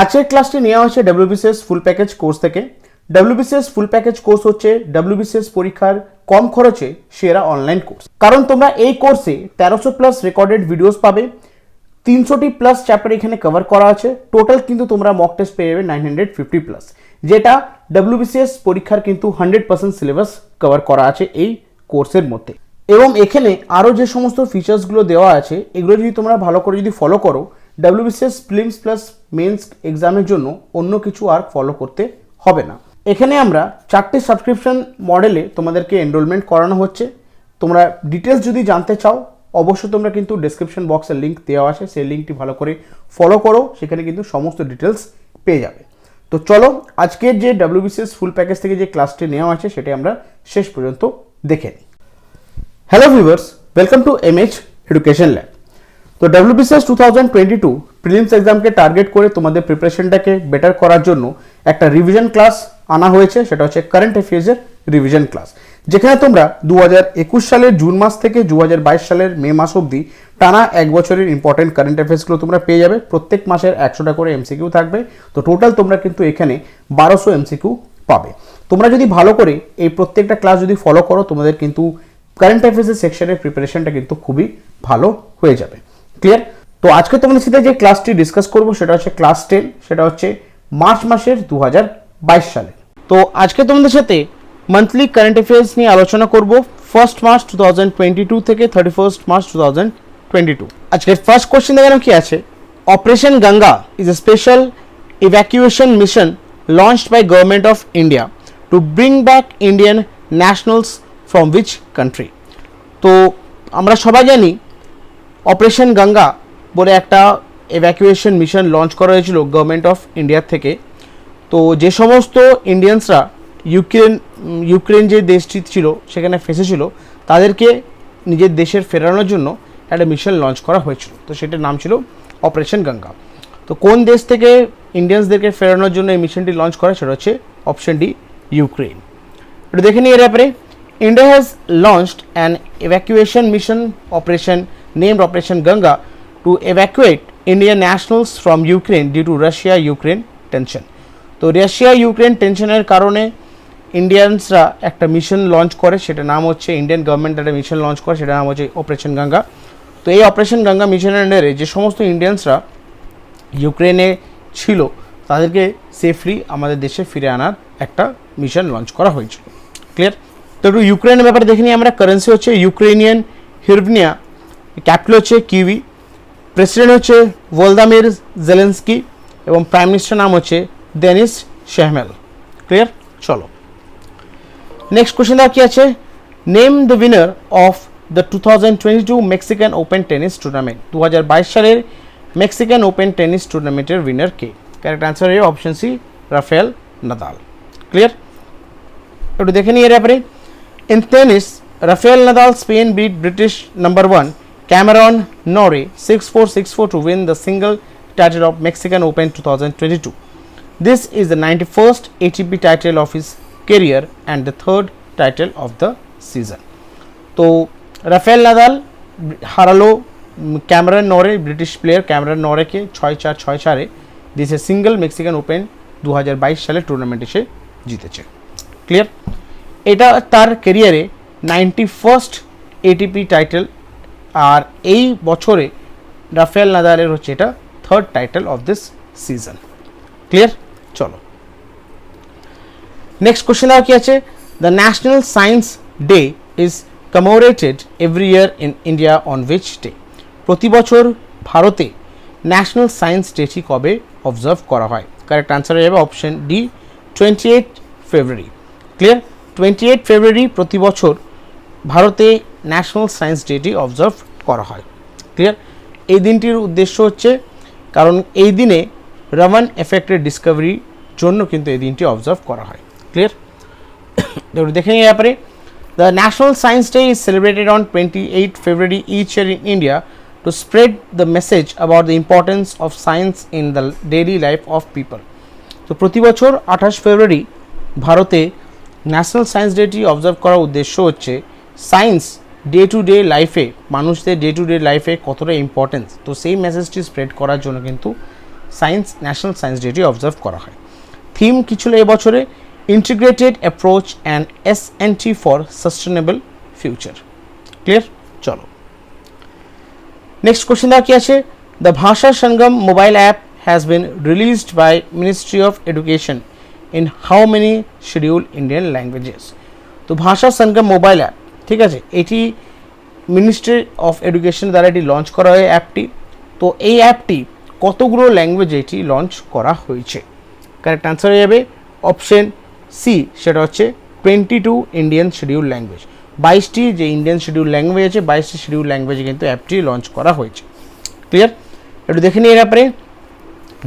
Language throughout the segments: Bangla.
আজকের ক্লাসটি নেওয়া হয়েছে WBCS ফুল প্যাকেজ কোর্স থেকে। WBCS ফুল প্যাকেজ কোর্স হচ্ছে WBCS পরীক্ষার কম খরচে সেরা অনলাইন কোর্স। কারণ তোমরা এই কোর্সে 1300+ রেকর্ডেড ভিডিওস পাবে, 300+ চ্যাপ্টার এখানে কভার করা আছে। টোটাল কিন্তু তোমরা মক টেস্ট পেয়ে যাবে 950+, যেটা WBCS পরীক্ষার কিন্তু 100% সিলেবাস কভার করা আছে এই কোর্সের মধ্যে। এবং এখানে আরও যে সমস্ত ফিচার্সগুলো দেওয়া আছে এগুলো যদি তোমরা ভালো করে যদি ফলো করো, WBCS প্রিলিমস প্লাস মেন্স এক্সামের জন্য অন্য কিছু আর ফলো করতে হবে না। এখানে আমরা 4টে সাবস্ক্রিপশন মডেলে তোমাদেরকে এনরোলমেন্ট করানো হচ্ছে। তোমরা ডিটেলস যদি জানতে চাও অবশ্যই তোমরা কিন্তু ডেসক্রিপশন বক্সের লিঙ্ক দেওয়া আছে, সেই লিঙ্কটি ভালো করে ফলো করো, সেখানে কিন্তু সমস্ত ডিটেলস পেয়ে যাবে। তো চলো আজকের যে WBCS ফুল প্যাকেজ থেকে যে ক্লাসটি নেওয়া আছে সেটা আমরা শেষ পর্যন্ত দেখে নিই। Hello viewers, welcome to MH education lab. তো WBCS 2022 প্রিলিমস এক্সামকে টার্গেট করে তোমাদের প্রিপারেশনটাকে বেটার করার জন্য একটা রিভিশন ক্লাস আনা হয়েছে, সেটা হচ্ছে কারেন্ট অ্যাফেয়ার্সের রিভিশন ক্লাস, যেখানে তোমরা 2021 সালের জুন মাস থেকে 2022 সালের মে মাস অবধি টানা এক বছরের ইম্পর্টেন্ট কারেন্ট অ্যাফেয়ার্সগুলো তোমরা পেয়ে যাবে। প্রত্যেক মাসের 100টা করে MCQ থাকবে। তো টোটাল তোমরা কিন্তু এখানে 1200 MCQ পাবে। তোমরা যদি ভালো করে এই প্রত্যেকটা ক্লাস যদি ফলো করো, তোমাদের কিন্তু কারেন্ট অ্যাফেয়ার্সের সেকশনের প্রিপারেশনটা কিন্তু খুবই ভালো হয়ে যাবে। ক্লিয়ার? তো আজকে তোমাদের সাথে যে ক্লাসটি ডিসকাস করব সেটা হচ্ছে ক্লাস 10, সেটা হচ্ছে মার্চ মাসের 2022 সালে। তো আজকে তোমাদের সাথে মান্থলি কারেন্ট অ্যাফেয়ার্স নিয়ে আলোচনা করব 1 মার্চ 2022 থেকে 31 মার্চ 2022। আজকের ফার্স্ট কোশ্চেন দেখানো কি আছে, operation Ganga is a special evacuation mission launched by Government of India to bring back Indian nationals from which country? তো আমরা সবাই জানি অপারেশন গঙ্গা বলে একটা এভ্যাকুয়েশন মিশন লঞ্চ করা হয়েছিল গভর্নমেন্ট অফ ইন্ডিয়ার থেকে। তো যে সমস্ত ইন্ডিয়ানসরা ইউক্রেন যে দেশটি ছিল সেখানে ফেসেছিল, তাদেরকে নিজের দেশের ফেরানোর জন্য একটা মিশন লঞ্চ করা হয়েছিল। তো সেটার নাম ছিল অপারেশন গঙ্গা। তো কোন দেশ থেকে ইন্ডিয়ানসদেরকে ফেরানোর জন্য এই মিশনটি লঞ্চ করা, সেটা হচ্ছে অপশন ডি, ইউক্রেন। একটু দেখে নিই এর ব্যাপারে। India has launched an evacuation mission operation named Operation Ganga to evacuate Indian nationals from Ukraine due to Russia-Ukraine tension. তো রাশিয়া-ইউক্রেন টেনশনের কারণে ইন্ডিয়ানসরা একটা মিশন লঞ্চ করে, সেটা নাম হচ্ছে, ইন্ডিয়ান গভর্নমেন্ট একটা মিশন লঞ্চ করে, সেটা নাম হচ্ছে অপারেশন গঙ্গা। তো এই অপারেশন গঙ্গা মিশনের আন্ডারে যে সমস্ত ইন্ডিয়ানসরা ইউক্রেনে ছিল তাদেরকে সেফলি আমাদের দেশে ফিরে আনার একটা মিশন লঞ্চ করা হয়েছিল। ক্লিয়ার? তো একটু ইউক্রেনের ব্যাপারে দেখে নিই আমরা। কারেন্সি হচ্ছে ইউক্রেনিয়ান হিরভনিয়া, ক্যাপিটাল হচ্ছে কিউই, প্রেসিডেন্ট হচ্ছে ভলোদিমির জেলেনস্কি এবং প্রাইম মিনিস্টার নাম হচ্ছে দেনিস শেহমেল। ক্লিয়ার? চলো নেক্সট কোশ্চেন দেওয়া কি আছে, name the winner of the 2022 Mexican Open tennis tournament. 2022 সালের মেক্সিকান ওপেন টেনিস টুর্নামেন্টের উইনার কে? কারেক্ট অ্যান্সার হবে option C, Rafael Nadal. Clear? একটু দেখে নিই এর ব্যাপারে। In tennis, Rafael Nadal Spain beat British number 1 Cameron Norrie 6-4, 6-4 to win the single title of Mexican Open 2022. This is the 91st ATP title of his career and the third title of the season. তো রাফেল নাদাল হারালো ক্যামেরন নরে, ব্রিটিশ প্লেয়ার ক্যামেরন নরেকে 6-4, 6-4-এ দিয়েছে সিঙ্গল মেক্সিকান ওপেন 2022 সালের টুর্নামেন্টে সে জিতেছে। ক্লিয়ার? এটা তার ক্যারিয়ারে 91st ATP টাইটেল, আর এই বছরে রাফেল নাদালের হচ্ছে এটা third title of this season. Clear? চলো নেক্সট কোশ্চেন আর কি আছে, the national science day is commemorated every year in India on which day? প্রতি বছর ভারতে ন্যাশনাল সায়েন্স ডেটি কবে অবজার্ভ করা হয়? কারেক্ট আনসার হয়ে যাবে অপশন ডি, 28 ফেব্রুয়ারি। ক্লিয়ার? 28 ফেব্রুয়ারি প্রতি বছর ভারতে ন্যাশনাল সায়েন্স ডেটি অবজার্ভ করা হয়। ক্লিয়ার? এই দিনটির উদ্দেশ্য হচ্ছে, কারণ এই দিনে রামান এফেক্টের ডিসকভারির জন্য কিন্তু এই দিনটি অবজার্ভ করা হয়। ক্লিয়ার? দেখে নিই ব্যাপারে। The national science day is celebrated on 28 February each year in India to spread the message about the importance of science in the daily life of people. তো প্রতি বছর 28 ফেব্রুয়ারি ভারতে ন্যাশনাল সায়েন্স ডেটি অবজার্ভ করার উদ্দেশ্য হচ্ছে সায়েন্স ডে টু ডে লাইফে, মানুষদের ডে টু ডে লাইফে কতটা ইম্পর্টেন্স, তো সেই মেসেজটি স্প্রেড করার জন্য কিন্তু ন্যাশনাল সায়েন্স ডেটি অবজার্ভ করা হয়। থিম কি ছিল এবছরে? Integrated approach and S&T for sustainable future. Clear? চলো নেক্সট কোশ্চেন দেওয়া কি আছে? The Bhasha Sangam mobile app has been released by ministry of education in how many schedule Indian languages? তো ভাষা সঙ্গম মোবাইল অ্যাপ, ঠিক আছে, এটি মিনিস্ট্রি অফ এডুকেশন দ্বারা এটি লঞ্চ করা হয় অ্যাপটি। তো এই অ্যাপটি কতগুলো ল্যাঙ্গুয়েজে এটি লঞ্চ করা হয়েছে? কারেক্ট আনসার হয়ে যাবে অপশন সি, সেটা হচ্ছে 22 ইন্ডিয়ান শিডিউল ল্যাঙ্গুয়েজ। 22টি যে ইন্ডিয়ান শিডিউল ল্যাঙ্গুয়েজ আছে, 22টি শিডিউল ল্যাঙ্গুয়েজে কিন্তু অ্যাপটি লঞ্চ করা হয়েছে। ক্লিয়ার? একটু দেখে নিই এর ব্যাপারে।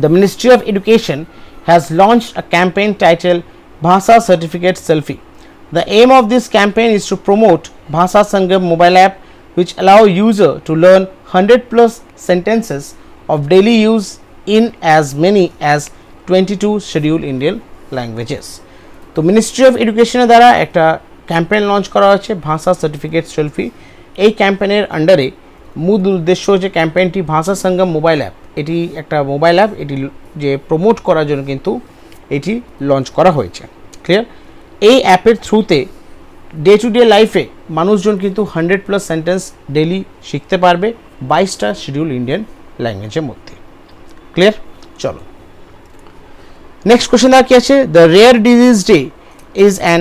The ministry of education has launched a campaign title Bhasha certificate selfie. The aim of this campaign is to promote Bhasha Sangam mobile app, which allow user to learn 100 plus sentences of daily use in as many as 22 scheduled Indian languages. তো মিনিস্ট্রি অফ এডুকেশনের দ্বারা একটা ক্যাম্পেইন লঞ্চ করা হয়েছে ভাষা সার্টিফিকেট সেলফি। এই ক্যাম্পেইনের আন্ডারে মূল উদ্দেশ্য হচ্ছে ক্যাম্পেইনটি ভাষা সঙ্গম মোবাইল অ্যাপ, এটি একটা মোবাইল অ্যাপ, এটি যে প্রমোট করার জন্য কিন্তু এটি লঞ্চ করা হয়েছে। ক্লিয়ার? এই অ্যাপের থ্রুতে ডে টু ডে লাইফে মানুষজন কিন্তু 100 প্লাস সেন্টেন্স ডেলি শিখতে পারবে 22টা শিডিউল ইন্ডিয়ান ল্যাঙ্গুয়েজের মধ্যে। ক্লিয়ার? চলো নেক্সট কোশ্চেন দেওয়া কি আছে? The rare disease day is an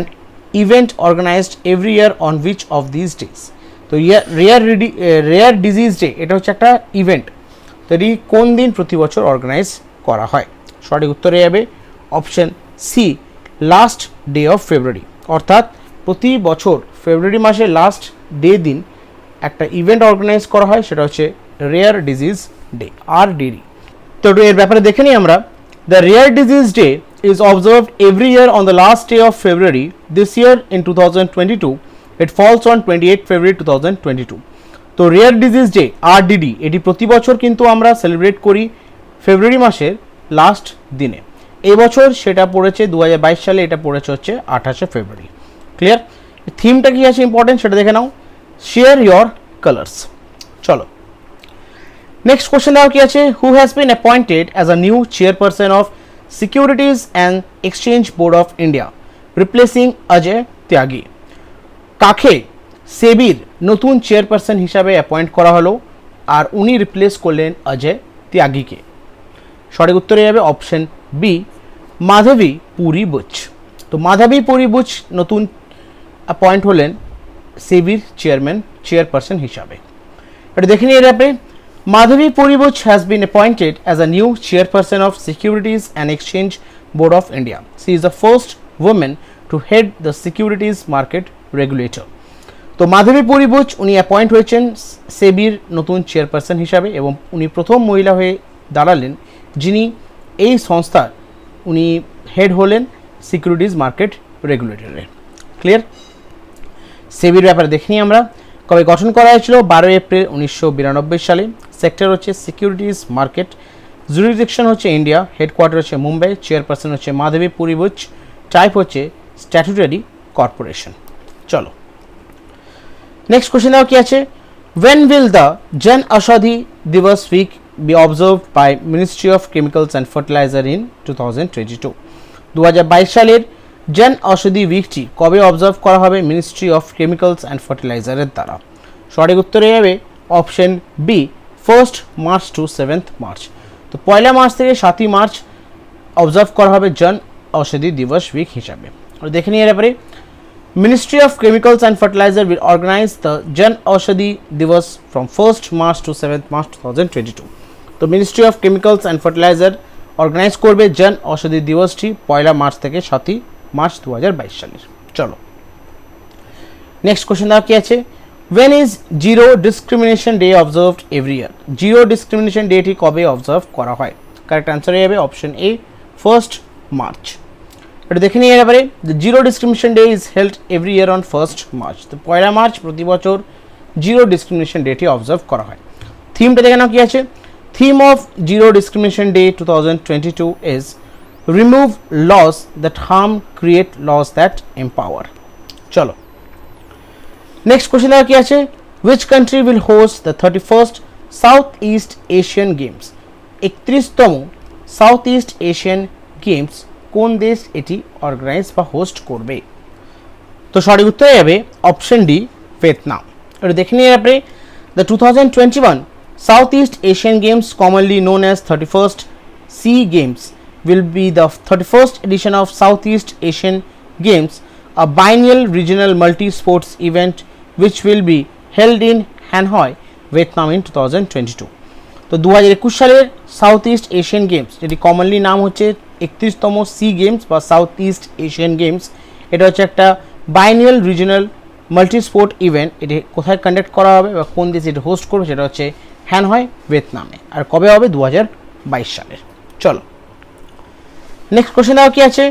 event organized every year on which of this days? তো রেয়ার ডিজিজ ডে এটা হচ্ছে একটা ইভেন্ট, তো এটি কোন দিন প্রতি বছর অর্গানাইজ করা হয়? সঠিক উত্তরে যাবে option C, last day of February. অর্থাৎ প্রতি বছর ফেব্রুয়ারি মাসের লাস্ট ডে দিন একটা ইভেন্ট অর্গানাইজ করা হয়, সেটা হচ্ছে রেয়ার ডিজিজ ডে, RDD। তো এর ব্যাপারে দেখে নিই আমরা। The rare disease day is observed every year on the last day of February. This year in 2022 it falls on 28 February 2022। তো রেয়ার ডিজিজ ডে RDD এটি প্রতি বছর কিন্তু আমরা সেলিব্রেট করি ফেব্রুয়ারি মাসের লাস্ট দিনে। এই বছর সেটা পড়েছে 2022 সালে, এটা পড়েছে হচ্ছে 28শে ফেব্রুয়ারি। ক্লিয়ার? থিমটা কি আছে ইম্পর্টেন্ট সেটা দেখে নাও, শেয়ার ইয়োর কালার্স। চলো নেক্সট কোশ্চেন দেওয়া কি আছে? Who has been appointed as a new chairperson of securities and exchange board of India replacing Ajay ত্যাগী? কাকে সেবির নতুন চেয়ারপারসন হিসাবে অ্যাপয়েন্ট করা হলো আর উনি রিপ্লেস করলেন অজয় ত্যাগীকে? সঠিক উত্তরে যাবে অপশন বি, মাধবী পুরী বুচ। তো মাধবী পুরী বুচ নতুন অ্যাপয়েন্ট হলেন সেবির চেয়ারপারসন হিসাবে। এটা দেখে নিয়ে যাবে। Madhabi Puri Buch has been appointed as a new chairperson of securities and exchange board of India. She is the first women to head the securities market regulator. তো মাধবী পুরী বুচ উনি অ্যাপয়েন্ট হয়েছেন সেবির নতুন চেয়ারপারসন হিসাবে এবং উনি প্রথম মহিলা হয়ে দাঁড়ালেন যিনি এই সংস্থার উনি হেড হলেন সিকিউরিটিজ মার্কেট রেগুলেটরের। ক্লিয়ার? সেবির ব্যাপারে দেখে নিই আমরা। কবে গঠন করা হয়েছিল? 12 এপ্রিল 1992 সালে। সেক্টর হচ্ছে সিকিউরিটিজ মার্কেট, জুরিডিকশন হচ্ছে ইন্ডিয়া, হেডকোয়ার্টার হচ্ছে মুম্বাই, চেয়ারপারসন হচ্ছে মাধবী পুরী বুচ, টাইপ হচ্ছে স্ট্যাটুটারি কর্পোরেশন। চলো নেক্সট কোশ্চেন দেওয়া কি আছে? When will the Jan Aushadhi Divas week be observed by Ministry of Chemicals and Fertilizer in 2022? 2022 সালের জন ঔষধি উইকটি কবে অবজার্ভ করা হবে মিনিস্ট্রি অফ কেমিক্যালস অ্যান্ড ফার্টিলাইজারের দ্বারা? সঠিক উত্তরে যাবে option B, 1 March to 7 March. তো 1 মার্চ থেকে 7 মার্চ অবজার্ভ করা হবে জন ঔষধি দিবস উইক হিসাবে। দেখে নিয়ে ব্যাপারে Ministry of Chemicals and Fertilizer will organize the Jan Aushadhi Divas from 1st March to 7th March 2022. তো Ministry of Chemicals and Fertilizer organize করবে জন ঔষধি দিবসটি 1 মার্চ থেকে 7 মার্চ 2022 সালের। চলো নেক্সট কোশ্চেন দেওয়া কি আছে? When is Zero Discrimination Day observed every year? Zero Discrimination Day টি কবে অবজার্ভ করা হয়? কারেক্ট অ্যান্সার হবে অপশন এ, 1st মার্চ। এটা দেখে নিয়ে এবারে zero discrimination day is held every year on 1st March. তো 1 মার্চ প্রতি বছর জিরো ডিসক্রিমিনেশন ডেটি অবজার্ভ করা হয়। থিমটা দেখে নাও কি আছে? Theme of zero discrimination day 2022 is remove laws that harm, create laws that empower. চলো নেক্সট কোশ্চেন দেওয়া কি আছে? Which country will host the 31st South East Asian Games? 31তম সাউথ ইস্ট এশিয়ান গেমস কোন দেশ এটি অর্গানাইজ বা হোস্ট করবে? তো সঠিক উত্তর হয়ে যাবে অপশন ডি, ভিয়েতনাম। এটা দেখে নিয়ে যাবে the 2021 Southeast Asian Games, commonly known as 31st Sea Games, will be the 31st edition of Southeast Asian Games, a biennial regional multi-sports event which will be held in Hanoi, Vietnam in 2022. তো 2021 সালের সাউথ ইস্ট এশিয়ান গেমস, যেটি কমনলি নাম হচ্ছে 31তম সি গেমস বা সাউথ ইস্ট এশিয়ান গেমস, এটা হচ্ছে একটা বাইনিয়াল রিজিওনাল মাল্টি স্পোর্ট ইভেন্ট। এটি কোথায় কন্ডাক্ট করা হবে বা কোন দেশে এটি হোস্ট করবে সেটা হচ্ছে হ্যানয়, ভিয়েতনামে। আর কবে হবে? 2022 সালের। চলো নেক্সট কোশ্চেন কি আছে,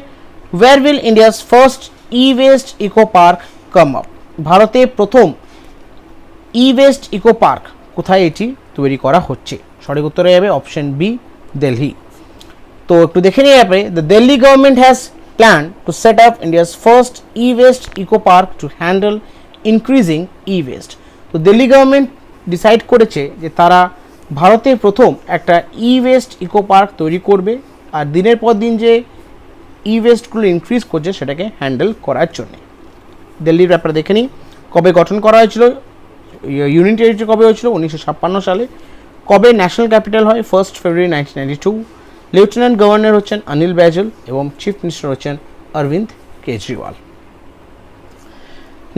where will India's first e waste eco park come up? ভারতে প্রথম ই ওয়েস্ট ইকো পার্ক কোথায় এটি তৈরি করা হচ্ছে? সঠিক উত্তর হয়ে যাবে অপশন বি, দিল্লি। তো একটু দেখে নিয়ে যাবে, the Delhi government has plan to set up India's first e waste eco park to handle increasing e waste. তো দিল্লি গভর্নমেন্ট ডিসাইড করেছে যে তারা ভারতের প্রথম একটা ই ওয়েস্ট ইকো পার্ক তৈরি করবে, আর দিনের পর দিন যে ই ওয়েস্টগুলো ইনক্রিজ করছে সেটাকে হ্যান্ডেল করার জন্য। দিল্লির ব্যাপারে দেখে নিই, কবে গঠন করা হয়েছিল, ইউনিয়ন টেরিটরি কবে হয়েছিল? 1956 সালে। কবে ন্যাশনাল ক্যাপিটাল হয়? 1 ফেব্রুয়ারি 1992। লেফটেন্যান্ট গভর্নর হচ্ছেন অনিল ব্যাজল এবং চিফ মিনিস্টার হচ্ছেন অরবিন্দ কেজরিওয়াল।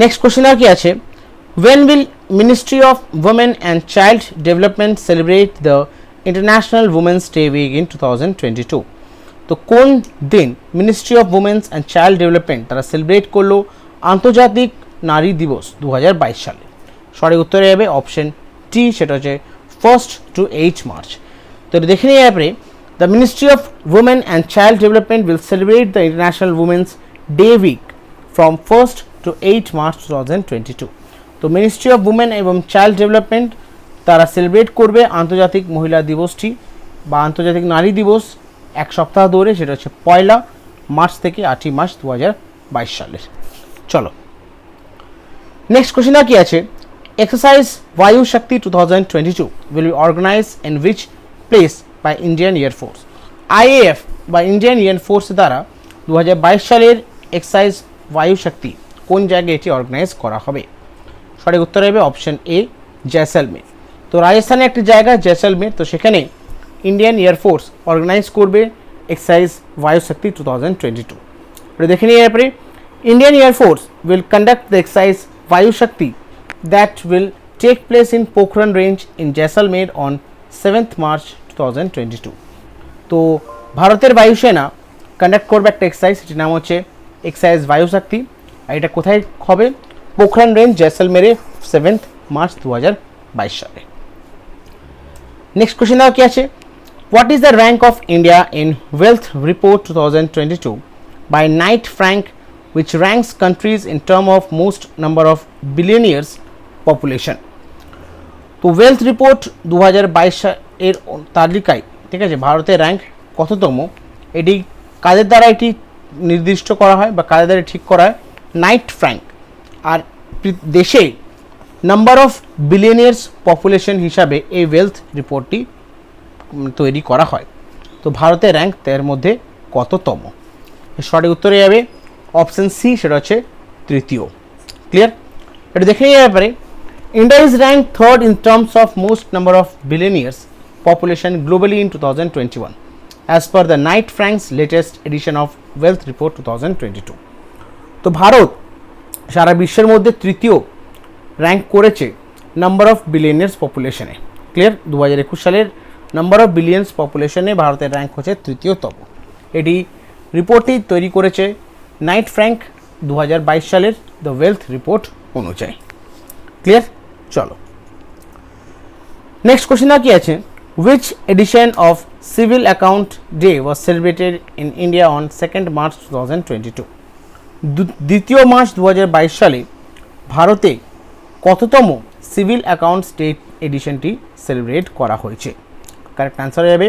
নেক্সট কোশ্চেন আর কি আছে, when will Ministry of Women and Child Development celebrate the International Women's Day Week in 2022? তো কোন দিন ministry of women's and child development তারা সেলিব্রেট করলো আন্তর্জাতিক নারী দিবস 2022 সালে? সঠিক উত্তর হয়ে যাবে অপশন টি, সেটা হচ্ছে 1 to 8 মার্চ। তো এটা দেখে নিয়ে যাবে, the ministry of women and child development will celebrate the international women's day week from 1 to 8 March 2022। তো মিনিস্ট্রি অফ উমেন এবং চাইল্ড ডেভেলপমেন্ট তারা সেলিব্রেট করবে আন্তর্জাতিক মহিলা দিবসটি বা আন্তর্জাতিক নারী দিবস এক সপ্তাহ ধরে, সেটা হচ্ছে 1 মার্চ থেকে 8 মার্চ 2022 সালের। চলো নেক্সট কোশ্চেন কি আছে, exercise Vayu Shakti 2022 will be organized in which place by Indian Air Force? IAF বা ইন্ডিয়ান এয়ার ফোর্স দ্বারা 2022 সালের এক্সারসাইজ বায়ু শক্তি কোন জায়গায় এটি অর্গানাইজ করা হবে? সঠিক উত্তর হবে অপশন এ, জয়সলমের। তো রাজস্থানে একটি জায়গা জয়সলমের, তো সেখানে ইন্ডিয়ান এয়ার ফোর্স অর্গানাইজ করবে এক্সারসাইজ বায়ু শক্তি 2022। এটা দেখে নিয়ে যাবে, Indian Air Force will conduct the exercise Vayu Shakti that will take place in Pokhran range in Jaisalmer on 7 March 2022। তো ভারতের বায়ুসেনা কন্ডাক্ট করবে একটা এক্সারসাইজ, সেটির নাম হচ্ছে এক্সারসাইজ বায়ু শক্তি। আর এটা কোথায় হবে? পোখরান রেঞ্জ জয়সলমেরে 7 মার্চ 2022 সালে। নেক্সট কোশ্চেন কি আছে, what is the rank of India in wealth report 2022 by Knight Frank which ranks countries in term of most number of billionaires population? তো ওয়েলথ রিপোর্ট 2022 এর তালিকায়, ঠিক আছে, ভারতের র্যাঙ্ক কততম এটি কাদের দ্বারা এটি নির্দিষ্ট করা হয় বা কাদের দ্বারা ঠিক করা হয়? Night Frank. আর দেশে নাম্বার অফ বিলিয়নিয়ার্স পপুলেশন হিসাবে এই ওয়েলথ রিপোর্টটি তৈরি করা হয়। তো ভারতের র্যাঙ্ক এর মধ্যে কততম? সঠিক উত্তরে যাবে অপশন সি, সেটা হচ্ছে তৃতীয়। ক্লিয়ার? এটা দেখে নিয়ে ব্যাপারে, India is rank third in terms of most number of billionaires population globally in 2021 as per the night francs latest edition of wealth report 2022। তো ভারত সারা বিশ্বের মধ্যে তৃতীয় র্যাঙ্ক করেছে নাম্বার অফ বিলিয়নিয়ার্স পপুলেশনে। ক্লিয়ার? 2021 সালের নাম্বার অফ বিলিয়ন্স পপুলেশনে ভারতের র্যাঙ্ক হচ্ছে তৃতীয়তম। এটি রিপোর্টটি তৈরি করেছে নাইট ফ্র্যাঙ্ক 2022 সালের দ্য ওয়েলথ রিপোর্ট অনুযায়ী। ক্লিয়ার? চলো নেক্সট কোশ্চেন কি আছে, which edition of Civil Account Day was celebrated in India on 2nd March 2022? দ্বিতীয় মার্চ 2022 সালে ভারতে কততম সিভিল অ্যাকাউন্টস ডে এডিশনটি সেলিব্রেট করা হয়েছে? কারেক্ট অ্যান্সার হয়ে যাবে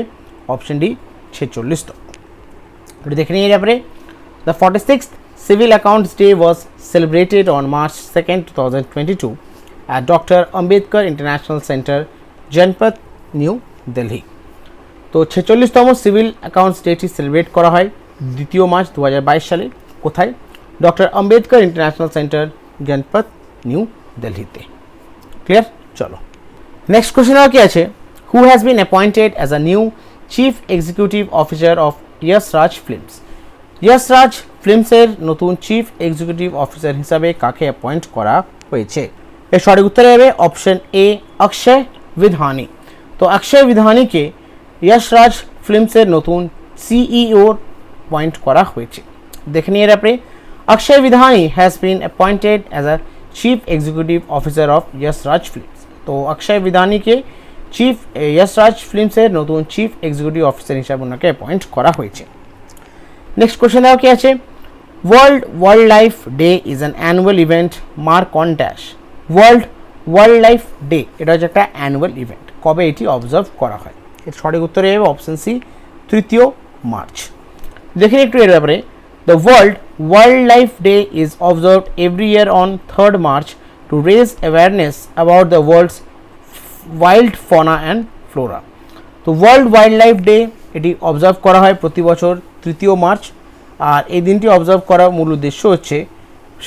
অপশন ডি, 46তম। এটি দেখে নিয়ে যাবে, the 46th Civil Accounts Day was celebrated on March 2nd, 2022 at Dr. Ambedkar International Center, Janpath, New Delhi. তো 46তম সিভিল অ্যাকাউন্টস ডেটি সেলিব্রেট করা হয় 2 মার্চ 2022 সালে। কোথায়? Doctor Ambedkar international centre, Janpath, new দিল্লিতে। ক্লিয়ার? চলো নেক্সট কোশ্চেন আর কি আছে, who has been appointed as a new chief executive officer of Yash Raj films. Yash Raj ফিল্মসের নতুন চিফ এক্সিকিউটিভ অফিসার হিসাবে কাকে অ্যাপয়েন্ট করা হয়েছে? এর সঠিক উত্তরে হবে অপশন এ, অক্ষয় বিধানি। তো অক্ষয় বিধানিকে ইয়স রাজ ফিল্মসের নতুন সিইও অ্যাপয়েন্ট করা হয়েছে। দেখে নিয়ে আপনি, Akshaye Widhani has been appointed as a chief executive officer of Yash Raj films. তো অক্ষয় বিধানিকে চিফ ইয়স রাজ ফিল্মসের নতুন চিফ এক্সিকিউটিভ অফিসার হিসাবে ওনাকে অ্যাপয়েন্ট করা হয়েছে। নেক্সট কোশ্চেন দেওয়া কি আছে, world wildlife day is an annual event mark on dash. World wildlife day এটা হচ্ছে একটা অ্যানুয়াল ইভেন্ট, কবে এটি অবজার্ভ করা হয়? এর সঠিক উত্তরে হবে অপশন সি, 3 মার্চ। দেখে একটু এর ব্যাপারে, the world wildlife day is observed every year on 3rd March to raise awareness about the world's wild fauna and flora. তো ওয়ার্ল্ড ওয়াইল্ড লাইফ ডে এটি অবজার্ভ করা হয় প্রতি বছর 3 মার্চ। আর এই দিনটি অবজার্ভ করার মূল উদ্দেশ্য হচ্ছে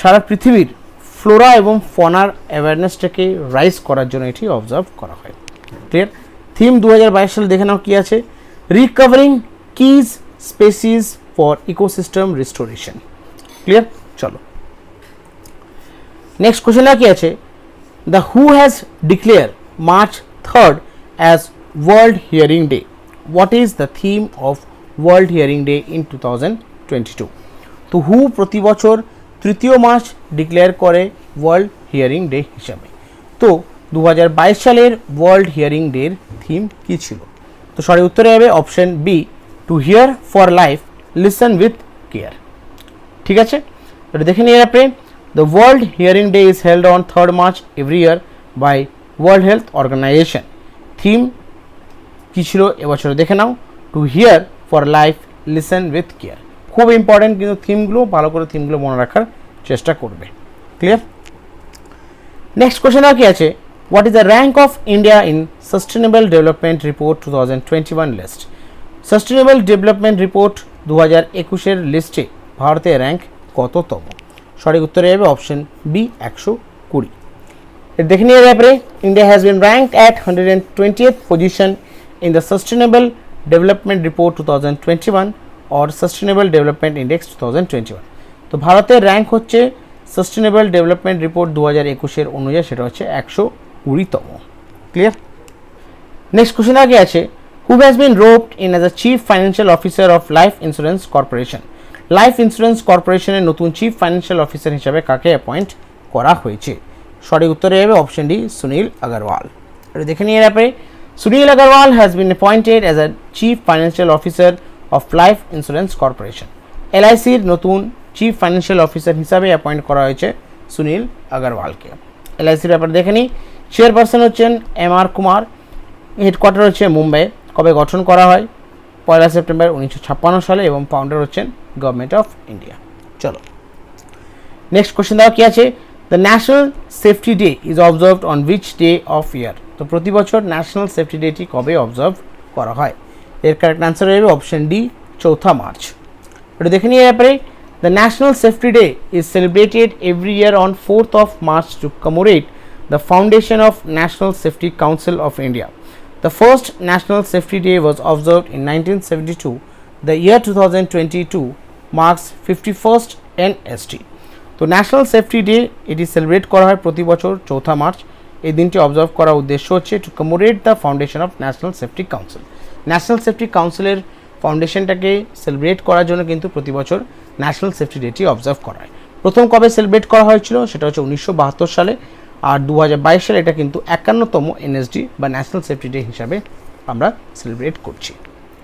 সারা পৃথিবীর ফ্লোরা এবং ফনার অ্যাওয়ারনেসটাকে রাইজ করার জন্য এটি অবজার্ভ করা হয়। ক্লিয়ার? থিম 2022 সালে দেখে নাও কি আছে, recovering keys species for ecosystem restoration. Clear? চলো নেক্সট কোশ্চেন কি আছে, the who has declare March 3rd as World Hearing Day. What is the theme of World Hearing Day in 2022? তো হু প্রতি বছর 3 মার্চ ডিক্লেয়ার করে ওয়ার্ল্ড হিয়ারিং ডে হিসাবে। তো 2022 সালের ওয়ার্ল্ড হিয়ারিং ডের থিম কী ছিল? তো সঠিক উত্তরে হবে option B, to hear for life, listen with care. ঠিক আছে, এটা দেখে নিয়ে আপনি, the world hearing day is held on 3rd March every year by world health organisation. Theme কী ছিল এবছরে দেখে নাও, to hear for life, listen with care. খুব ইম্পর্টেন্ট, কিন্তু থিমগুলো ভালো করে থিমগুলো মনে রাখার চেষ্টা করবে। ক্লিয়ার? নেক্সট কোশ্চেন আর কি আছে, what is the rank of India in sustainable development report 2021 list. Sustainable development report 2021-এর লিস্টে ভারতের র্যাঙ্ক কততম? সঠিক উত্তরে হবে অপশন বি, 120। দেখে নিয়ে ব্যাপারে, India has been ranked at 120th position in the sustainable development report 2021 or sustainable development index 2021। তো ভারতের র্যাঙ্ক হচ্ছে সাস্টেনেবল ডেভেলপমেন্ট রিপোর্ট 2021-এর অনুযায়ী সেটা হচ্ছে 120তম। ক্লিয়ার? নেক্সট কোশ্চেন আগে আছে, who has bin roped in as a chief financial officer of life insurance corporation. Life insurance কর্পোরেশনের নতুন চিফ ফাইন্যান্সিয়াল অফিসার হিসাবে কাকে অ্যাপয়েন্ট করা হয়েছে? সঠিক উত্তরে হবে অপশন ডি, সুনীল আগরওয়াল। এটা দেখে নিয়ে আপনি, Sunil Agarwal has been appointed as a chief financial officer of life insurance corporation. এলআইসির নতুন চিফ ফাইন্যান্সিয়াল অফিসার হিসাবে অ্যাপয়েন্ট করা হয়েছে সুনীল আগরওয়ালকে। এলআইসির ব্যাপারে দেখে নিই, চেয়ারপারসন হচ্ছেন MR কুমার, হেডকোয়ার্টার হচ্ছে মুম্বাই। কবে গঠন করা হয়? 1 সেপ্টেম্বর 1956 সালে, এবং ফাউন্ডার হচ্ছেন গভর্নমেন্ট অফ ইন্ডিয়া। চলো নেক্সট কোশ্চেন দেওয়া কি আছে, the national safety day is observed on which day of year. তো প্রতি বছর ন্যাশনাল সেফটি ডেটি কবে অবজার্ভ করা হয়? এর কারেক্ট অ্যান্সার হবে অপশন ডি, 4 মার্চ। এটা দেখে নিয়ে ব্যাপারে, the national safety day is celebrated every year on 4th of March two commemorate the foundation of national safety council of India. The first National Safety Day was observed in 1972. The year 2022 marks 51st NST. তো ন্যাশনাল সেফটি ডে এটি সেলিব্রেট করা হয় প্রতি বছর 4 মার্চ। এই দিনটি অবজার্ভ করার উদ্দেশ্য হচ্ছে two commemorate the foundation of national safety council. National safety কাউন্সিলের ফাউন্ডেশনটাকে সেলিব্রেট করার জন্য কিন্তু প্রতি বছর ন্যাশনাল সেফটি ডেটি অবজার্ভ করা হয়। প্রথম কবে সেলিব্রেট করা হয়েছিল? সেটা হচ্ছে 1972 সালে। আর 2022 সালে এটা কিন্তু 51তম NSD বা ন্যাশনাল সেফটি ডে হিসাবে আমরা সেলিব্রেট করছি।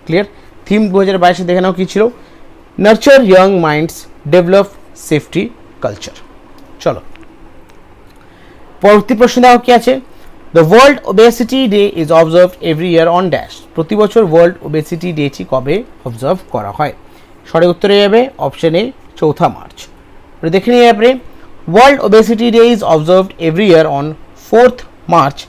ক্লিয়ার? থিম 2022-এ দেখে নাও কী ছিল, nurture young minds, develop safety culture. চলো পরবর্তী প্রশ্ন দেওয়া কি আছে, the world obesity day is observed every year on dash. প্রতি বছর ওয়ার্ল্ড ওবেসিটি ডেটি কবে অবজার্ভ করা হয়? সঠিক উত্তরে যাবে অপশন এ, 4 মার্চ। দেখে নিয়ে আপনি, World Obesity Day is observed every year on 4th March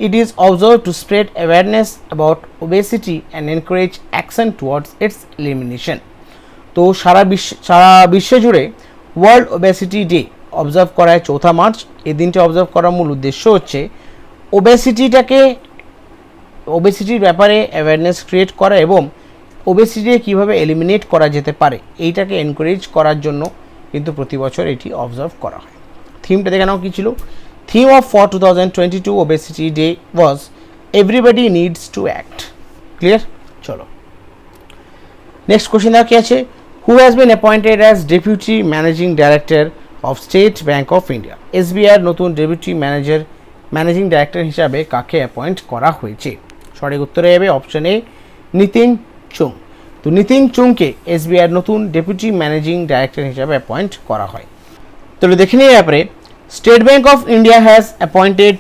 it is observed to spread awareness about obesity and encourage action towards its elimination. তো সারা বিশ্ব জুড়ে ওয়ার্ল্ড ওবেসিটি ডে অবজার্ভ করা হয় 4 মার্চ। এই দিনটা অবজার্ভ করার মূল উদ্দেশ্য হচ্ছে ওবেসিটির ব্যাপারে অ্যাওয়ারনেস ক্রিয়েট করা এবং ওবেসিটি কীভাবে এলিমিনেট করা যেতে পারে এইটাকে এনকারেজ করার জন্য কিন্তু প্রতি বছর এটি অবজার্ভ করা হয়। থিমটা দেখে নাও কী ছিল। Theme of for 2022 obesity day was everybody needs to act. Clear? চলো নেক্সট কোশ্চেন দেখো কি আছে। Who has been appointed as deputy managing director of State Bank of India? এসবিআইয়ের নতুন ডেপুটি ম্যানেজিং ডাইরেক্টর হিসাবে কাকে অ্যাপয়েন্ট করা হয়েছে? সঠিক উত্তরে যাবে অপশন এ নিতিন চুং। তো নিতিন চুংকে এসবিআইয়ের নতুন ডেপুটি ম্যানেজিং ডাইরেক্টর হিসাবে অ্যাপয়েন্ট করা হয়। তো দেখে নিয়ে ব্যাপারে State Bank of India has appointed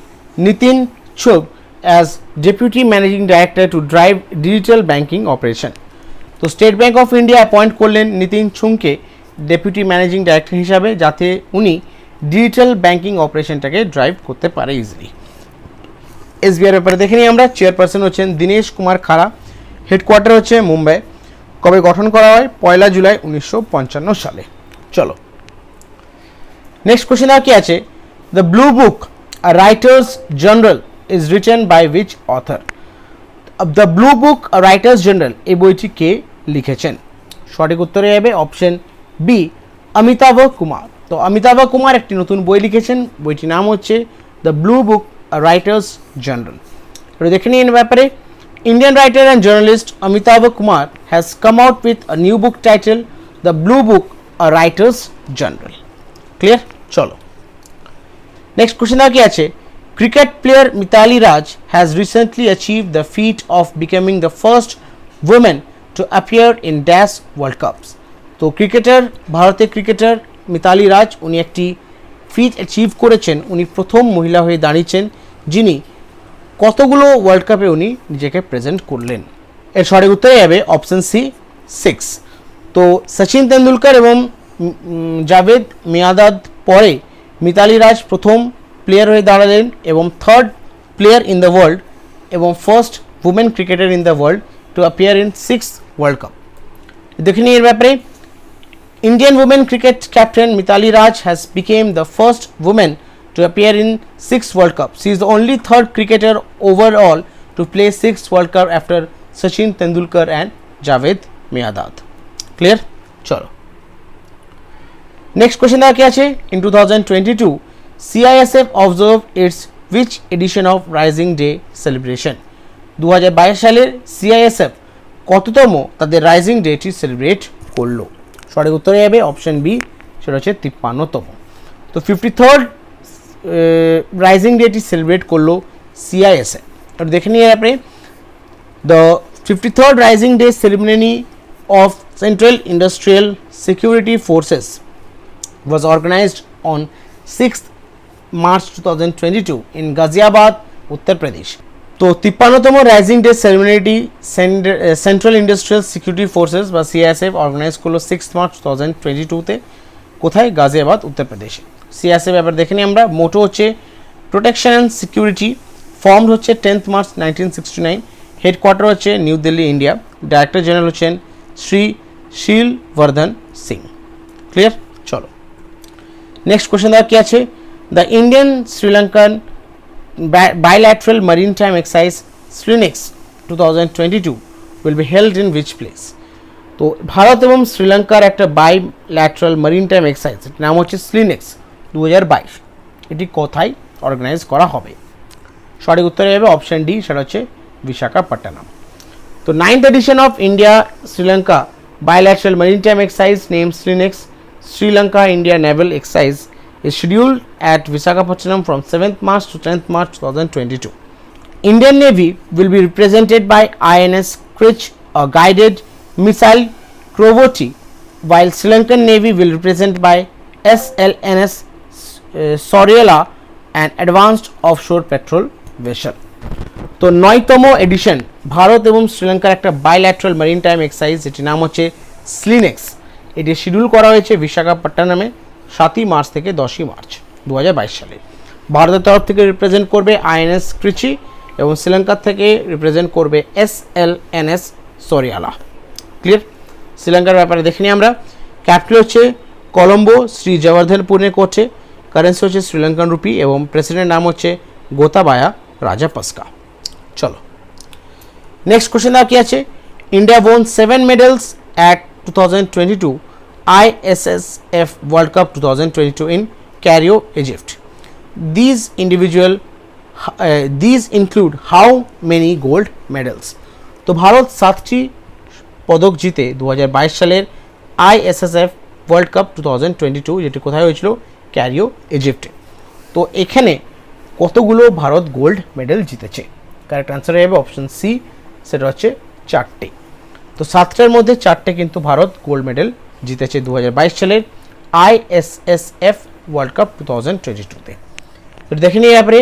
Nitin Chugh as deputy managing director to drive digital banking operation. তো State Bank of India appoint করলেন নিতিন চুংকে ডেপুটি ম্যানেজিং ডাইরেক্টর হিসাবে, যাতে উনি ডিজিটাল ব্যাঙ্কিং অপারেশনটাকে ড্রাইভ করতে পারে ইজিলি। এসবিআইয়ের ব্যাপারে দেখে নিই আমরা। চেয়ারপারসন হচ্ছেন দীনেশ কুমার খাড়া, হেডকোয়ার্টার হচ্ছে মুম্বাই। কবে গঠন করা হয়? 1 জুলাই 1955 সালে। চলো নেক্সট কোশ্চেন আর কি আছে। The blue book a writer's journal is written by which author? The blue book a writer's journal এই বইটি কে লিখেছেন? সঠিক উত্তরে যাবে অপশন বি অমিতাভ কুমার। তো অমিতাভ কুমার একটি নতুন বই লিখেছেন, বইটির নাম হচ্ছে the blue book a writer's journal. এটা দেখে নিন ব্যাপারে। Indian writer and journalist Amitabh Kumar has come out with a new book titled The Blue Book, A Writer's Journal. Clear? Cholo. Next question কি আছে। Cricket player Mithali Raj has recently achieved the feat of becoming the first woman to appear in Dash World Cups. তো ভারতের ক্রিকেটার মিতালি রাজ উনি একটি ফিট অ্যাচিভ করেছেন। উনি প্রথম মহিলা হয়ে দাঁড়িয়েছেন যিনি কতগুলো ওয়ার্ল্ড কাপে উনি নিজেকে প্রেজেন্ট করলেন। এর সঠিক উত্তরে যাবে অপশন সি 6। তো সচিন তেন্ডুলকর এবং জাভেদ মিয়াঁদাদ পরে মিতালি রাজ প্রথম প্লেয়ার হয়ে দাঁড়ালেন এবং third player in the world এবং first women cricketer in the world to appear in 6th World Cup. দেখে নিই এর ব্যাপারে। Indian women cricket captain Mithali Raj has become the first woman to appear in 6 World Cup. She is the only third cricketer overall to play 6 World Cup after Sachin Tendulkar and Javed Miandad. Clear? Chalo. Next question কি আছে। In 2022, CISF observed its which edition of Rising Day celebration? 2022 সালের CISF কততম তাদের রাইজিং ডেটি সেলিব্রেট করলো? সঠিক উত্তরে যাবে অপশন বি, সেটা হচ্ছে 53তম। তো 53rd রাইজিং ডেটি সেলিব্রেট করলো সিআইএসএফ। এটা দেখে নিয়ে আপনি। The 53rd rising day ceremony of central Industrial Security forces was organized on 6th March 2022 in Ghaziabad, Uttar Pradesh. তো 53তম রাইজিং ডে সেরিমনিটি সেন্ট্রাল ইন্ডাস্ট্রিয়াল সিকিউরিটি ফোর্সেস বা সিআইএসএফ অর্গানাইজ করলো 6th March 2022-তে। কোথায়? গাজিয়াবাদ, উত্তরপ্রদেশে। সিআইএসএফ ব্যাপার দেখে নিই আমরা। মোটো হচ্ছে প্রোটেকশন অ্যান্ড সিকিউরিটি। ফর্মড হচ্ছে 10th March 1969। হেডকোয়ার্টার হচ্ছে new Delhi, India. Director general হচ্ছেন শ্রী শিলবর্ধন সিং। ক্লিয়ার? চলো নেক্সট কোশ্চেন কি আছে। The Indian Sri Lankan bilateral maritime exercise SLINEX 2022 will be held in which place? তো ভারত এবং শ্রীলঙ্কার একটা বাইল্যাটারাল maritime exercise, এর নাম হচ্ছে SLINEX 2022। এটি কোথায় অর্গানাইজ করা হবে? সঠিক উত্তরে যাবে অপশন ডি, সেটা হচ্ছে বিশাখাপট্টনম। তো 9th edition of India Sri Lanka bilateral maritime exercise named SLINEX Sri Lanka India Naval Exercise is scheduled at Visakhapatnam from 7th March to 10th March 2022. Indian Navy will be represented by INS Krich, a guided missile corvette, while Sri Lankan Navy will represent by SLNS Soriela, an advanced offshore patrol vessel. তো 9তম এডিশন ভারত এবং শ্রীলঙ্কার একটা বাইল্যাটারাল maritime exercise, এটির নাম হচ্ছে SLINEX। এটি শিডিউল করা হয়েছে বিশাখাপট্টনমে 7ই মার্চ থেকে 10ই মার্চ 2022 সালে। ভারতের তরফ থেকে রিপ্রেজেন্ট করবে আইএনএস ক্রিচি এবং শ্রীলঙ্কার থেকে রিপ্রেজেন্ট করবে SLNS সরিয়ালা। ক্লিয়ার? শ্রীলঙ্কার ব্যাপারে দেখে নিই আমরা। ক্যাপিটাল হচ্ছে কলম্বো, শ্রী জওয়ার্ধনপুরে করছে, কারেন্সি হচ্ছে শ্রীলঙ্কান রুপি এবং প্রেসিডেন্ট নাম হচ্ছে গোতাবায়া রাজাপাক্সা। চলো নেক্সট কোশ্চেন কি আছে। India won 7 medals at 2022 ISSF World Cup 2022 in Cairo, Egypt. These include how many gold medals? তো ভারত 7টি পদক জিতে 2022 সালের ISSF ওয়ার্ল্ড কাপ 2022 যেটি কোথায় হয়েছিল? ক্যারিও, ইজিপ্টে। তো এখানে কতগুলো ভারত গোল্ড মেডেল জিতেছে? কারেক্ট অ্যান্সার হবে অপশন সি, সেটা হচ্ছে 4টে। তো 7টার মধ্যে 4টে কিন্তু ভারত গোল্ড মেডেল জিতেছে 2022 সালের ISSF ওয়ার্ল্ড কাপ 2022-তে। তো দেখে নিই এবারে।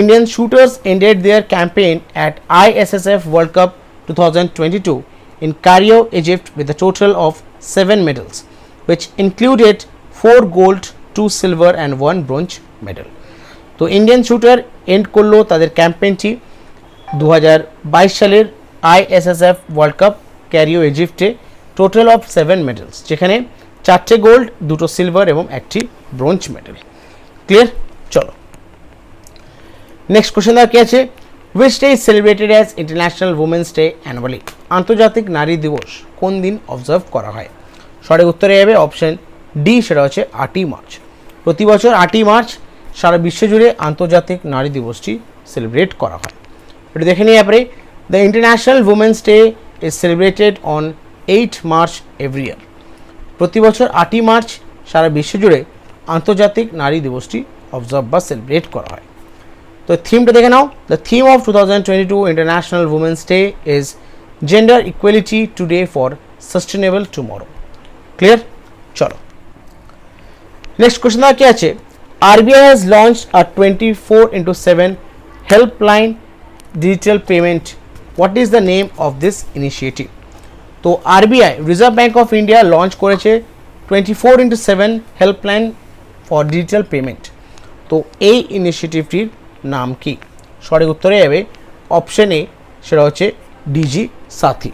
Indian shooters ended their campaign at ISSF world cup 2022 in Cairo, Egypt with a total of 7 medals, which included 4 gold, 2 silver and 1 bronze medal. তো ইন্ডিয়ান শুটার এন্ড করলো তাদের ক্যাম্পেইনটি 2022 সালের ISSF ওয়ার্ল্ড কাপ ক্যারিও, ইজিপ্টে, টোটাল অফ 7 মেডেলস, যেখানে 4টে গোল্ড, 2টো সিলভার এবং 1টি ব্রোঞ্জ মেডেল। ক্লিয়ার? চলো নেক্সট কোশ্চেন কি আছে। Which day is celebrated as International Women's Day annually? আন্তর্জাতিক নারী দিবস কোন দিন অবজার্ভ করা হয়? সঠিক উত্তরে যাবে অপশন ডি, সেটা হচ্ছে 8ই মার্চ। প্রতি বছর 8ই মার্চ সারা বিশ্ব জুড়ে আন্তর্জাতিক নারী দিবসটি সেলিব্রেট করা হয়। এটা দেখে নিই এবারে। The international women's day is celebrated on 8 March every year. প্রতি বছর 8ই মার্চ সারা বিশ্ব জুড়ে আন্তর্জাতিক নারী দিবসটি অবজার্ভ বা সেলিব্রেট করা হয়। তো থিমটা দেখে নাও। The theme of 2022 international women's day is gender equality today for sustainable tomorrow. Clear? চলো নেক্সট কোশ্চেন কি আছে। RBI has launched a 24/7 helpline digital payment. What is the name of this initiative? তো RBI reserve bank of India launch করেছে 24/7 হেল্পলাইন ফর ডিজিটাল পেমেন্ট। তো এই ইনিশিয়েটিভটির নাম কি? সঠিক উত্তরে যাবে অপশন এ, সেটা হচ্ছে ডিজি সাথী।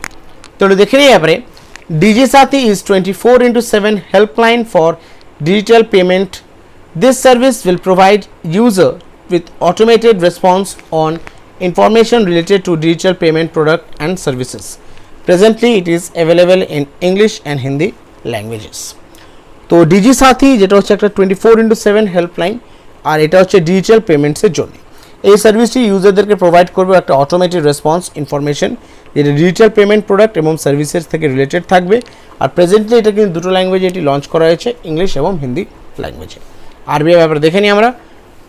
তো দেখে নিই এবারে। DG Sathi is 24/7 helpline for digital payment. This service will provide user with automated response on information related to digital payment product and services. Presently it is available in English and Hindi languages. তো ডিজি সাথী যেটা হচ্ছে একটা 24/7 হেল্পলাইন, আর এটা হচ্ছে ডিজিটাল পেমেন্টসের জন্য। এই সার্ভিসটি ইউজারদেরকে প্রোভাইড করবে একটা অটোমেটেড রেসপন্স ইনফরমেশন, যেটা ডিজিটাল পেমেন্ট প্রোডাক্ট এবং সার্ভিসেস থেকে রিলেটেড থাকবে। আর প্রেজেন্টলি এটা কিন্তু দুটো ল্যাঙ্গুয়েজে এটি লঞ্চ করা হয়েছে, ইংলিশ এবং হিন্দি ল্যাঙ্গুয়েজে। RBI ব্যাপারে দেখে নিই আমরা।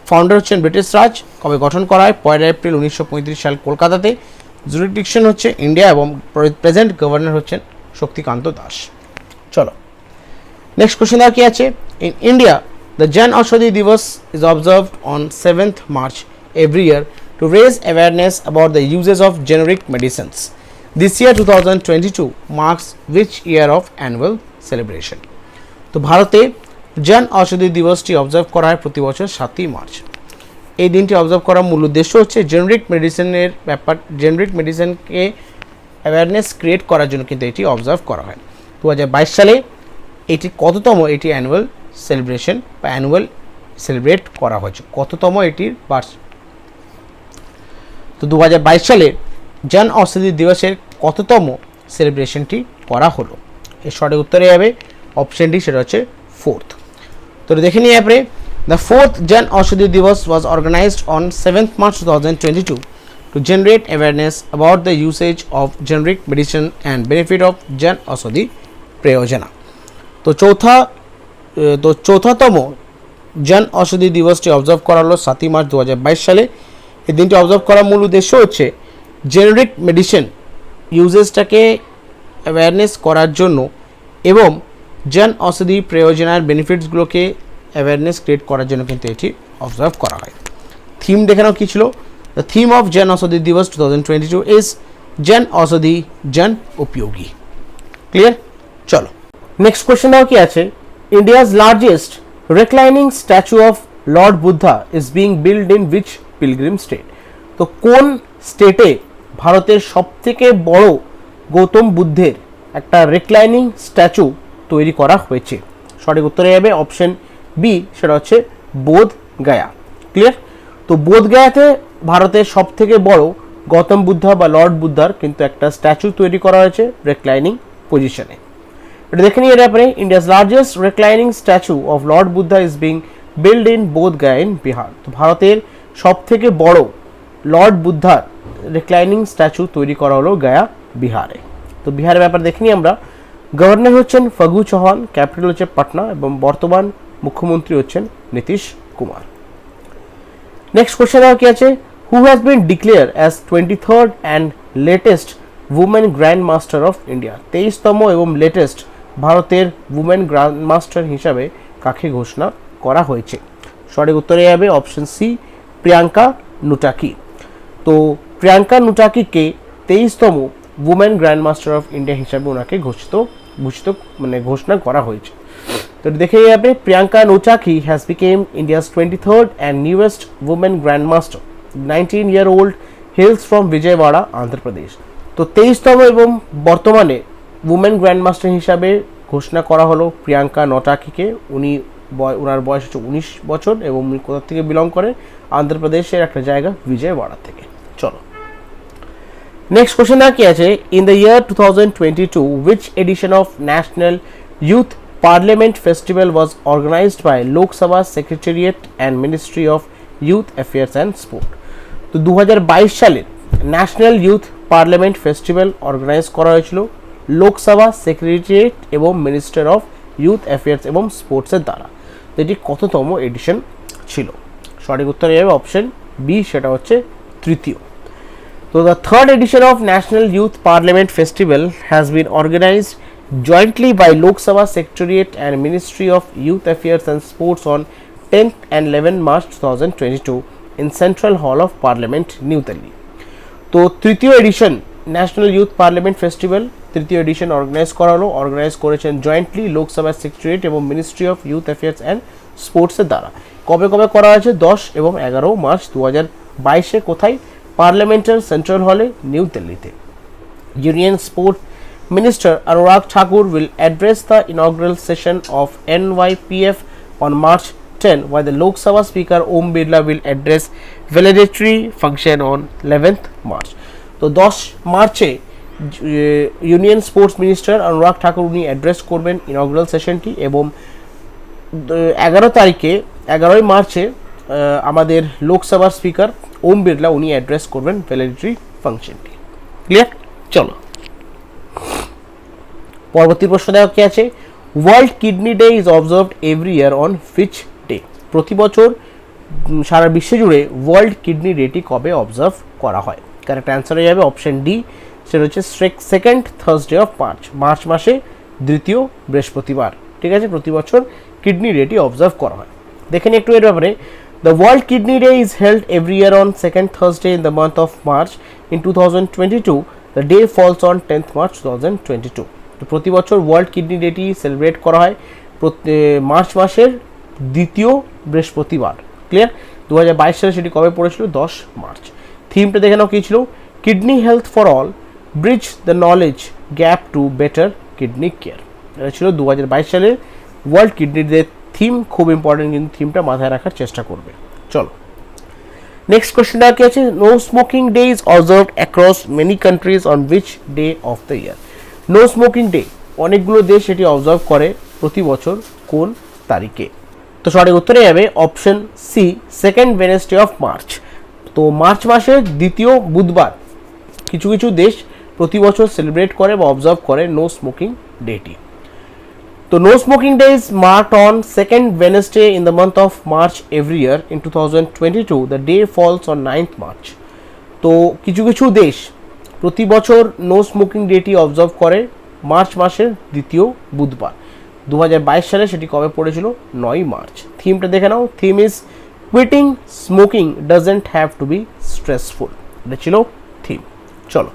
ফাউন্ডার হচ্ছেন ব্রিটিশ রাজ। কবে গঠন করা হয়? 1 এপ্রিল 1935 সাল কলকাতাতে। জুরিডিকশন হচ্ছে ইন্ডিয়া এবং প্রেজেন্ট গভর্নর হচ্ছেন শক্তিকান্ত দাস। চলো নেক্সট কোশ্চেন কি আছে। ইন ইন্ডিয়া দ্য জন ঔষধি দিবস is observed on 7th March every year to raise awareness about the uses of generic medicines. This year 2022 marks which year of annual celebration? তো ভারতে জন ঔষধি দিবসটি অবজার্ভ করা হয় প্রতি বছর 7ই মার্চ। এই দিনটি অবজার্ভ করার মূল উদ্দেশ্য হচ্ছে জেনারিক মেডিসিনের ব্যাপার, জেনারিক মেডিসিনকে অ্যাওয়ারনেস ক্রিয়েট করার জন্য কিন্তু এটি অবজার্ভ করা হয়। 2022 সালে এটি কততম এটি অ্যানুয়াল সেলিব্রেশন বা অ্যানুয়াল সেলিব্রেট করা হয়েছে? কততম এটির বার্ষ? তো 2022 সালে জন ঔষধি দিবসের কততম সেলিব্রেশনটি করা হলো? এর সঠিক উত্তরে যাবে অপশন ডি, সেটা হচ্ছে 4th। তো দেখে নিই এবারে। The 4th Jan Aushadhi Divas was organized on 7th March 2022 to generate awareness about the usage of generic medicine and benefit of Jan Aushadhi Prayojana. তো চৌথাতম জন ঔষধি দিবসটি অবজার্ভ করা হলো 7ই মার্চ 2022 সালে। এই দিনটি অবজার্ভ করার মূল উদ্দেশ্য হচ্ছে জেনারিক মেডিসিন ইউজেসটাকে অ্যাওয়ারনেস করার জন্য এবং জন ঔষধি প্রয়োজনার বেনিফিটসগুলোকে অ্যাওয়ারনেস ক্রিয়েট করার জন্য কিন্তু এটি অবজার্ভ করা হয়। থিম দেখে নাও কী ছিল। দ্য থিম অফ জন ঔষধি দিবস 2022 ইজ জন ঔষধি জন উপযোগী। ক্লিয়ার? চলো নেক্সট কোয়েশ্চেন দাও কি আছে। India's largest reclining statue of Lord Buddha is being build in which pilgrim state? তো কোন স্টেটে ভারতের সবথেকে বড় গৌতম বুদ্ধের একটা রিক্লাইনিং স্ট্যাচু তৈরি করা হয়েছে? সঠিক উত্তরে যাবে অপশন বি, সেটা হচ্ছে বোধ গায়া। ক্লিয়ার? তো বোধ গায়াতে ভারতের সবথেকে বড় গৌতম বুদ্ধা বা লর্ড বুদ্ধার কিন্তু একটা স্ট্যাচু তৈরি করা হয়েছে রিক্লাইনিং পজিশনে। এটা দেখে নিয়ে আপনি, India's largest reclining statue of Lord Buddha is being build in বোধ গায়া ইন বিহার। তো ভারতের সবথেকে বড় লর্ড বুদ্ধার রিক্লাইনিং স্ট্যাচু তৈরি করা হলো গায়া, বিহারে। তো বিহারের ব্যাপার দেখে নিই আমরা। গভর্নর হচ্ছেন ফাগু চৌহান, ক্যাপিটাল হচ্ছে পাটনা এবং বর্তমান মুখ্যমন্ত্রী হচ্ছেন নীতিশ কুমার। নেক্সট কোশ্চেন কি আছে? Who has been declare as 23rd and latest women grandmaster of India? 23তম এবং লেটেস্ট ভারতের উমেন গ্র্যান্ড মাস্টার হিসাবে কাকে ঘোষণা করা হয়েছে? সঠিক উত্তরে যাবে অপশন সি, প্রিয়াঙ্কা নুটাকি। তো প্রিয়াঙ্কা নুটাকিকে 23তম women grandmaster of India হিসাবে ওনাকে ঘোষণা করা হয়েছে। তো দেখে যাবে, Priyanka Nutakki has become India's 23rd and newest women grandmaster. 19-year-old hails from Vijayawada, Andhra Pradesh. তো 23তম এবং বর্তমানে উমেন গ্র্যান্ড মাস্টার হিসাবে ঘোষণা করা হলো প্রিয়াঙ্কা নুটাকিকে। ওনার বয়স হচ্ছে 19 বছর এবং উনি কোথা থেকে বিলং করেন? অন্ধ্রপ্রদেশের একটা জায়গা বিজয়ওয়াড়া থেকে। চলো নেক্সট কোশ্চেন কি আছে? In the year 2022 which edition of National Youth Parliament Festival was organized by Lok Sabha Secretariat and Ministry of Youth Affairs and Sport? তো 2022 সালে national youth parliament festival organize করা হয়েছিল লোকসভা সেক্রেটারিয়েট এবং মিনিস্টার অফ ইউথ অ্যাফেয়ার্স এবং স্পোর্টসের দ্বারা। তো এটি কততম এডিশন ছিল? সঠিক উত্তর যাবে অপশন বি, সেটা হচ্ছে তৃতীয়। So the third edition of National Youth Parliament Festival has been organized jointly by Lok Sabha Secretariat and Ministry of Youth Affairs and Sports on 10th and 11th March 2022 in Central Hall of Parliament, New Delhi. তো তৃতীয় edition national youth parliament festival তৃতীয় এডিশন অর্গানাইজ করেছেন জয়েন্টলি লোকসভা সেক্রেটারিয়েট এবং ministry of youth affairs and স্পোর্টসের দ্বারা। কবে করা হয়েছে? 10 এবং 11 মার্চ 2022-এ। কোথায়? পার্লামেন্টের সেন্ট্রাল হলে, নিউ দিল্লিতে। Union sport minister Anurag Thakur will address the inaugural session of NYPF on March 10, while the Lok Sabha Speaker Om Birla will address validity function on 11th March. তো 10 মার্চে ইউনিয়ন স্পোর্টস মিনিস্টার অনুরাগ ঠাকুর উনি অ্যাড্রেস করবেন ইনঅগ্রাল সেশনটি এবং 11 মার্চে আমাদের লোকসভার স্পিকার ওম বিড়লা উনি অ্যাড্রেস করবেন ভ্যালিডিটি ফাংশনটি। ক্লিয়ার? চলো পরবর্তী প্রশ্ন দেখা কি আছে? World kidney day is observed every year on which day? প্রতি বছর সারা বিশ্ব জুড়ে ওয়ার্ল্ড কিডনি ডেটি কবে অবজার্ভ করা হয়? কারেক্ট অ্যান্সার হয়ে যাবে অপশন ডি, সেটা হচ্ছে সেকেন্ড থার্সডে অফ মার্চ মাসে দ্বিতীয় বৃহস্পতিবার। ঠিক আছে, প্রতি বছর কিডনি ডেটি অবজার্ভ করা হয়। দেখে নিই একটু এর ব্যাপারে। The World Kidney Day is held every year on second Thursday in the month of March. In 2022, the day falls on 10th March 2022. তো প্রতি বছর ওয়ার্ল্ড কিডনি ডেটি সেলিব্রেট করা হয় মার্চ মাসের দ্বিতীয় বৃহস্পতিবার। ক্লিয়ার? 2022 সালে সেটি কবে পড়েছিল? 10 মার্চ। থিমটা দেখে নাও কী ছিল? Kidney health for all, bridge the knowledge gap to better kidney care. এটা ছিল 2022 সালের ওয়ার্ল্ড কিডনি ডে থিম। খুব ইম্পর্টেন্ট, কিন্তু থিমটা মাথায় রাখার চেষ্টা করবে। চলো নেক্সট কোয়েশ্চেনটা কি আছে? No smoking day is observed across many countries on which day of the year? No smoking day অনেকগুলো দেশ এটি অবজার্ভ করে প্রতি বছর কোন তারিখে? তো সঠিক উত্তরে যাবে option C, second Wednesday of March. তো মার্চ মাসের দ্বিতীয় বুধবার কিছু কিছু দেশ প্রতি বছর সেলিব্রেট করে বা অবজার্ভ করে নো স্মোকিং ডেটি। তো no smoking day is marked on second Wednesday in the month of March every year. In 2022 the day falls on 9th March. তো কিছু কিছু দেশ প্রতি বছর নো স্মোকিং ডেটি অবজার্ভ করে মার্চ মাসের দ্বিতীয় বুধবার। 2022 সালে সেটি কবে পড়েছিল? 9 মার্চ। থিমটা দেখে নাও। Theme is quitting smoking doesn't have to be stressful. এটা ছিল থিম। চলো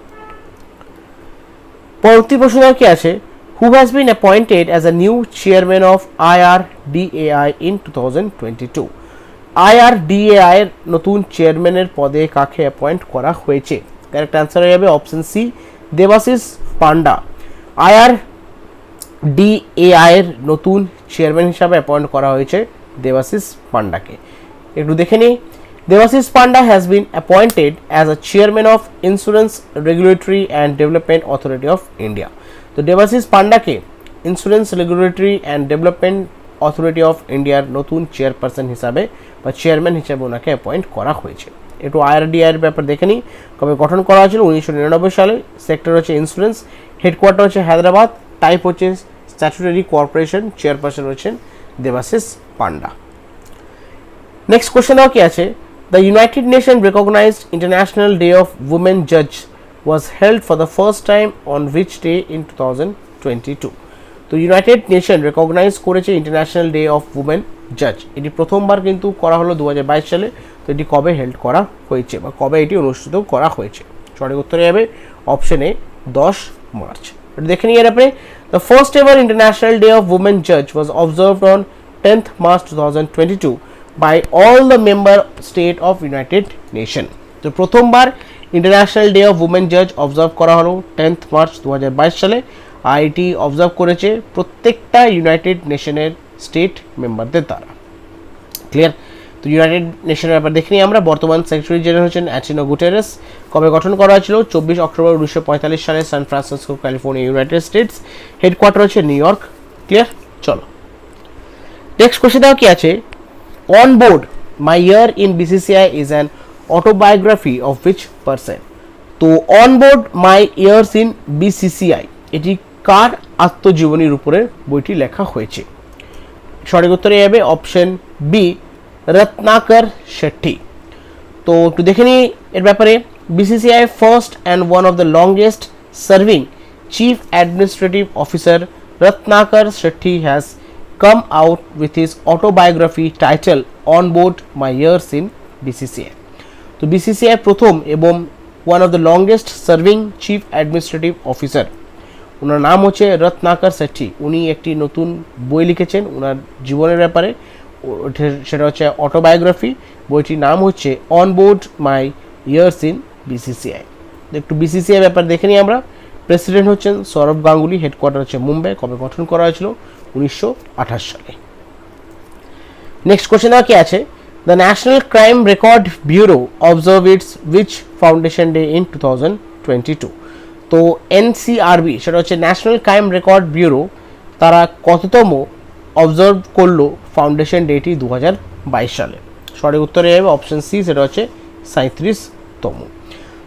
পরবর্তী প্রশ্ন কি আছে? Who has been appointed as a new chairman of IRDAI in 2022? IRDAI এর নতুন চেয়ারম্যানের পদে কাকে অ্যাপয়েন্ট করা হয়েছে? কারেক্ট অ্যান্সার হয়ে যাবে অপশন সি, দেবাশিস পান্ডা। IRDAI এর নতুন চেয়ারম্যান হিসাবে অ্যাপয়েন্ট করা হয়েছে দেবাশিস পান্ডাকে। একটু দেখে নিই। Devashish Panda has been appointed as a chairman of Insurance Regulatory and Development Authority of India. তো Devashish পান্ডাকে insurance regulatory and development authority of ইন্ডিয়ার নতুন চেয়ারপারসন হিসাবে বা চেয়ারম্যান হিসাবে ওনাকে অ্যাপয়েন্ট করা হয়েছে। একটু IRDAI এর ব্যাপার দেখে নিই। কবে গঠন করা হয়েছিল? 1999 সালে। সেক্টর হচ্ছে ইন্স্যুরেন্স, হেডকোয়ার্টার হচ্ছে হায়দ্রাবাদ, টাইপ হচ্ছে স্ট্যাচুটরি কর্পোরেশন, চেয়ারপারসন হচ্ছেন দেবাশিস পান্ডা। নেক্সট কোশ্চেন কি আছে? The United Nations recognized International Day of Women Judge was held for the first time on which day in 2022? তো ইউনাইটেড নেশন রেকগনাইজ করেছে ইন্টারন্যাশনাল ডে অফ উমেন জাজ। এটি প্রথমবার কিন্তু করা হলো 2022 সালে। তো এটি কবে হেল্ড করা হয়েছে বা কবে এটি অনুষ্ঠিত করা হয়েছে? সঠিক উত্তরে যাবে অপশন এ 10 মার্চ। দেখে নিয়ে আপনি the first ever international day of women জাজ ওয়াজ observed on 10th March 2022 by all the member state of United Nation. তো প্রথমবার ইন্টারন্যাশনাল ডে অফ উমেন জাজ অবজার্ভ করা হলো 10th মার্চ 2022 সালে। আর এটি অবজার্ভ করেছে প্রত্যেকটা ইউনাইটেড নেশনের স্টেট মেম্বারদের দ্বারা। ক্লিয়ার? তো ইউনাইটেড নেশনের ব্যাপার দেখে নিই আমরা। বর্তমান সেক্রেটারি জেনারেল হচ্ছেন অ্যান্টোনিও গুটেরেস। কবে গঠন করা হয়েছিল? 24 অক্টোবর 1945 সালে, San Francisco, California, United States. Headquarter হচ্ছে নিউ ইয়র্ক। ক্লিয়ার? চলো নেক্সট কোশ্চেন দাও কি আছে? On board my year in BCCI is an autobiography of which person? তো on board my years in BCCI এটি কার আত্মজীবনীর উপরে বইটি লেখা হয়েছে? সঠিক উত্তরে যাবে অপশন বি, রত্নাকর শেট্টি। তো একটু দেখে নিই এর ব্যাপারে। BCCI first and one of the longest serving chief administrative officer Ratnakar Shetty has come out with his autobiography titled On Board My Years in BCCI. তো BCCI প্রথম এবং one of the longest serving chief administrative officer, ওনার নাম হচ্ছে রত্নাকর শেট্টি। উনি একটি নতুন বই লিখেছেন ওনার জীবনের ব্যাপারে, সেটা হচ্ছে অটোবায়োগ্রাফি। বইটির নাম হচ্ছে on board my years in BCCI। একটু BCCI ব্যাপার দেখে নিই আমরা। প্রেসিডেন্ট হচ্ছেন সৌরভ গাঙ্গুলি। হেডকোয়ার্টার হচ্ছে মুম্বাই। কবে গঠন করা হয়েছিল? 1928 সালে। নেক্সট কোশ্চেন কি আছে? The national crime record bureau observe it's which foundation day in 2022? তো NCRB সেটা হচ্ছে ন্যাশনাল ক্রাইম রেকর্ড ব্যুরো, তারা কততম অবজার্ভ করলো ফাউন্ডেশন ডেটি 2022 সালে? সঠিক উত্তরে যাবে অপশন সি, সেটা হচ্ছে 37তম।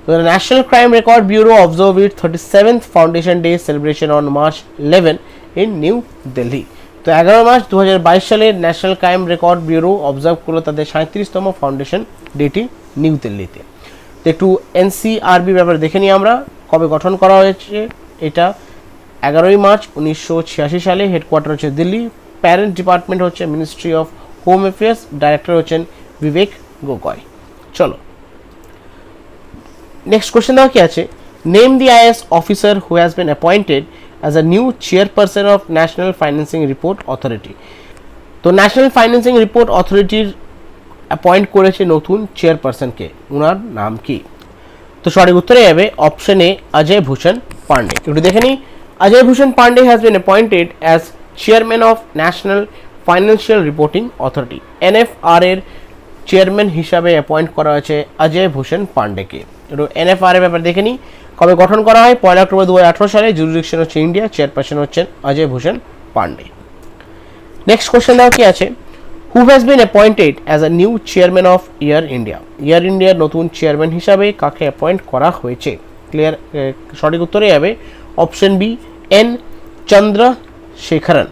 তো the national crime record bureau observe it 37th foundation day celebration on March 11 in new Delhi. তো 11 মার্চ 2022 সালে national crime record bureau observe করলো তাদের 37তম ফাউন্ডেশন ডেটি নিউ দিল্লিতে। তো একটু NCRB ব্যাপারে দেখে নিই আমরা। কবে গঠন করা হয়েছে? এটা 11 মার্চ 1986 সালে। হেডকোয়ার্টার হচ্ছে দিল্লি। প্যারেন্ট ডিপার্টমেন্ট হচ্ছে ministry of home affairs. Director হচ্ছেন বিবেক গগৈ। চলো নেক্সট কোশ্চেন দাও কি আছে? Name the IAS officer who has been appointed as a new chairperson of National Financing Report Authority. তো ন্যাশনাল ফাইন্যান্সিং রিপোর্ট অথরিটির অ্যাপয়েন্ট করেছে নতুন চেয়ারপারসনকে, ওনার নাম কি? তো সঠিক উত্তরে যাবে অপশন এ, অজয় ভূষণ পান্ডে। একটু দেখে নিই। Ajay Bhushan Pandey has been appointed as chairman of National Financial Reporting Authority. NFR এর চেয়ারম্যান হিসাবে অ্যাপয়েন্ট করা হয়েছে অজয় ভূষণ পান্ডেকে। একটু NFR এর ব্যাপার দেখে নিই। কবে গঠন করা হয়? 1 অক্টোবর 2018 সালে। জুরিডিকশন হচ্ছে ইন্ডিয়া। চেয়ারপারসন হচ্ছেন অজয় ভূষণ পান্ডে। নেক্সট কোশ্চেন দাও কি আছে? Who has been appointed as a new chairman of Air India? Air ইন্ডিয়ার নতুন চেয়ারম্যান হিসাবে কাকে অ্যাপয়েন্ট করা হয়েছে? ক্লিয়ার? সঠিক উত্তরে যাবে অপশন বি, N চন্দ্রশেখরন।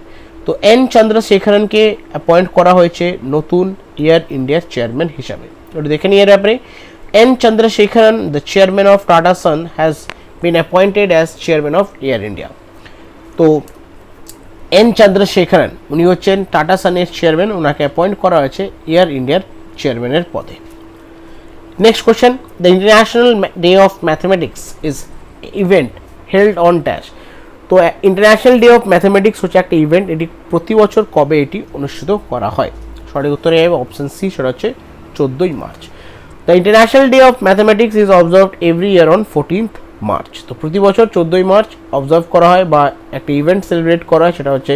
তো N চন্দ্রশেখরনকে অ্যাপয়েন্ট করা হয়েছে নতুন ইয়ার ইন্ডিয়ার চেয়ারম্যান হিসাবে। ওটা দেখে নিয়ে এর ব্যাপারে। N Chandrasekharan, the chairman of Tata Son, has been appointed as chairman of Air India. তো N Chandrasekharan উনি হচ্ছেন টাটা সানের চেয়ারম্যান, ওনাকে অ্যাপয়েন্ট করা হয়েছে এয়ার ইন্ডিয়ার চেয়ারম্যানের পদে। Next question, the International day of mathematics is event held on dash. তো ইন্টারন্যাশনাল ডে অফ ম্যাথমেটিক্স হচ্ছে একটা ইভেন্ট, এটি প্রতি বছর কবে এটি অনুষ্ঠিত করা হয়? সঠিক উত্তর হবে অপশন সি, সেটা হচ্ছে 14ই March. The International day of Mathematics is observed every year on 14th March. তো প্রতি বছর 14ই মার্চ অবজার্ভ করা হয় বা একটা ইভেন্ট সেলিব্রেট করা হয়, সেটা হচ্ছে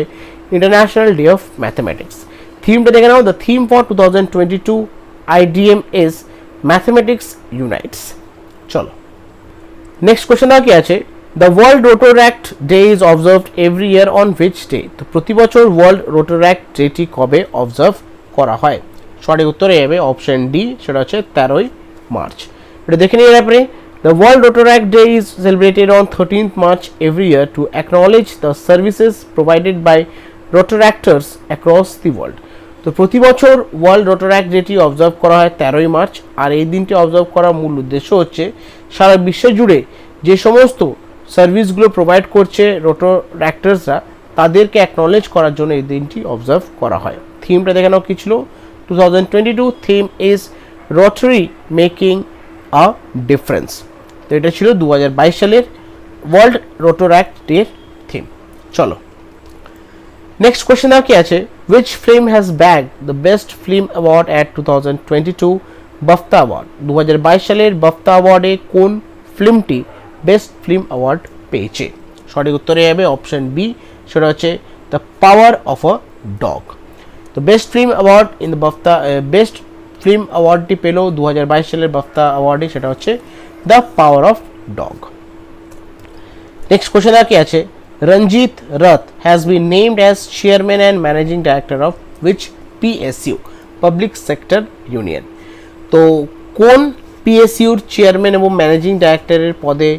ইন্টারন্যাশনাল ডে অফ ম্যাথামেটিক্স। থিমটা দেখে নাও, the theme for 2022 IDM is Mathematics unites. চলো নেক্সট কোশ্চেন কি আছে, the World Rotaract Day is observed every year on which day. তো প্রতি বছর ওয়ার্ল্ড রোটোর্যাক্ট ডেটি কবে অবজার্ভ করা হয়? সঠিক উত্তরে যাবে অপশন ডি, সেটা হচ্ছে 13ই মার্চ। এটা দেখে নিয়ে তারপরে, the World Rotaract Day is celebrated on 13th March every year to acknowledge the services provided by Rotaractors across the world. তো প্রতি বছর ওয়ার্ল্ড রোটোর্যাক্ট ডেটি অবজার্ভ করা হয় 13ই মার্চ, আর এই দিনটি অবজার্ভ করার মূল উদ্দেশ্য হচ্ছে সারা বিশ্ব জুড়ে যে সমস্ত সার্ভিসগুলো প্রোভাইড করছে রোটোর্যাক্টরসরা তাদেরকে অ্যাকনলেজ করার জন্য এই দিনটি অবজার্ভ করা হয়। থিমটা দেখে নাও কি ছিল, 2022 theme is rotary making a difference. তো এটা ছিল 2022 সালের ওয়ার্ল্ড রোটোর্যাক্ট ডে থিম। চলো নেক্সট কোশ্চেন কি আছে, which film has bagged the best film award at 2022 BAFTA award। 2022 সালের BAFTA অ্যাওয়ার্ডে কোন ফিল্মটি বেস্ট ফিল্ম অ্যাওয়ার্ড পেয়েছে? সঠিক উত্তরে যাবে অপশন বি, সেটা হচ্ছে the Power of a Dog. তো best film award in the BAFTA best film অ্যাওয়ার্ডটি পেল 2022 সালের BAFTA অ্যাওয়ার্ডে, সেটা হচ্ছে the Power of Dog. Next question কি আছে, Ranjit Rath has been named as chairman and managing director of which PSU Public Sector Union। তো কোন PSUর চেয়ারম্যান এবং ম্যানেজিং ডাইরেক্টরের পদে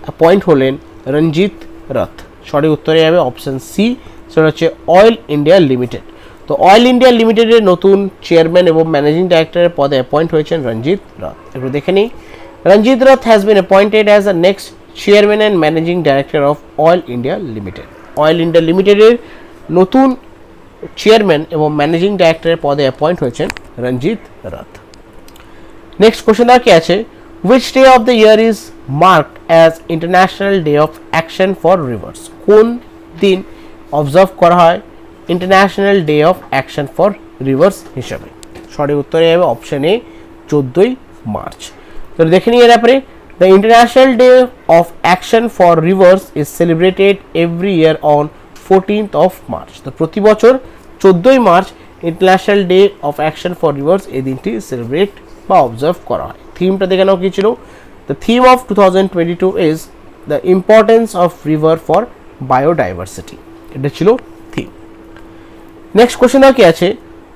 অ্যাপয়েন্ট হলেন রঞ্জিত রথ? সঠিক উত্তরে যাবে অপশন সি, সেটা হচ্ছে অয়েল ইন্ডিয়া লিমিটেড। তো অয়েল ইন্ডিয়া লিমিটেডের নতুন চেয়ারম্যান এবং ম্যানেজিং ডাইরেক্টরের পদে অ্যাপয়েন্ট হয়েছেন রঞ্জিত রথ। একটু দেখে নিই, রঞ্জিত রথ has been appointed as the next chairman and managing director of oil India limited. Oil India লিমিটেডের নতুন চেয়ারম্যান এবং ম্যানেজিং ডাইরেক্টরের পদে অ্যাপয়েন্ট হয়েছেন রঞ্জিত রথ। নেক্সট কোশ্চেন কি আছে, which day of the year is marked as International Day of Action for Rivers। কোন দিন অবজার্ভ করা হয় international day of action for rivers হিসাবে? সঠিক উত্তরে যাবে অপশন এ, 14ই মার্চ। তো দেখে নিই এর ব্যাপারে, the International Day of Action for Rivers is celebrated every year on 14th of March। তো প্রতি বছর 14ই March International day of action for Rivers এই দিনটি সেলিব্রেট বা অবজার্ভ করা হয়। থিমটা দেখে নাও কি ছিল, the theme of 2022 is the importance of river for biodiversity. এটা ছিল থিম। নেক্সট কোশ্চেন কি আছে,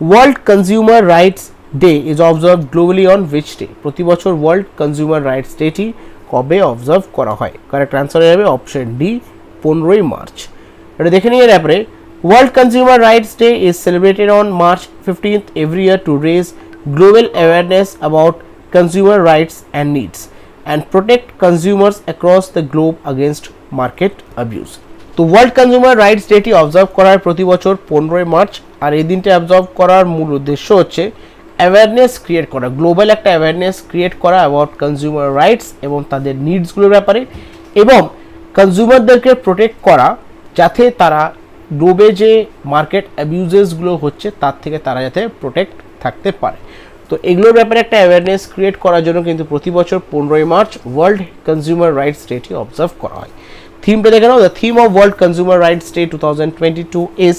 world consumer rights day is observe globally on which day. প্রতি বছর ওয়ার্ল্ড কনজিউমার রাইটস ডেটি কবে অবজার্ভ করা হয়? কারেক্ট অ্যান্সার হয়ে যাবে অপশন ডি, 15ই মার্চ। এটা দেখে নিয়ে ব্যাপারে, world consumer rights day is celebrated on March 15th every year to raise global awareness about consumer rights and needs and protect consumers across the globe against market abuse। তো ওয়ার্ল্ড কনজিউমার রাইটস ডেটি অবজার্ভ করার প্রতি বছর 15ই মার্চ, আর এই দিনটি অবজার্ভ করার মূল উদ্দেশ্য হচ্ছে অ্যাওয়ারনেস ক্রিয়েট করা, গ্লোবাল একটা অ্যাওয়ারনেস ক্রিয়েট করা অ্যাবাউট কনজিউমার রাইটস এবং তাদের নিডসগুলোর ব্যাপারে, এবং কনজিউমারদেরকে প্রোটেক্ট করা যাতে তারা গ্লোবে যে মার্কেট অ্যাবিউজেসগুলো হচ্ছে তার থেকে তারা যাতে প্রোটেক্ট থাকতে পারে। তো এগুলোর ব্যাপারে একটা অ্যাওয়ারনেস ক্রিয়েট করার জন্য কিন্তু প্রতি বছর 15ই মার্চ ওয়ার্ল্ড কনজিউমার রাইটস ডেটি অবজার্ভ করা হয়। থিমটা দেখে নাও, the theme of World consumer rights Day 2022 is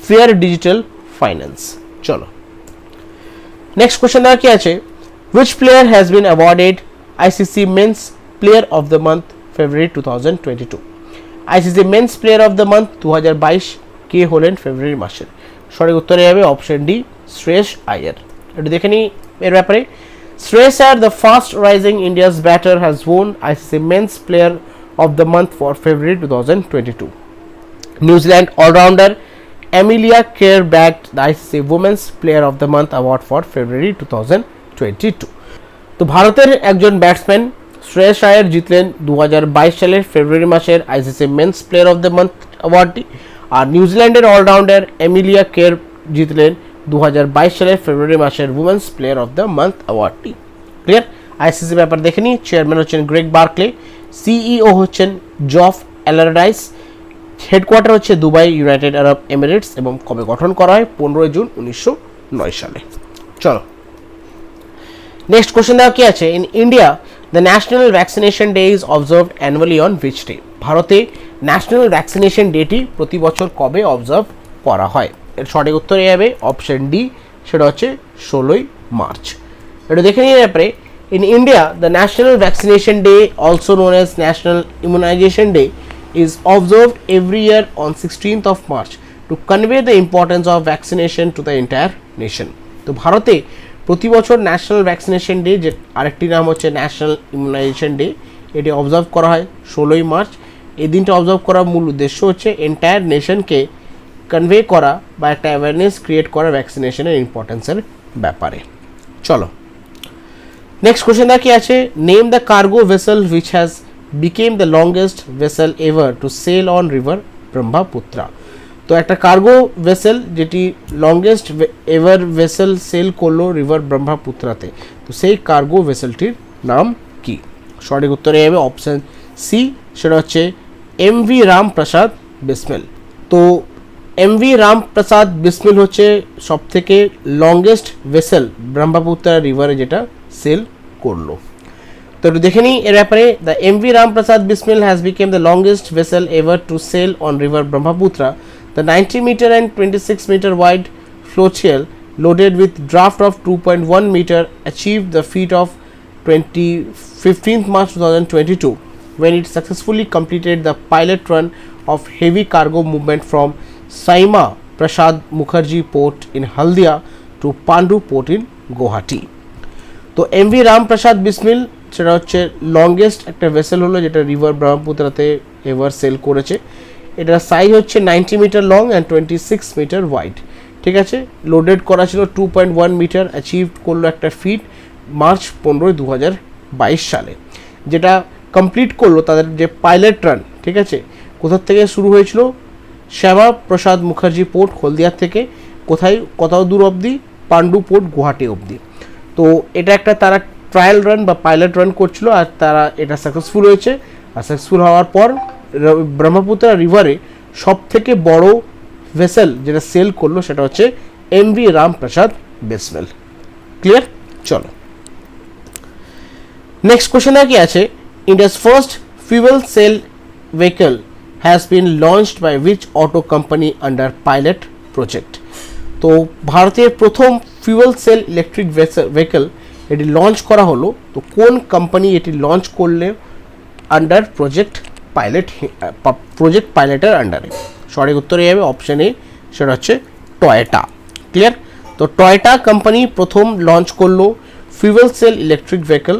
fair digital finance. চলো নেক্সট কোশ্চেন কি আছে, which player has been awarded ICC men's player of the month February 2022। ICC men's player of the month 2022 কে হলেন ফেব্রুয়ারি মাসের? সঠিক উত্তরে যাবে অপশন ডি, শ্রেয়স আয়ার। এটা দেখে নিই এর ব্যাপারে, Shreyas Iyer the first rising India's batter has won ICC men's player of the month for February 2022। New Zealand allrounder Amelia Kerr bagged the ICC Women's Player of the Month Award for February 2022। তো ভারতের একজন ব্যাটসম্যান শ্রেয়স আয়ার জিতলেন 2022 সালের ফেব্রুয়ারি মাসের ICC men's player of the month অ্যাওয়ার্ডটি, আর নিউজিল্যান্ডের অলরাউন্ডার এমিলিয়া কের জিতলেন 2022 সালের ফেব্রুয়ারি মাসের women's player of the month অ্যাওয়ার্ডটি। ক্লিয়ার? আইসিসি ব্যাপার দেখে নিই। চেয়ারম্যান হচ্ছেন গ্রেগ বার্কলে, সিইও হচ্ছেন জফ অ্যালারডাইস, হেডকোয়ার্টার হচ্ছে দুবাই, ইউনাইটেড আরব এমিরেটস, এবং কবে গঠন করা হয় 15 জুন 1999। সালে। চলো নেক্সট কোশ্চেন দেওয়া কি আছে, in India the national vaccination day is observed annually on which day? ভারতে ন্যাশনাল ভ্যাকসিনেশন ডেটি প্রতি বছর কবে অবজার্ভ করা হয়? এর সঠিক উত্তর এ হবে অপশন ডি, সেটা হচ্ছে 16ই মার্চ। এটা দেখে নিয়ে ব্যাপারে, in India the National Vaccination Day, also known as National Immunization Day, is observed every year on 16th of March to convey the importance of vaccination to the entire nation. তো ভারতে প্রতি বছর ন্যাশনাল ভ্যাকসিনেশন ডে, যে আরেকটি নাম হচ্ছে ন্যাশনাল ইমিউনাইজেশন ডে, এটি অবজার্ভ করা হয় 16ই মার্চ। এই দিনটা অবজার্ভ করার মূল উদ্দেশ্য হচ্ছে এন্টায়ার নেশনকে কনভে করা বা একটা অ্যাওয়ারনেস ক্রিয়েট করা ভ্যাকসিনেশনের ইম্পর্টেন্সের ব্যাপারে। চলো নেক্সট কোশ্চেন কি আছে, name the cargo vessel which has become the longest vessel ever to sail on river Brahmaputra. তো একটা কার্গো ভেসেল যেটি লংগেস্ট এভার ভেসেল সেল করলো রিভার ব্রহ্মপুত্রাতে, তো সেই কার্গো ভেসেলটির নাম কি? সঠিক উত্তরে হবে অপশন সি, সেটা হচ্ছে এমভি রামপ্রসাদ বিসমিল। তো এমভি রামপ্রসাদ বিসমিল হচ্ছে সব থেকে লংগেস্ট ভেসেল ব্রহ্মপুত্রা রিভারে যেটা সেল করলো। তো একটু দেখে নিই এর ব্যাপারে, the MV Ram Prasad Bismil has become the longest vessel ever to sail on river Brahmaputra. The 90 meter and 26 meter wide floatel loaded with draft of 2.1 meter achieved the feat of 15th March 2022 when it successfully completed the pilot run of heavy cargo movement from Saima Prasad Mukherjee Port in Haldia to Pandu Port in Guwahati. তো এমভি রামপ্রসাদ বিসমিল সেটা হচ্ছে লংগেস্ট একটা ভেসেল হলো যেটা রিভার ব্রহ্মপুত্রাতে এভার সেল করেছে। এটার সাইজ হচ্ছে 90 metre long and 26 metre wide, ঠিক আছে। লোডেড করা ছিল 2.1 মিটার, অ্যাচিভ করলো একটা ফিট মার্চ 15, 2022 সালে, যেটা কমপ্লিট করলো তাদের যে পাইলট রান, ঠিক আছে। কোথার থেকে শুরু হয়েছিল? শ্যামা প্রসাদ মুখার্জি পোর্ট হলদিয়া থেকে, কোথাও দূর অবধি? পান্ডু পোর্ট গুয়াহাটি অবধি। তো এটা একটা তারা ট্রায়াল রান বা পাইলট রান করছিল, আর তারা এটা সাকসেসফুল হয়েছে। আর সাকসেসফুল হওয়ার পর ব্রহ্মপুত্রা রিভারে সব থেকে বড় ভেসেল যেটা সেল করলো সেটা হচ্ছে এমভি রামপ্রসাদ বিসমিল। ক্লিয়ার? চলো নেক্সট কোশ্চেন কি আছে, India's first fuel cell vehicle has been launched by which auto company under pilot project. তো ভারতের প্রথম ফিউয়েল সেল ইলেকট্রিক ভেহিকল এটি লঞ্চ করা হলো, তো কোন কোম্পানি এটি লঞ্চ করলে আন্ডার প্রজেক্ট পাইলটের আন্ডারে? সঠিক উত্তরে যাবে অপশন এ, সেটা হচ্ছে টয়োটা। ক্লিয়ার? তো টয়োটা কোম্পানি প্রথম লঞ্চ করলো ফিউয়েল সেল ইলেকট্রিক ভেহিকল,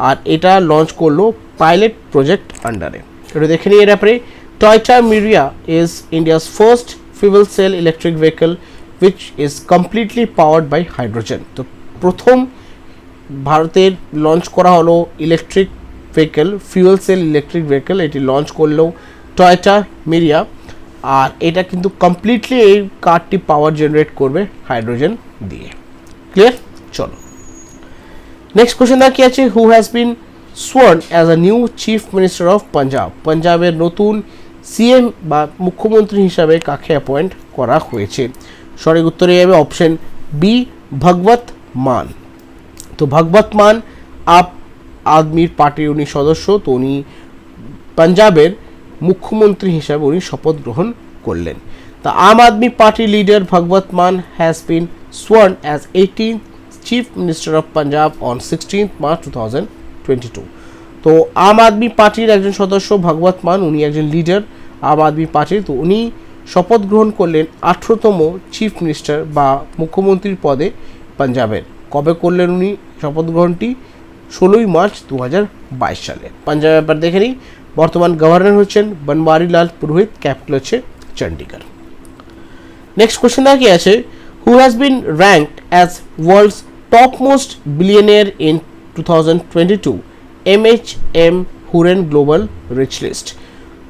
আর এটা লঞ্চ করলো পাইলট প্রজেক্ট আন্ডারে। এটা দেখে নিই এর ব্যাপারে, Toyota Mirai is India's first fuel cell electric vehicle which is completely powered by hydrogen. তো প্রথম ভারতের লঞ্চ করা হলো electric vehicle, fuel cell electric vehicle, এটি লঞ্চ করলো টয়োটা মিরিয়া, আর এটা কিন্তু কমপ্লিটলি এই কারটি পাওয়ার জেনারেট করবে হাইড্রোজেন দিয়ে। ক্লিয়ার? চলো নেক্সট কোশ্চেন কি আছে, who has been sworn as a new chief minister of Punjab. পাঞ্জাবের নতুন সিএম বা মুখ্যমন্ত্রী হিসাবে কাকে অ্যাপয়েন্ট করা হয়েছে? সঠিক উত্তরে যাবে অপশন বি, ভগবত মান। তো ভগবত মান আপ আদমির পার্টির উনি সদস্য, তো উনি পাঞ্জাবের মুখ্যমন্ত্রী হিসাবে উনি শপথ গ্রহণ করলেন। তা আম আদমি party leader Bhagwant Mann has been sworn as 18th chief minister of Punjab on 16th March 2022। তো আম আদমি পার্টির একজন সদস্য ভগবত মান, উনি একজন লিডার আম আদমি পার্টির, তো উনি শপথ গ্রহণ করলেন 18তম চিফ মিনিস্টার বা মুখ্যমন্ত্রীর পদে পাঞ্জাবের। কবে করলেন উনি শপথ গ্রহণটি? 16ই মার্চ 2022 সালে। পাঞ্জাব ব্যাপার দেখে নিই, বর্তমান গভর্নর হচ্ছেন বনওয়ারিলাল পুরোহিত, ক্যাপিটাল হচ্ছে চণ্ডীগড়। নেক্সট কোশ্চেন কি আছে, who has been ranked as world's top most billionaire in 2022 MHM Hurun Global Rich List.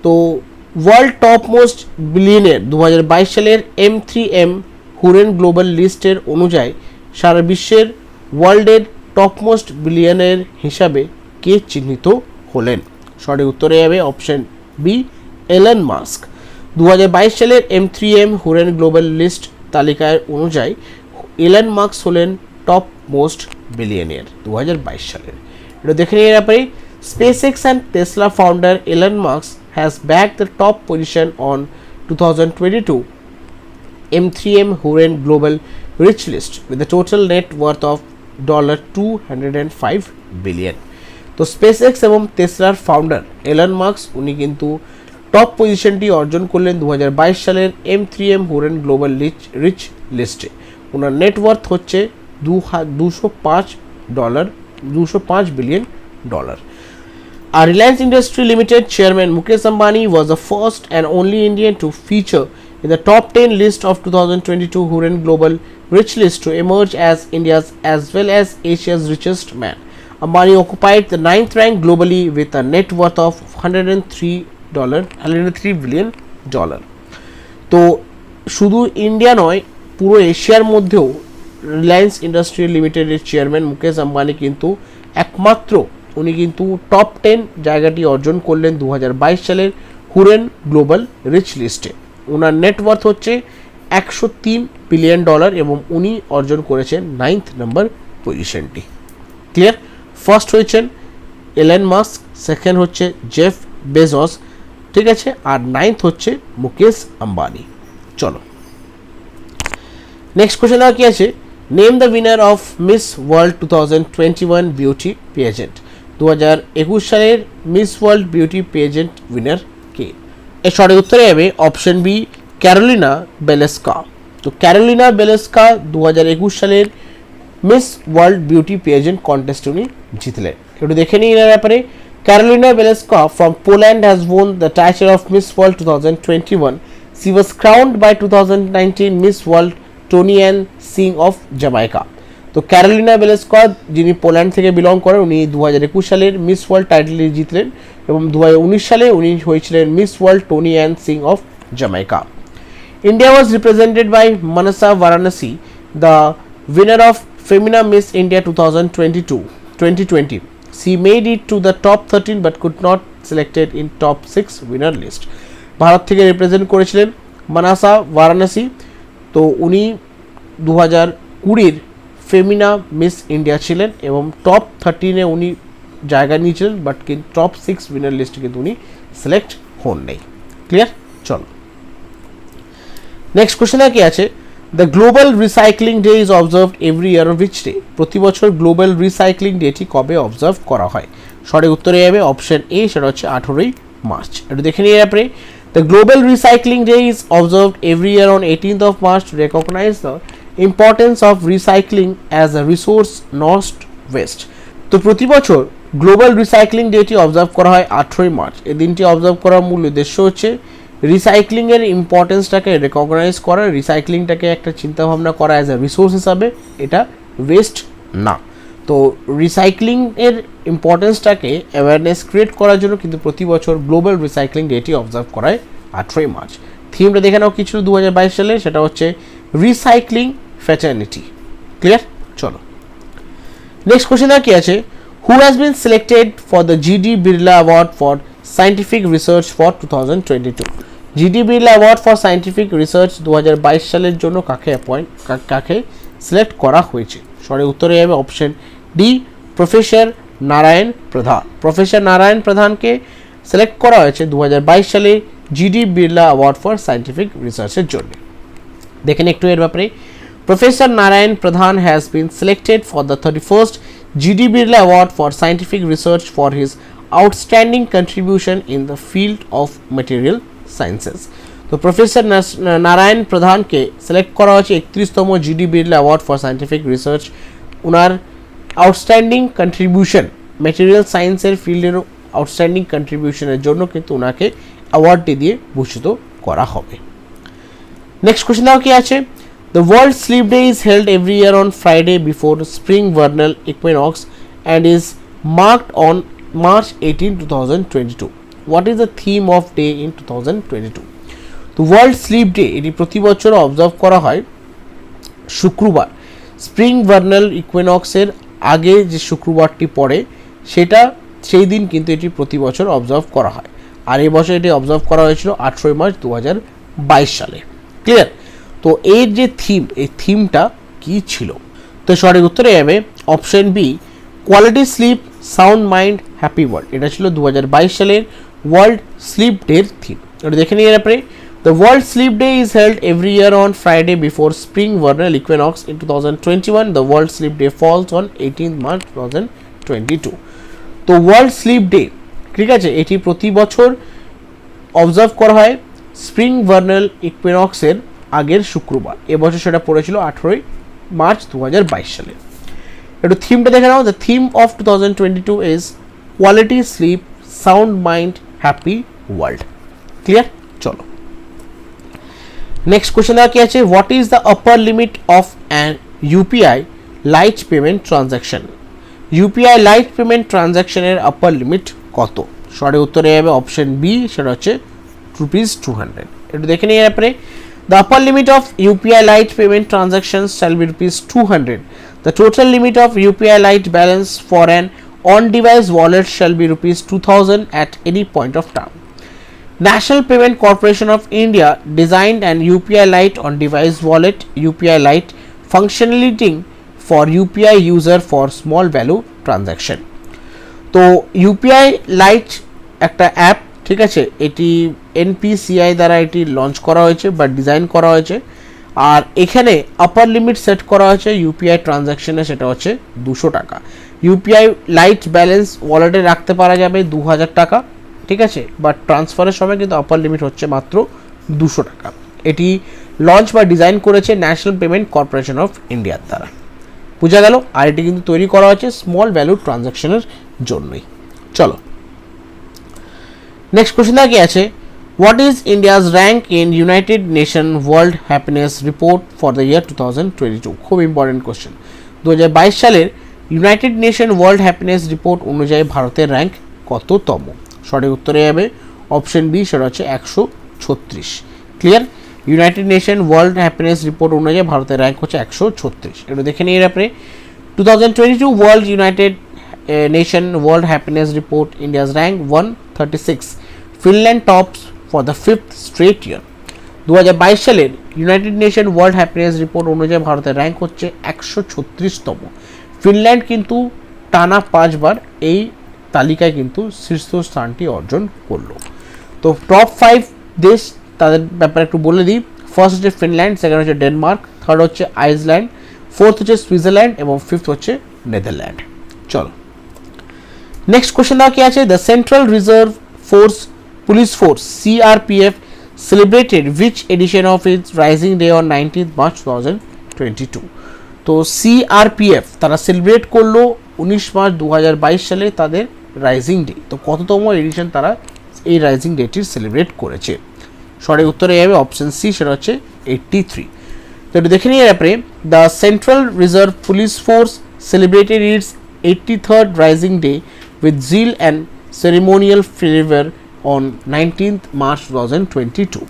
তো ওয়ার্ল্ড টপ মোস্ট বিলিয়নিয়ার 2022 সালের M3M হুরেন গ্লোবাল লিস্টের অনুযায়ী সারা বিশ্বের ওয়ার্ল্ডের টপ মোস্ট বিলিয়নিয়ার হিসাবে কে চিহ্নিত হলেন? সঠিক উত্তরে যাবে অপশন বি, এলন মাস্ক। 2022 সালের M3M হুরেন গ্লোবাল লিস্ট তালিকায় অনুযায়ী এলন মাস্ক হলেন টপ মোস্ট বিলিয়নিয়ার 2022 সালের। এটা দেখে নিয়ে ব্যাপারে SpaceX and Tesla founder Elon Musk has bagged the top position on 2022 M3M Hurun Global Rich List with a total net worth of $205 billion. তো SpaceX এবং টেসলার ফাউন্ডার এলন মাস্ক উনি কিন্তু টপ পজিশনটি অর্জন করলেন 2022 সালের M3M হুরেন গ্লোবাল রিচ লিস্টে। ওনার নেটওয়ার্থ হচ্ছে $205 billion. Our Reliance Industry Limited chairman Mukesh Ambani was the first and only Indian to feature in the top 10 list of 2022 Hurun Global Rich List to emerge as India's as well as Asia's richest man. Ambani occupied the 9th rank globally with a net worth of $103 billion. তো শুধু ইন্ডিয়া নয়, পুরো এশিয়ার মধ্যেও রিলায়েন্স ইন্ডাস্ট্রি লিমিটেডের চেয়ারম্যান মুকেশ আম্বানি কিন্তু একমাত্র উনি কিন্তু টপ 10 জায়গাটি অর্জন করলেন 2022 সালের হুরেন গ্লোবাল রিচ লিস্টে। ওনার নেটওয়ার্থ হচ্ছে $103 বিলিয়ন এবং উনি অর্জন করেছেন 9th নম্বর পজিশনটি। ক্লিয়ার? ফার্স্ট হয়েছেন এলন মাস্ক, সেকেন্ড হচ্ছে জেফ বেজস, ঠিক আছে, আর 9th হচ্ছে মুকেশ আম্বানি। চলো নেক্সট কোশ্চেন কি আছে, name the winner of Miss World 2021 beauty pageant. 2021 সালের Miss World beauty pageant winner কে? এর সঠিক উত্তরে যাবে অপশন বি, ক্যারোলিনা বেলেস্কা। তো ক্যারোলিনা বেলেস্কা 2021 সালের মিস ওয়ার্ল্ড বিউটি পেজেন্ট কন্টেস্ট উনি জিতলেন। একটু দেখে নিই এর ব্যাপারে। Carolina Beleska from Poland has won the title of Miss World 2021. She was crowned by 2019 Miss World Tony Ann Singh of Jamaica. তো ক্যারোলিনা বেলেস্কা যিনি পোল্যান্ড থেকে বিলং করেন, উনি 2021 সালের মিস ওয়ার্ল্ড টাইটেল জিতলেন এবং 2019 সালে উনি হয়েছিলেন Miss World Toni Ann Singh of Jamaica. India was represented by Manasa Varanasi, the winner of Femina Miss India 2020. She made it to the top 13 but could not selected in top 6 winner list. Bharat থেকে রিপ্রেজেন্ট করেছিলেন মানসা বারাণসী। তো উনি 2020 ফেমিনা মিস ইন্ডিয়া ছিলেন এবং টপ 13-এ উনি জায়গা নিয়েছিলেন, বাট কিন্তু টপ 6 উইনার লিস্টে কিন্তু উনি সিলেক্ট হন নাই। ক্লিয়ার? চলো নেক্সট কোশ্চেন কি আছে, the global recycling day is observed every year on which day? প্রতি বছর গ্লোবাল রিসাইক্লিং ডেটি কবে অবজার্ভ করা হয়? সঠিক উত্তরে যাবে অপশন এ, সেটা হচ্ছে 18ই মার্চ। একটু দেখে নিয়ে ব্যাপারে, the global recycling day is observed every year on 18th of March to recognize the importance of recycling as a resource not waste. তো প্রতি বছর গ্লোবাল রিসাইক্লিং ডেটি অবজার্ভ করা হয় 18ই মার্চ। এই দিনটি অবজার্ভ করার মূল উদ্দেশ্য হচ্ছে রিসাইক্লিংয়ের ইম্পর্টেন্সটাকে রেকগনাইজ করা, রিসাইক্লিংটাকে একটা চিন্তাভাবনা করা অ্যাজ এ রিসোর্স হিসাবে, এটা ওয়েস্ট না। তো রিসাইক্লিংয়ের ইম্পর্টেন্সটাকে অ্যাওয়ারনেস ক্রিয়েট করার জন্য কিন্তু প্রতি বছর গ্লোবাল রিসাইক্লিং ডেটি অবজার্ভ করা হয় 18ই মার্চ। থিমটা দেখে নাও কি ছিল 2022 সালে, সেটা হচ্ছে রিসাইক্লিং ফ্র্যাটার্নিটি। ক্লিয়ার? চলো নেক্সট কোশ্চেন কি আছে, who has been selected for the GD Birla award for scientific research for 2022? GD Birla award for scientific research 2022 সালের জন্য কাকে সিলেক্ট করা হয়েছে? সঠিক উত্তরে যাবে অপশন ডি, প্রফেসর নারায়ণ প্রধান। প্রফেসর নারায়ণ প্রধানকে সিলেক্ট করা হয়েছে 2022 সালে GD Birla award for scientific রিসার্চের জন্য। দেখেন একটু এর ব্যাপারে, professor Narayan Pradhan has been selected for the 31st GD Birla award for scientific research for his outstanding contribution in the field of material sciences. তো প্রফেসর নারায়ণ প্রধানকে সিলেক্ট করা হয়েছে 31তম GD Birla award for scientific research. ওনার আউটস্ট্যান্ডিং কন্ট্রিবিউশন ম্যাটেরিয়াল সায়েন্সের ফিল্ডের আউটস্ট্যান্ডিং কন্ট্রিবিউশনের জন্য কিন্তু ওনাকে অ্যাওয়ার্ডটি দিয়ে ভূষিত করা হবে। নেক্সট কোশ্চেন কি আছে, the world sleep day is held every year on Friday before spring vernal equinox and is marked on March 18, 2022. What is the theme of day in 2022? তো ওয়ার্ল্ড স্লিপ ডে এটি প্রতি বছর অবজার্ভ করা হয় শুক্রবার, স্প্রিং ভার্নাল ইকুইনক্সের আগে যে শুক্রবারটি পড়ে সেই দিন কিন্তু এটি প্রতি বছর অবজার্ভ করা হয়। আর এই বছর এটি অবজার্ভ করা হয়েছিল 18ই মার্চ 2022 সালে। ক্লিয়ার? তো এর যে থিম, এই থিমটা কি ছিল? তো সঠিক উত্তরে যাবে option B, quality sleep sound mind happy world. এটা ছিল 2022 সালের ওয়ার্ল্ড স্লিপ ডের থিম। এটা দেখে নিয়ে তারপরে The World Sleep Day is held every year on Friday before spring vernal equinox. In 2021, the World Sleep Day falls on 18th March 2022. তো ওয়ার্ল্ড স্লিপ ডে, ঠিক আছে, এটি প্রতি বছর অবজার্ভ করা হয় স্প্রিং ভার্নাল ইকুইনক্সের আগের শুক্রবার। এবছর সেটা পড়েছিল 18 মার্চ 2022 সালে। একটু থিমটা দেখে নাও। The theme of 2022 is quality sleep sound mind happy world. Clear? চলো নেক্সট কোশ্চেন দেওয়া কি আছে, what is the upper limit of an UPI Lite payment transaction? UPI Lite payment ট্রানজ্যাকশনের আপার লিমিট কত? সঠিক উত্তরে যাবে অপশন বি, সেটা হচ্ছে ₹200। একটু দেখে নিয়ে ব্যাপারে the upper limit of UPI Lite payment transactions shall be ₹200. The total limit of UPI lite balance for an on device wallet shall be ₹2000 at any point of time. National Payment Corporation of India designed an UPI Lite on device wallet UPI Lite functionality for UPI user for small value transaction. তো UPI Lite একটা অ্যাপ, ঠিক আছে, এটি NPCI দ্বারা এটি লঞ্চ করা হয়েছে বা ডিজাইন করা হয়েছে। আর এখানে আপার লিমিট সেট করা হয়েছে ইউপিআই ট্রানজ্যাকশনে, সেটা হচ্ছে 200 টাকা। ইউপিআই লাইট ব্যালেন্স ওয়ালেটে রাখতে পারা যাবে 2000 টাকা, ঠিক আছে, বাট ট্রান্সফারের সময় কিন্তু আপার লিমিট হচ্ছে মাত্র 200 টাকা। এটি লঞ্চ বা ডিজাইন করেছে ন্যাশনাল পেমেন্ট কর্পোরেশন অফ ইন্ডিয়ার দ্বারা। বোঝা গেল? আর এটি কিন্তু তৈরি করা হয়েছে স্মল ভ্যালু ট্রানজ্যাকশনের জন্যই। চলো নেক্সট কোশ্চেন কি আছে, what is India's rank in United Nation World Happiness report for the year 2022? খুব ইম্পর্টেন্ট কোশ্চেন। 2022 সালের United Nation World Happiness Report অনুযায়ী ভারতের র্যাঙ্ক কততম? সঠিক উত্তরে যাবে অপশন বি, সেটা হচ্ছে 136। Clear? United Nation World Happiness Report অনুযায়ী ভারতের র্যাঙ্ক হচ্ছে 136। এটা দেখে নিয়ে আপনি 2022 World United Nation World Happiness Report India's rank 136, Finland tops for the 5th straight year. 2022 সালের United Nation World Happiness Report অনুযায়ী ভারতের র্যাঙ্ক হচ্ছে 136তম। ফিনল্যান্ড কিন্তু টানা 5 বার এই তালিকায় কিন্তু শীর্ষস্থানটি অর্জন করলো। তো টপ 5 দেশ তাদের ব্যাপারে একটু বলে দিই। ফার্স্ট হচ্ছে ফিনল্যান্ড, সেকেন্ড হচ্ছে ডেনমার্ক, থার্ড হচ্ছে আইসল্যান্ড, ফোর্থ হচ্ছে সুইজারল্যান্ড এবং ফিফথ হচ্ছে নেদারল্যান্ড। চলো নেক্সট কোশ্চেন দেওয়া কি আছে, the central reserve force police force CRPF celebrated which edition of its Rising Day on 19th March 2022? তো CRPF তারা সেলিব্রেট করলো 19 মার্চ 2022 সালে তাদের রাইজিং ডে। তো কততম এডিশন তারা এই রাইজিং ডেটির সেলিব্রেট করেছে? সঠিক উত্তরে যাবে অপশন সি, সেটা হচ্ছে 83। তো এটা দেখে নিয়ে ব্যাপারে the central reserve police force celebrated its 83rd raising day with zeal and ceremonial flavour on 19th March 2022।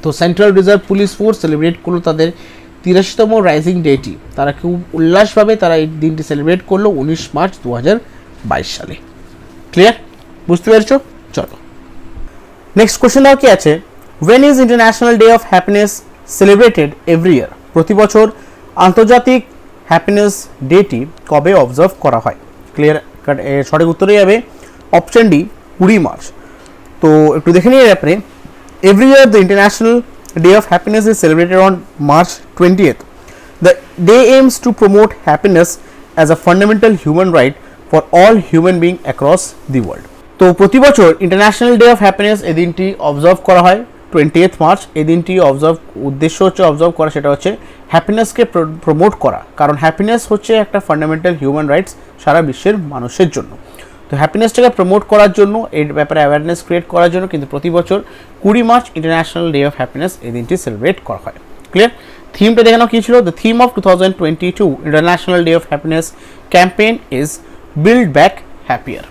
তো central reserve police force celebrate করলো তাদের 83তম রাইজিং ডেটি। তারা খুব উল্লাসভাবে তারা এই দিনটি সেলিব্রেট করলো 19 মার্চ 2022 সালে। ক্লিয়ার? বুঝতে পেরেছো? চলো নেক্সট কোশ্চেন দেওয়া কি আছে, when is international day of happiness celebrated every year? প্রতি বছর আন্তর্জাতিক হ্যাপিনেস ডেটি কবে অবজার্ভ করা হয়? ক্লিয়ার? সঠিক উত্তরে যাবে অপশন ডি, 20 মার্চ। তো একটু দেখে নিয়ে ব্যাপারে every year the International Day of Happiness is celebrated on March 20th. The day aims to promote happiness as a fundamental human right for all human beings across the world. তো প্রতি বছর ইন্টারন্যাশনাল ডে অফ হ্যাপিনেস এই দিনটি অবজার্ভ করা হয় 20th মার্চ। এই দিনটি উদ্দেশ্য হচ্ছে অবজার্ভ করা, সেটা হচ্ছে হ্যাপিনেসকে প্রমোট করা, কারণ হ্যাপিনেস হচ্ছে একটা ফান্ডামেন্টাল হিউম্যান রাইটস সারা বিশ্বের মানুষের জন্য। তো হ্যাপিনেসটাকে প্রমোট করার জন্য, এই ব্যাপারে অ্যাওয়ারনেস ক্রিয়েট করার জন্য কিন্তু প্রতি বছর 20 March International day of happiness এই দিনটি সেলিব্রেট করা হয়। ক্লিয়ার? থিমটা দেখানো কি ছিল? The theme of 2022 international day of happiness campaign is build back happier.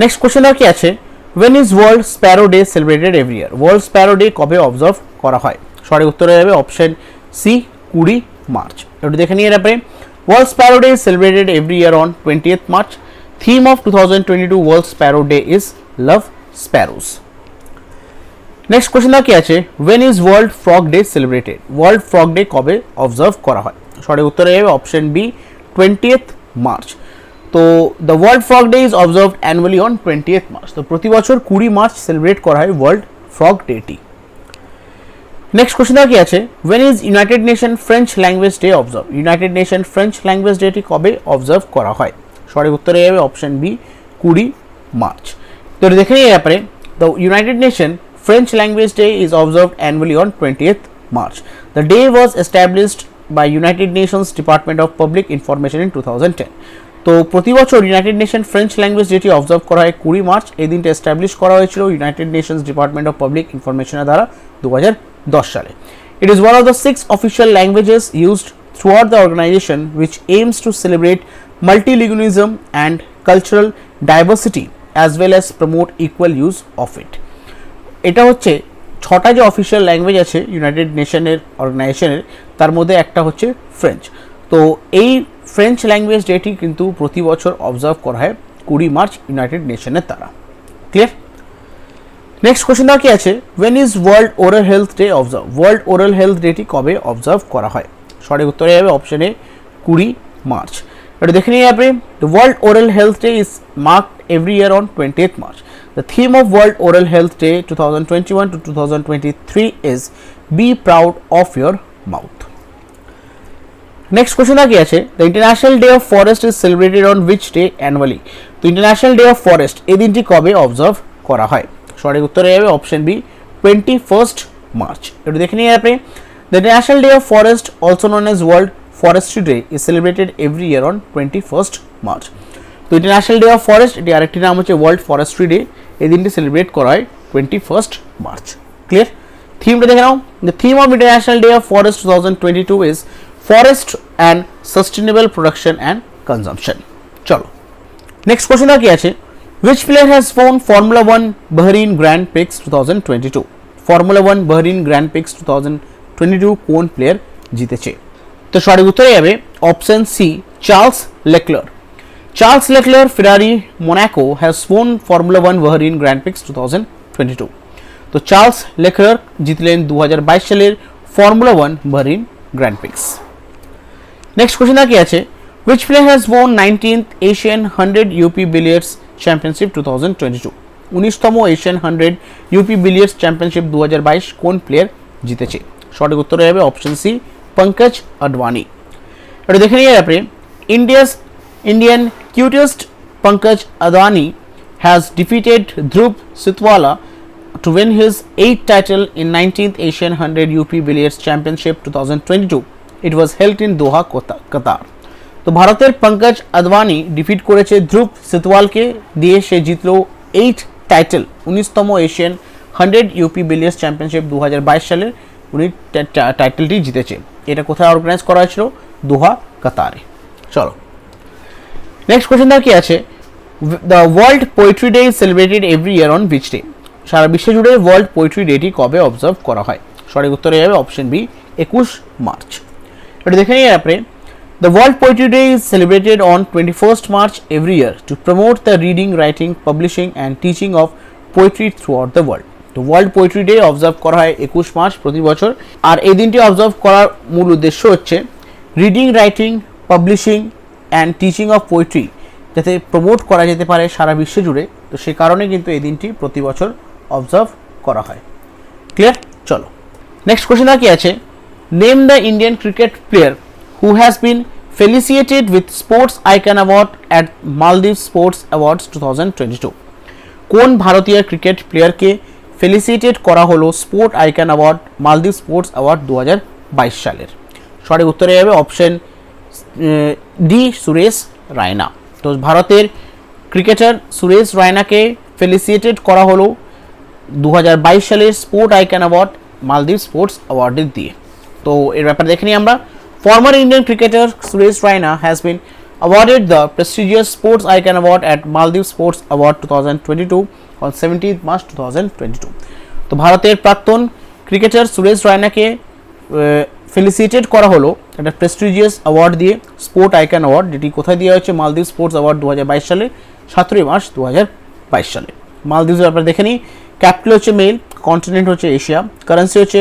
Next question কি আছে, when is world sparrow day celebrated every year? World sparrow day কবে অবজার্ভ করা হয়? সঠিক উত্তরে যাবে অপশন সি, 20 মার্চ। একটু দেখে নিয়ে ব্যাপারে world sparrow day is celebrated every year on 20th March. Theme of 2022 World Sparrow Day is Love Sparrows. Next question কি আছে, when is world frog day celebrated? World frog day কবে অবজার্ভ করা হয়? সঠিক উত্তর হবে অপশন বি 20th মার্চ। তো the world frog day is observed annually on 20th March. তো প্রতি বছর 20 মার্চ সেলিব্রেট করা হয় ওয়ার্ল্ড ফ্রগ ডেটি। নেক্সট কোশ্চেন কি আছে, when is United Nation French Language Day observe? United Nation French Language ডেটি কবে অবজার্ভ করা হয়? সঠিক উত্তর হবে অপশন বি 20 মার্চ। তো দেখে নিই ব্যাপারে, the United nation French Language Day is observed annually on 20th March. The day was established by United Nations Department of Public Information in 2010. তো প্রতি বছর ইউনাইটেড নেশন ফ্রেঞ্চ ল্যাঙ্গুয়েজ ডেটি অবজার্ভ করা হয় 20 মার্চ। এই দিনটা এস্টাবলিশ করা হয়েছিল United Nations Department of Public ইনফরমেশনের দ্বারা 2010 সালে। It is one of the 6 official languages used throughout the organization, which aims to celebrate multilingualism and cultural diversity as well as promote equal use of it. এটা হচ্ছে 6টা যে অফিসিয়াল ল্যাঙ্গুয়েজ আছে ইউনাইটেড নেশনের অর্গানাইজেশনের, তার মধ্যে একটা হচ্ছে ফ্রেঞ্চ। তো এই ফ্রেঞ্চ ল্যাঙ্গুয়েজ ডেটি কিন্তু প্রতি বছর অবজার্ভ করা হয় 20 মার্চ ইউনাইটেড নেশনের দ্বারা। ক্লিয়ার? নেক্সট কোশ্চেনটা কি আছে, when is World Oral Health Day observe? World Oral Health ডেটি কবে অবজার্ভ করা হয়? সঠিক উত্তরে হবে অপশন এ 20 মার্চ। এটা দেখে নিয়ে যাবে, the world Oral Health day is marked every year on 20th March. The theme of World Oral Health Day 2021 to 2023 is Be Proud of Your Mouth. Next question কি আছে, The International Day of Forest is celebrated on which day annually? তো International Day of Forest এই দিনটি কবে অবজার্ভ করা হয়? সঠিক উত্তর হবে অপশন বি 21st মার্চ। এটা দেখে নিয়ে আপনি, The International Day of Forest, also known as World Forestry Day, is celebrated every year on 21st March. তো ইন্টারন্যাশনাল ডে অফ ফরেস্ট, এটি আরেকটি নাম হচ্ছে ওয়ার্ল্ড ফরেস্ট্রি ডে। এই দিনটি সেলিব্রেট করা হয় 21st মার্চ। ক্লিয়ার? থিমটা দেখে নাও, the theme of International day of Forests 2022 is forest and sustainable production and consumption. চলো নেক্সট কোশ্চেনটা কি আছে, which player has won Formula 1 Bahrain Grand Prix 2022? Formula 1 Bahrain Grand Prix 2022 কোন প্লেয়ার জিতেছে? তো সঠিক উত্তরে যাবে option C Charles Leclerc. Charles Leclerc, Ferrari Monaco, has won Formula 1 Bahrain Grand Prix 2022. তো চার্লস লেকলার জিতলেন 2022 সালের formula 1 Bahrain Grand Prix. Next কোশ্চেনটা কি আছে, which player has won 19th Asian 100 UP Billiards Championship 2022? 19তম এশিয়ান 100 ইউপি বিলিয়ার্ডস চ্যাম্পিয়নশিপ 2022 কোন প্লেয়ার জিতেছে? সঠিক উত্তর হবে অপশন সি পঙ্কজ আডবাণী। এটা দেখে নিয়ে আপনি, Indian cutest Pankaj Advani has defeated Dhruv Sitwala to win his 8th title in 19th Asian 100 UP Billiards Championship 2022. It was held in Doha, Qatar. তো ভারতের পঙ্কজ আদবানি ডিফিট করেছে ধ্রুব সিতওয়ালকে, দিয়ে সে জিতলো 8 টাইটেল 19তম এশিয়ান 100 ইউপি বিলিয়ার্ডস চ্যাম্পিয়নশিপ 2022 সালে উনি টাইটেলটি জিতেছে। এটা কোথায় অর্গানাইজ করা হয়েছিল? দোহা, কাতারে। চলো নেক্সট কোশ্চেনটা কি আছে, the World Poetry Day is celebrated every year on which day? সারা বিশ্ব জুড়ে ওয়ার্ল্ড পোয়েট্রি ডেটি কবে অবজার্ভ করা হয়? সঠিক উত্তরে যাবে অপশন বি 21 মার্চ। এটা দেখে নিয়ে আপনি, the World Poetry Day is celebrated on 21st March every year to promote the reading, writing, publishing and teaching of poetry through out the world. তো ওয়ার্ল্ড পোয়েট্রি ডে অবজার্ভ করা হয় 21 মার্চ প্রতি বছর। আর এই দিনটি অবজার্ভ করার মূল উদ্দেশ্য হচ্ছে reading, writing, publishing and teaching of poetry যাতে প্রমোট করা যেতে পারে সারা বিশ্ব জুড়ে। তো সে কারণে কিন্তু এই দিনটি প্রতি বছর অবজার্ভ করা হয়। ক্লিয়ার? চলো নেক্সট কোশ্চেনটা কি আছে, name the Indian cricket player who has been felicitated with Sports Icon Award at Maldives Sports Awards 2022? কোন ভারতীয় ক্রিকেট প্লেয়ারকে ফেলিসিয়েটেড করা হলো Sport Icon Award Maldives Sports Award 2022 সালের? সঠিক উত্তরে যাবে অপশন ডি সুরেশ রায়না। তো ভারতের ক্রিকেটার সুরেশ রায়নাকে ফেলিসিয়েটেড করা হলো 2022 সালের sport Icon Award Maldives sports অ্যাওয়ার্ডের দিয়ে। তো এর ব্যাপারে দেখে নিই আমরা, former Indian cricketer Suresh Raina has been awarded the prestigious Sports Icon Award at Maldives Sports Award 2022 on 17th March 2022. তো ভারতের প্রাক্তন ক্রিকেটার সুরেশ রায়নাকে ফেলিসিয়েটেড করা হলো একটা প্রেস্টিজিয়াস অ্যাওয়ার্ড দিয়ে, স্পোর্ট আইকন অ্যাওয়ার্ড, যেটি কোথায় দেওয়া হয়েছে? মালদ্বীপ স্পোর্টস অ্যাওয়ার্ড 2022 সালে 17 মার্চ 2022 সালে। মালদ্বীপের ব্যাপারে দেখে নিই, ক্যাপিটাল হচ্ছে মেল, কন্টিনেন্ট হচ্ছে এশিয়া, কারেন্সি হচ্ছে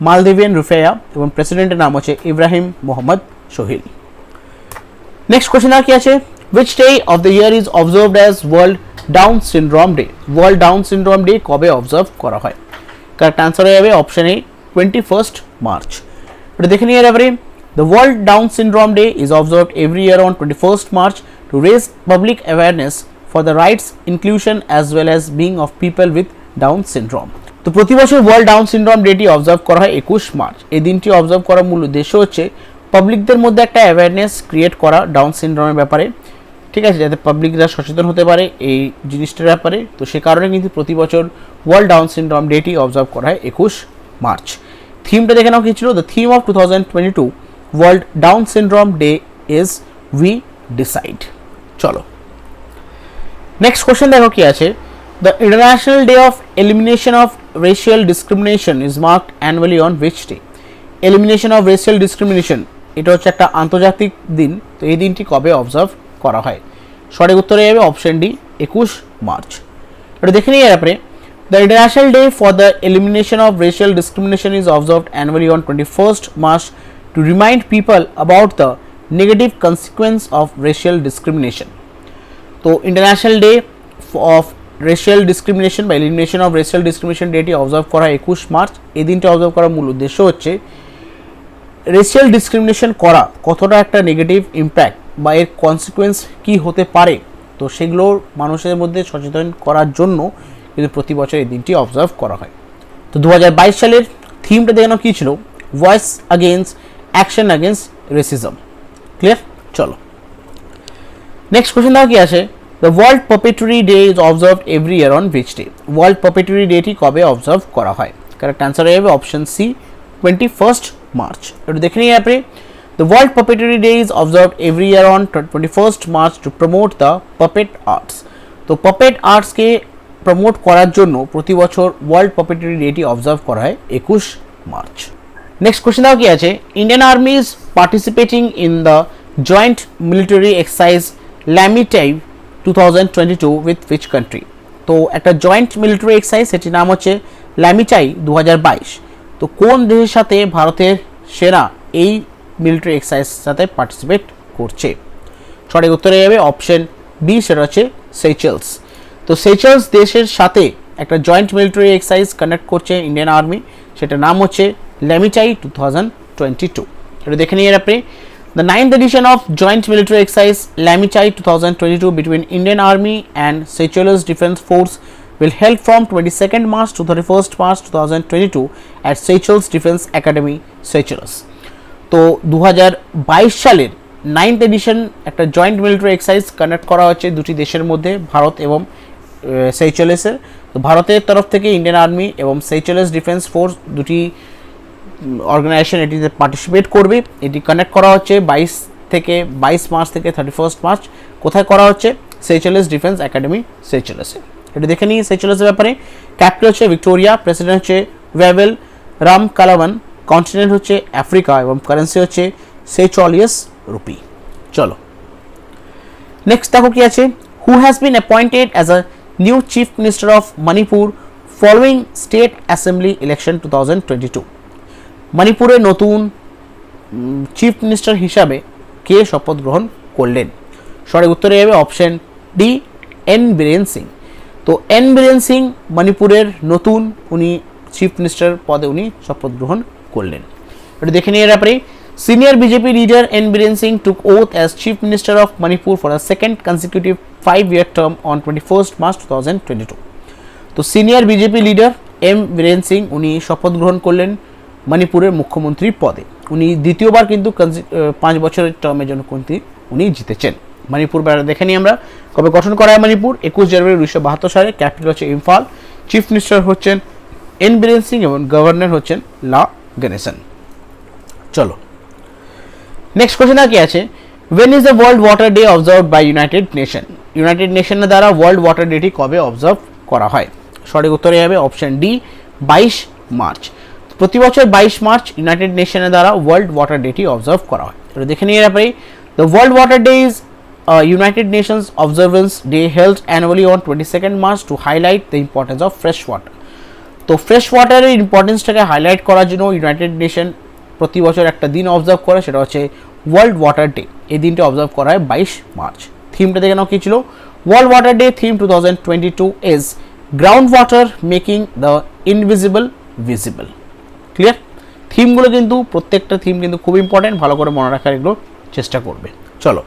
মালদ্বীপিয়ান রুফিয়া এবং প্রেসিডেন্টের নাম হচ্ছে ইব্রাহিম মোহাম্মদ সোহেল। নেক্সট কোশ্চেন আর কি আছে, which day of the year is observed as World Down Syndrome Day? World Down Syndrome Day কবে অবজার্ভ করা হয়? কারেক্ট অ্যান্সার হয়ে যাবে অপশন এ 21st মার্চ। এটা দেখে নিয়ে যাবে, the World Down Syndrome Day is observed every year on 21st March to raise public awareness for the rights, inclusion as well as being of people with Down syndrome. তো প্রতি বছর ওয়ার্ল্ড ডাউন সিনড্রোম ডেটি অবজার্ভ করা হয় 21 মার্চ। এই দিনটি অবজার্ভ করার মূল উদ্দেশ্য হচ্ছে পাবলিকদের মধ্যে একটা অ্যাওয়ারনেস ক্রিয়েট করা ডাউন সিনড্রোমের ব্যাপারে, ঠিক আছে, যাতে পাবলিকরা সচেতন হতে পারে এই জিনিসটার ব্যাপারে। তো সে কারণে কিন্তু প্রতি বছর ওয়ার্ল্ড ডাউন সিনড্রোম ডেটি অবজার্ভ করা হয় 21 মার্চ। থিমটা দেখে নাও কি ছিল, the theme of 2022 world down syndrome day is we decide. চলো নেক্সট কোশ্চেন দেখো কি আছে, the International Day of Elimination of Racial Discrimination is marked annually on which day? Elimination of Racial Discrimination এটা হচ্ছে একটা আন্তর্জাতিক দিন। তো এই দিনটি কবে অবজার্ভ করা হয়? সঠিক উত্তরে যাবে অপশন ডি 21 মার্চ। এটা দেখে নিয়ে আপনি, the International Day for the Elimination of Racial Discrimination is observed annually on 21st March to remind people about the negative consequence of racial discrimination. তো International day of racial Discrimination বা এলিমিনেশন অফ রেশিয়াল ডিসক্রিমিনেশন ডেটি অবজার্ভ করা 21 মার্চ। এই দিনটা অবজার্ভ করার মূল উদ্দেশ্য হচ্ছে রেশিয়াল ডিসক্রিমিনেশন করা কতটা একটা নেগেটিভ ইম্প্যাক্ট বা এর কনসিকুয়েন্স কী হতে পারে, তো সেগুলো মানুষের মধ্যে সচেতন করার জন্য কিন্তু প্রতি বছর এই দিনটি অবজার্ভ করা হয়। তো 2022 সালের থিমটা দেখানো কী ছিল, ভয়েস আগেইনস্ট অ্যাকশন আগেইনস্ট রেসিজম। ক্লিয়ার? চলো নেক্সট কোশ্চেন দাও কি আছে, the World Puppetry Day is observed every year on which day? World Puppetry Day টি কবে অবজার্ভ করা হয়? কারেক্ট অ্যান্সার হবে অপশন সি 21st মার্চ। একটু দেখে নিই আপনি, the World Puppetry Day is observed every year on 21st March to promote the puppet arts. তো puppet arts কে প্রমোট করার জন্য প্রতি বছর ওয়ার্ল্ড Puppetry Day টি অবজার্ভ করা হয় 21 মার্চ। নেক্সট কোশ্চেন দাও কি আছে, Indian Army is participating in the joint military exercise Lamitiye 2022 with which country? তো একটা জয়েন্ট মিলিটারি এক্সারসাইজ, সেটির নাম হচ্ছে ল্যামিচাই 2022। তো কোন দেশের সাথে ভারতের সেনা এই মিলিটারি এক্সারসাইজ সাথে পার্টিসিপেট করছে? সঠিক উত্তরে যাবে অপশন বি, সেটা হচ্ছে সেইচেলস। তো সেইচেলস দেশের সাথে একটা জয়েন্ট মিলিটারি এক্সারসাইজ কন্ডাক্ট করছে ইন্ডিয়ান আর্মি, সেটার নাম হচ্ছে ল্যামিচাই 2022। এটা দেখে নিয়ে আপনি, the 9th edition of joint military exercise Lamichai 2022 between Indian Army and Seychelles Defence Force will held from 22nd March to 31st March 2022 at Seychelles Defence Academy, Seychelles. তো 2022 সালের 9th এডিশন একটা জয়েন্ট মিলিটারি এক্সারসাইজ কন্ডাক্ট করা হচ্ছে দুটি দেশের মধ্যে, ভারত এবং সেইচেলেসের। তো ভারতের তরফ থেকে ইন্ডিয়ান আর্মি এবং সেইচেলেস ডিফেন্স ফোর্স দুটি অর্গানাইজেশন এটিতে পার্টিসিপেট করবে। এটি কানেক্ট করা হচ্ছে 22 মার্চ থেকে 31 মার্চ। কোথায় করা হচ্ছে? সেইচেলেস ডিফেন্স একাডেমি, সেইচেলেসে। এটা দেখে নিই সেইচেলেসের ব্যাপারে। ক্যাপিটাল হচ্ছে ভিক্টোরিয়া, প্রেসিডেন্ট হচ্ছে ওয়েভেল রাম কালাওয়ান, কন্টিনেন্ট হচ্ছে আফ্রিকা এবং কারেন্সি হচ্ছে সেইচলিয়াস রুপি। চলো নেক্সট দেখো কি আছে, who has been appointed as a new chief minister of Manipur following state assembly election 2022? মণিপুরের নতুন চিফ মিনিস্টার হিসাবে কে শপথ গ্রহণ করলেন? সঠিক উত্তরে যাবে option D, N Biren Singh. তো এন বীরেন সিং মণিপুরের নতুন উনি চিফ মিনিস্টার পদে উনি শপথ গ্রহণ করলেন। এটা দেখে নিয়ে আপনি, senior BJP leader N Biren Singh took oath as chief minister of Manipur for the second consecutive 5-year term on 21st March 2022। তো senior BJP leader M Biren Singh উনি শপথ গ্রহণ করলেন মণিপুরের মুখ্যমন্ত্রী পদে। উনি দ্বিতীয়বার কিন্তু 5 বছরের টার্মের জন্য কিন্তু উনি জিতেছেন। মণিপুর দেখে নিই আমরা, কবে গঠন করা হয় মণিপুর? 21 জানুয়ারি 1972 সালে। ক্যাপিটাল হচ্ছে ইম্ফল, চিফ মিনিস্টার হচ্ছেন এন বীরেন সিং এবং গভর্নর হচ্ছেন লা গণেশন। চলো নেক্সট কোশ্চেন কি আছে, when is the world water day observed by united nation? United নেশনের দ্বারা ওয়ার্ল্ড ওয়াটার ডেটি কবে অবজার্ভ করা হয়? সঠিক উত্তরে যাবে অপশন ডি, 22 মার্চ। প্রতি বছর 22 মার্চ ইউনাইটেড নেশনের দ্বারা ওয়ার্ল্ড ওয়াটার ডেটি অবজার্ভ করা হয়। এটা দেখে নিয়ে আপনি, the world Water day is United Nations Observance Day held annually on 22nd March to highlight the importance of fresh water. তো ফ্রেশ ওয়াটারের ইম্পর্টেন্সটাকে হাইলাইট করার জন্য ইউনাইটেড নেশন প্রতি বছর একটা দিন অবজার্ভ করে, সেটা হচ্ছে ওয়ার্ল্ড ওয়াটার ডে। এই দিনটি অবজার্ভ করা হয় 22 মার্চ। থিমটা দেখে নাও কী ছিল, World Water Day theme 2022 is ground water making the invisible visible. Clear? থিমগুলো কিন্তু প্রত্যেকটা থিম কিন্তু খুব ইম্পর্টেন্ট, ভালো করে মনে রাখার এগুলো চেষ্টা করবে। চলো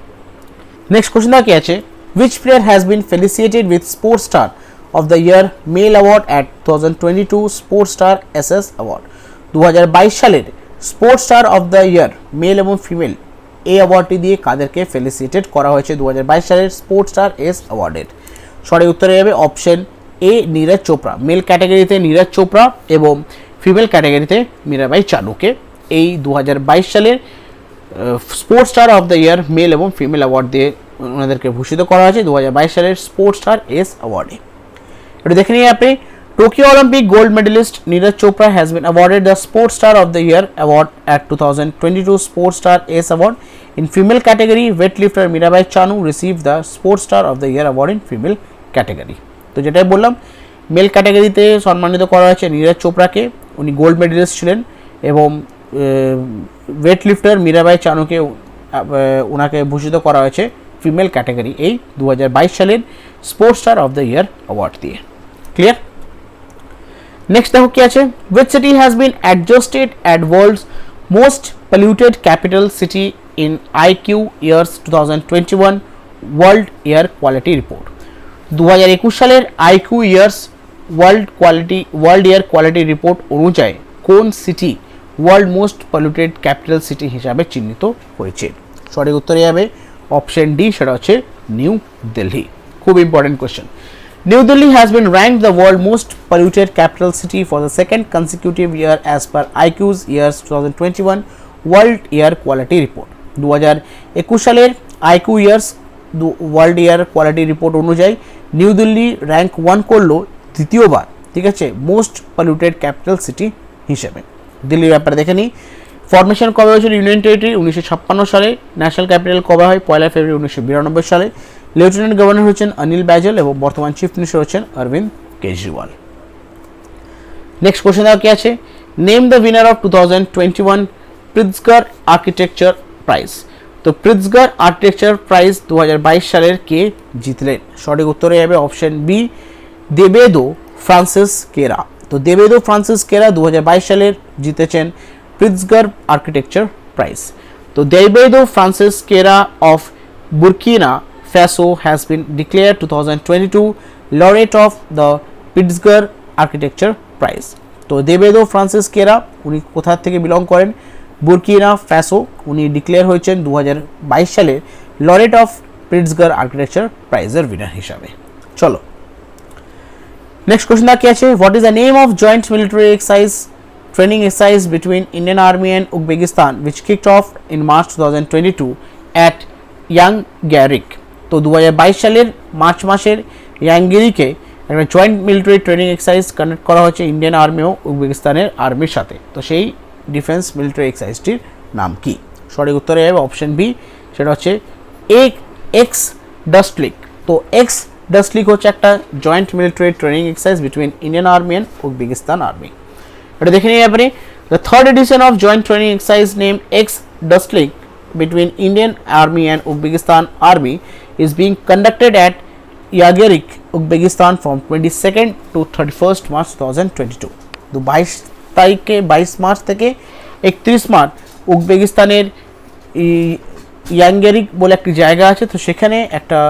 নেক্সট কোশ্চেন কি আছে, which player has been felicitated with Sports Star of the Year Male Award at 2022 Sports Star SS Award? 2022 সালের sports star of the year male এবং ফিমেল এই অ্যাওয়ার্ডটি দিয়ে কাদেরকে ফেলিসিটেট করা হয়েছে 2022 সালের স্পোর্টস স্টার এস অ্যাওয়ার্ডের? সঠিক উত্তরে যাবে option A, Neeraj Chopra. Male ক্যাটাগরিতে নীরজ চোপড়া এবং ফিমেল ক্যাটাগরিতে মীরাবাই চানুকে এই 2022 সালের sports star of the year male এবং ফিমেল অ্যাওয়ার্ড দিয়ে ওনাদেরকে ভূষিত করা হয়েছে 2022 সালের স্পোর্টস স্টার এস অ্যাওয়ার্ডে। এটা দেখে নিয়ে আপনি, Tokyo Olympic gold medallist Neeraj Chopra has been awarded the Sports Star of the Year award at 2022 Sports Star Ace Award. In female category, weightlifter Mirabai Chanu received the Sports Star of the Year award in female category. তো যেটাই বললাম, মেল ক্যাটাগরিতে সম্মানিত করা হয়েছে নীরজ চোপড়াকে, উনি গোল্ড মেডেলিস্ট ছিলেন, এবং ওয়েটলিফটার মীরাবাই চানুকে ওনাকে ভূষিত করা হয়েছে ফিমেল ক্যাটাগরি এই 2022 সালের sports star of the year award দিয়ে। ক্লিয়ার? নেক্সট দেখো কি আছে, which city has been adjusted at world's most polluted capital city in IQ years 2021 World Air Quality Report? 2021 সালের IQ years world air quality report অনুযায়ী কোন city world most polluted capital city হিসাবে চিহ্নিত হয়েছে? সঠিক উত্তরে যাবে অপশন ডি, সেটা হচ্ছে নিউ দিল্লি। খুব important question. New Delhi has been ranked the world most polluted capital city for the second consecutive year as per IQ's years 2021 World Air Quality Report. 2021 সালের IQ years world air quality report অনুযায়ী নিউ দিল্লি র্যাঙ্ক 1 করলো দ্বিতীয়বার, ঠিক আছে, মোস্ট পলিউটেড ক্যাপিটাল সিটি হিসেবে। দিল্লির ব্যাপারে দেখে নিই, ফরমেশন কবে হয়েছিল ইউনিয়ন টেরিটরি 1956 সালে, ন্যাশনাল ক্যাপিটাল কবে হয় 1 ফেব্রুয়ারি 1992 সালে, লেফটেন্যান্ট গভর্নর হচ্ছেন অনিল ব্যাজল এবং বর্তমান চিফ মিনিস্টার হচ্ছেন অরবিন্দ কেজরিওয়াল। নেক্সট কোশ্চেন দেওয়া কি আছে, name the winner of 2021 Pritzker Architecture Prize. তো প্রিৎজগার আর্কিটেকচার প্রাইজ 2022 সালের কে জিতলেন? সঠিক উত্তরে যাবে অপশন বি, দেবেদো ফ্রান্সিস কেরা। তো দেবেদো ফ্রান্সিস কেরা 2022 সালের জিতেছেন প্রিৎজগার আর্কিটেকচার প্রাইজ। তো দেবেদো ফ্রান্সিস কেরা of Burkina Faso has been declared 2022 laureate of the Pritzker Architecture Prize. তো দেবেদো ফ্রান্সিস কেরা উনি কোথা থেকে বিলং করেন? বুরকিনা ফ্যাসো। উনি ডিক্লেয়ার হয়েছেন 2022 সালের লরেট অফ প্রিটজগার আর্কিটেকচার প্রাইজের উইনার হিসাবে। চলো নেক্সট কোশ্চেন কি আছে, what is the name of joint military exercise training exercise between Indian Army and Uzbekistan which kicked off in March 2022 at ইয়াংগ্যারিক? তো 2022 সালের মার্চ মাসের ইয়াংগেরিকে একটা joint military training exercise conduct করা হচ্ছে ইন্ডিয়ান আর্মি ও উজবেকিস্তানের আর্মির সাথে। তো সেই ডিফেন্স মিলিটারি এক্সারসাইজটির নাম কি? সঠিক উত্তরে যাবে অপশন বি, সেটা হচ্ছে এক্স ডাস্টলিক। তো এক্স ডাস্টলিক হচ্ছে একটা joint military training exercise between Indian Army and Uzbekistan Army. এটা দেখে নিয়ে যাবে, the third edition of joint training exercise name Ex Dustlik between Indian Army and Uzbekistan Army is being conducted at Yagherik, Uzbekistan from 22nd to 31st March 2022. তো 22 মার্চ থেকে 31 মার্চ উজবেকিস্তানের ইয়াংগেরিক বলে একটি জায়গা আছে, তো সেখানে একটা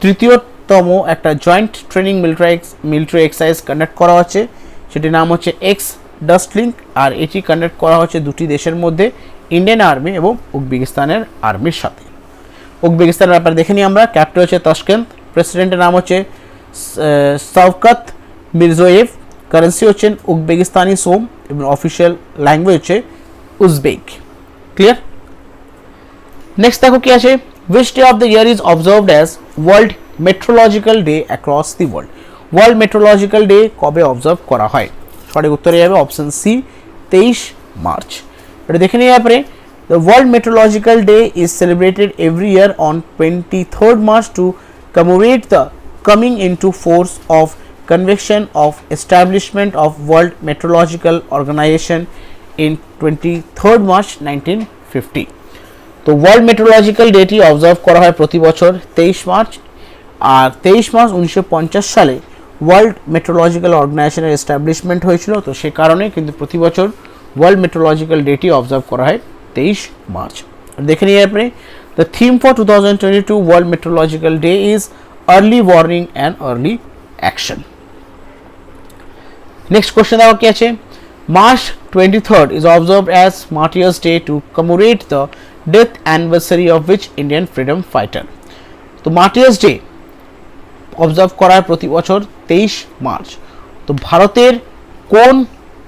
তৃতীয়তম একটা joint training military exercise conduct করা হচ্ছে, সেটির নাম হচ্ছে এক্স ডাস্টলিঙ্ক। আর এটি কন্ডাক্ট করা হচ্ছে দুটি দেশের মধ্যে, ইন্ডিয়ান আর্মি এবং উজবেকিস্তানের আর্মির সাথে। উজবেকিস্তানের ব্যাপারে দেখে নিই আমরা, ক্যাপিটাল হচ্ছে তাশকেন্ট, প্রেসিডেন্টের নাম হচ্ছে শাওকত মিরজোয়েভ, কারেন্সি হচ্ছেন উজবেকিস্তানি সোম এবং অফিসিয়াল ল্যাঙ্গুয়েজ হচ্ছে উজবেক। ক্লিয়ার? নেক্সট দেখো কি আছে, which day of the year is observed as World Meteorological Day across the world? World meteorological day কবে অবজার্ভ করা হয়? সঠিক উত্তরে যাবে অপশন সি, 23 মার্চ। এটা দেখে নিয়ে যাবে, the World Meteorological Day is celebrated every year on 23rd March to commemorate the coming into force of convention of establishment of World Meteorological Organization in 23rd March 1950? তো ওয়ার্ল্ড মেট্রোলজিক্যাল ডেটি অবজার্ভ করা হয় প্রতি বছর 23 মার্চ, আর 23 মার্চ 1950 সালে ওয়ার্ল্ড মেট্রোলজিক্যাল অর্গানাইজেশনের এস্টাবলিশমেন্ট হয়েছিল। তো সে কারণে কিন্তু প্রতি বছর ওয়ার্ল্ড মেট্রোলজিক্যাল ডেটি অবজার্ভ করা হয় 23 মার্চ। দেখে নিয়ে আপনি the theme for 2022 world meteorological day is early warning and early action. Next question দেওয়া কি আছে, March 23rd is observed as Martyrs' Day to commemorate the death anniversary of which Indian freedom fighter? তো মার্টিয়ার্স ডে অবজার্ভ করা হয় প্রতি বছর 23 মার্চ। তো ভারতের কোন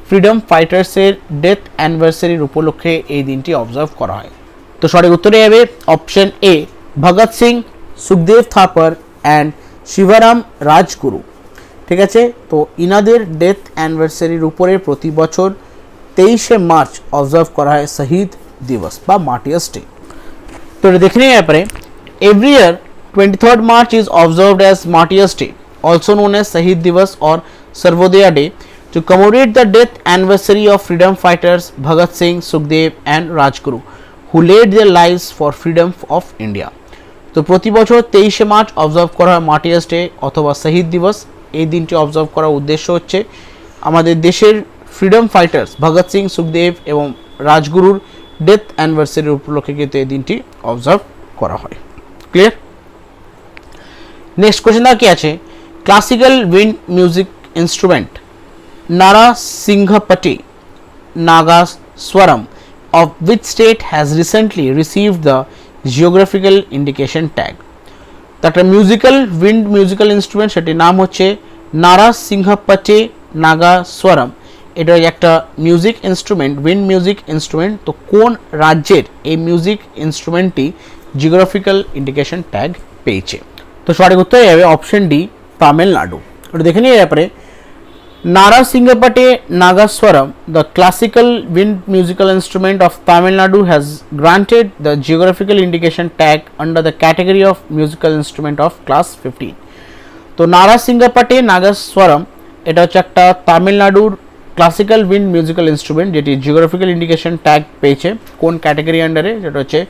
ফ্রিডম ফাইটার্সের ডেথ অ্যানিভার্সারির উপলক্ষে এই দিনটি অবজার্ভ করা হয়? তো সঠিক উত্তরে যাবে option A, Bhagat Singh, Sukhdev Thapar and Shivaram Rajguru. ঠিক আছে, তো ইনাদের ডেথ অ্যানিভার্সারির উপরে প্রতি বছর 23শে মার্চ অবজার্ভ করা হয় শহীদ দিবস বা মার্টিয়ার্স ডে। তো এটা দেখে নিয়ে ব্যাপারে every year 23rd March is observed as Martyrs' Day, also known as Shahid Divas or Sarvodaya Day, to commemorate the death anniversary of freedom fighters Bhagat Singh, Sukhdev and Rajguru, who laid their lives for freedom of India. তো প্রতি বছর 23শে মার্চ অবজার্ভ করা হয় মার্টিয়ার্স ডে অথবা শহীদ দিবস। এই দিনটি অবজার্ভ করার উদ্দেশ্য হচ্ছে আমাদের দেশের ফ্রিডম ফাইটার্স ভগৎ সিং, সুখদেব এবং রাজগুরুর ডেথ অ্যানিভার্সারির উপলক্ষে কিন্তু এই দিনটি অবজার্ভ করা হয়। ক্লিয়ার? নেক্সট কোশ্চেন কি আছে, ক্লাসিক্যাল উইন্ড মিউজিক ইনস্ট্রুমেন্ট নারা সিংহপটি নাগাস্বরম of which state has recently received the geographical indication tag? তো একটা মিউজিক্যাল উইন্ড মিউজিক্যাল ইনস্ট্রুমেন্ট, সেটির নাম হচ্ছে নারা সিংহপটে নাগাস্বরম। এটা একটা music instrument, wind music instrument. তো কোন রাজ্যের এই মিউজিক ইনস্ট্রুমেন্টটি জিওগ্রাফিক্যাল ইন্ডিকেশন ট্যাগ পেয়েছে? তো সঠিক উত্তর যাবে অপশন ডি, তামিলনাড়ু। ওটা দেখে নিয়ে ব্যাপারে নারা সিংহপটে নাগাস্বরম, the classical wind musical instrument of Tamil Nadu, has granted the geographical indication tag under the category of musical instrument of class 15. তো নারা সিংহপটে নাগাস্বরম এটা হচ্ছে একটা তামিলনাড়ুর ক্লাসিক্যাল উইন্ড মিউজিক্যাল ইনস্ট্রুমেন্ট যেটি জিওগ্রাফিক্যাল ইন্ডিকেশন ট্যাগ পেয়েছে কোন ক্যাটাগরি আন্ডারে? যেটা হচ্ছে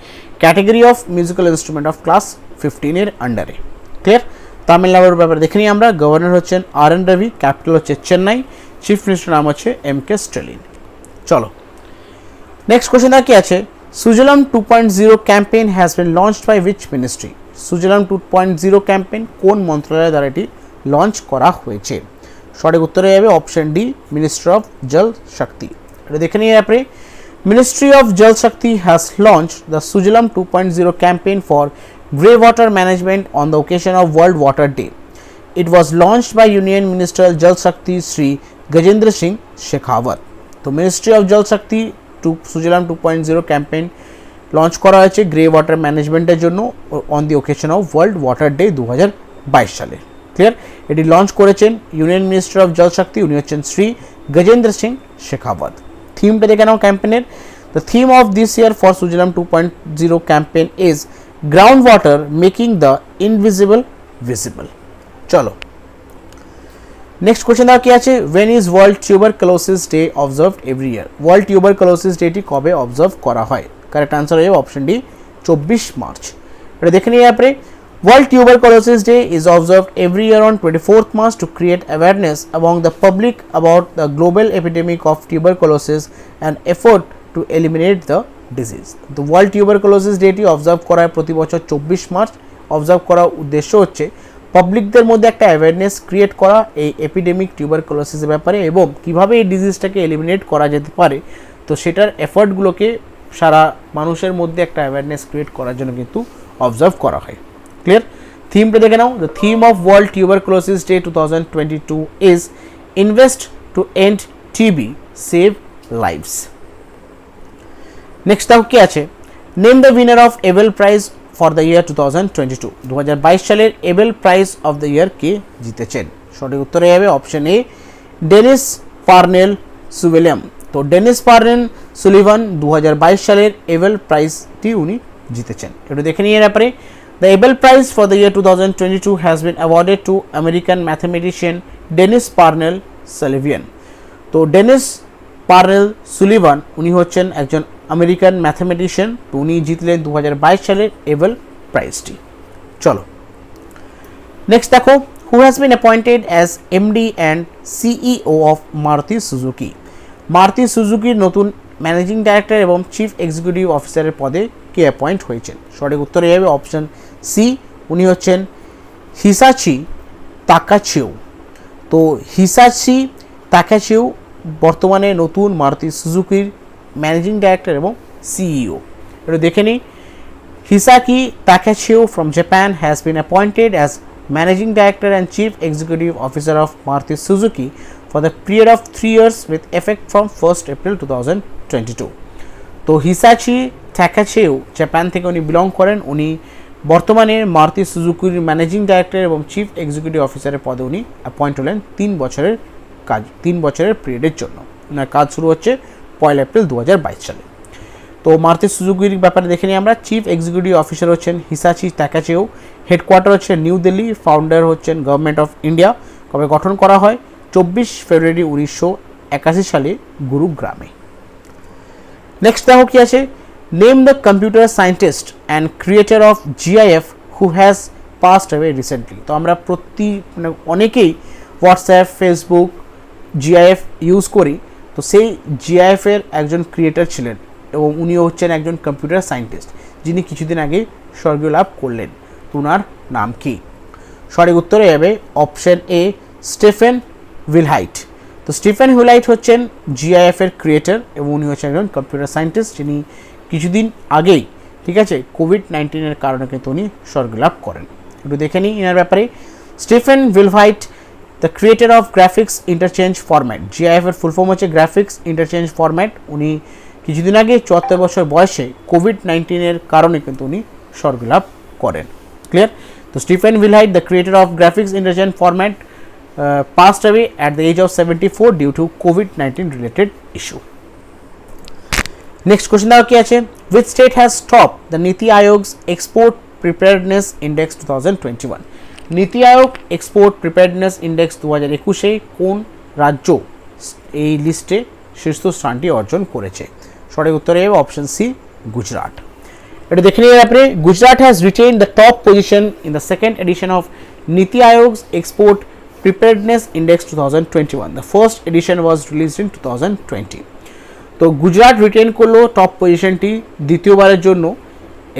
category of musical instrument of class 15 এর আন্ডারে। ক্লিয়ার? তামিলনাড়ুর ব্যাপারে দেখে নিই আমরা। গভর্নর হচ্ছেন আর এন রবি, ক্যাপিটাল হচ্ছে চেন্নাই, চিফ মিনিস্টার নাম হচ্ছে এম কে স্টালিন। চলো নেক্সট কোশ্চেন কি আছে, Sujalam 2.0 campaign has been launched by which ministry? Sujalam 2.0 campaign কোন মন্ত্রণালয়ের দ্বারা এটি লঞ্চ করা হয়েছে? সঠিক উত্তরে যাবে অপশন ডি, মিনিস্ট্রি অফ জল শক্তি। এটা দেখে নিয়ে আপনি Ministry of Jal Shakti has launched the Sujalam 2.0 campaign for grey water management on the occasion of World Water Day. It was launched by Union Minister Jal Shakti Sri Gajendra Singh Shekhawat. তো Ministry of Jal Shakti to Sujalam 2.0 campaign launch করা হয়েছে গ্রে ওয়াটার ম্যানেজমেন্টের জন্য on the occasion of world Water day 2022 সালে। ক্লিয়ার? এটি লঞ্চ করেছেন ইউনিয়ন মিনিস্টার অফ জল শক্তি, উনি হচ্ছেন শ্রী গজেন্দ্র সিং শেখাওয়াত। থিমটা দেখে নাও ক্যাম্পেনের। The theme of this year for Sujalam 2.0 campaign is ground water making the invisible visible. চলো নেক্সট কোশ্চেন দেওয়া কি আছে, when is World Tuberculosis Day observed every year? World Tuberculosis ডেটি কবে অবজার্ভ করা হয়? কারেক্ট আনসার হয়ে অপশন ডি, 24 মার্চ। এটা দেখে নিয়ে আপনি World Tuberculosis Day is observed every year on 24th March to create awareness among the public about the global epidemic of tuberculosis and effort to eliminate the disease. The World Tuberculosis Day টি অবজার্ভ করা হয় প্রতি বছর 24 মার্চ। অবজার্ভ করার উদ্দেশ্য হচ্ছে পাবলিকদের মধ্যে একটা অ্যাওয়ারনেস ক্রিয়েট করা এই এপিডেমিক টিউবারকুলোসিসের ব্যাপারে এবং কিভাবে এই ডিজিজটাকে এলিমিনেট করা যেতে পারে। তো সেটার এফর্টগুলোকে সারা মানুষের মধ্যে একটা অ্যাওয়ারনেস ক্রিয়েট করার জন্য কিন্তু অবজার্ভ করা হয়। ক্লিয়ার? থিমটা দেখে নাও। The theme of World Tuberculosis Day 2022 is invest to end TB save lives. Next তাও কি আছে, name the winner of Abel Prize for the year 2022। 2022 সালের Abel Prize of the year কে জিতেছেন? সঠিক উত্তরে যাবে option A, Dennis Parnell Sullivan. তো ডেনিস পার্নেল সুলিভান 2022 সালের এবেল প্রাইজটি উনি জিতেছেন। একটু দেখে নিয়ে ব্যাপারে The Abel Prize for the year 2022 has been awarded to American mathematician Dennis Parnell Sullivan. তো ডেনিস পার্নেল সুলিভান উনি হচ্ছেন একজন আমেরিকান ম্যাথমেটিশিয়ান। তো উনি জিতলেন 2022 সালের এবেল প্রাইজটি। চলো নেক্সট দেখো, who has been appointed as MD and CEO of Maruti Suzuki. মারুতি সুজুকির নতুন ম্যানেজিং ডাইরেক্টর এবং চিফ এক্সিকিউটিভ অফিসারের পদে কে অ্যাপয়েন্ট হয়েছেন? সঠিক উত্তরে যাবে অপশন সি, উনি হচ্ছেন হিসাচি তাকাচিও। তো হিসাচি তাকাচিও বর্তমানে নতুন মারুতি সুজুকির ম্যানেজিং ডাইরেক্টর এবং সিইও। এটা দেখে নিই, Hisashi Takeuchi from Japan has been appointed as managing director and chief executive officer of Maruti Suzuki for the period of 3 years with effect from 1st April 2022. তো হিসাচি তাকাচিও জাপান থেকে উনি বিলং করেন। উনি বর্তমানে মারুতি সুজুকির ম্যানেজিং ডাইরেক্টর এবং চিফ এক্সিকিউটিভ অফিসারের পদে উনি অ্যাপয়েন্ট হলেন 3 বছরের পিরিয়ডের জন্য। ওনার কাজ শুরু হচ্ছে 1 এপ্রিল 2022 সালে। তো মারুতি সুজুকির ব্যাপারে দেখে নিই আমরা। চিফ এক্সিকিউটিভ অফিসার হচ্ছেন হিসাচি তাকাচিও, হেডকোয়ার্টার হচ্ছে নিউ দিল্লি, ফাউন্ডার হচ্ছেন গভর্নমেন্ট অফ ইন্ডিয়া। কবে গঠন করা হয়? 24 ফেব্রুয়ারি 1981 সালে গুরুগ্রামে। নেক্সট দেখো কি আছে, name the computer scientist and creator of GIF who has passed away recently. তো আমরা অনেকেই হোয়াটসঅ্যাপ, ফেসবুক, জিআইএফ ইউজ করি। তো সেই জিআইএফের একজন ক্রিয়েটর ছিলেন এবং উনিও হচ্ছেন একজন কম্পিউটার সায়েন্টিস্ট, যিনি কিছুদিন আগে স্বর্গীয় লাভ করলেন। তো ওনার নাম কি? সঠিক উত্তরে যাবে অপশন এ, স্টেফেন উইলহাইট। তো স্টিফেন হুইলাইট হচ্ছেন জিআইএফ এর ক্রিয়েটর এবং উনি হচ্ছেন একজন কম্পিউটার সায়েন্টিস্ট, যিনি কিছুদিন আগেই ঠিক আছে কোভিড-19 কারণে কিন্তু উনি স্বর্গলাভ করেন। একটু দেখে নিই এনার ব্যাপারে। Stephen Wilhite the creator of Graphics Interchange Format. GIF এর ফুল ফর্ম হচ্ছে গ্রাফিক্স ইন্টারচেঞ্জ ফরম্যাট। উনি কিছুদিন আগে 74 বছর বয়সে কোভিড-19 কারণে কিন্তু উনি স্বর্গলাভ করেন। ক্লিয়ার? তো Stephen Wilhite the creator of Graphics Interchange Format passed away at the age of 74 due to COVID-19 related issue. Next question দেখো কি আছে, which state has topped the Niti Aayog's Export Preparedness Index 2021? নীতি আয়োগ এক্সপোর্ট প্রিপেয়ারনেস ইন্ডেক্স 2021 কোন রাজ্য এই লিস্টে শীর্ষ স্থানটি অর্জন করেছে? সঠিক উত্তরে হবে অপশন সি, গুজরাট। এটা দেখে নিয়ে ব্যাপারে, Gujarat has retained the top position in the second edition of নীতি আয়োগ's export Preparedness Index 2021. The first edition was released in 2020. তো গুজরাট রিটেন করলো টপ পজিশনটি দ্বিতীয়বারের জন্য।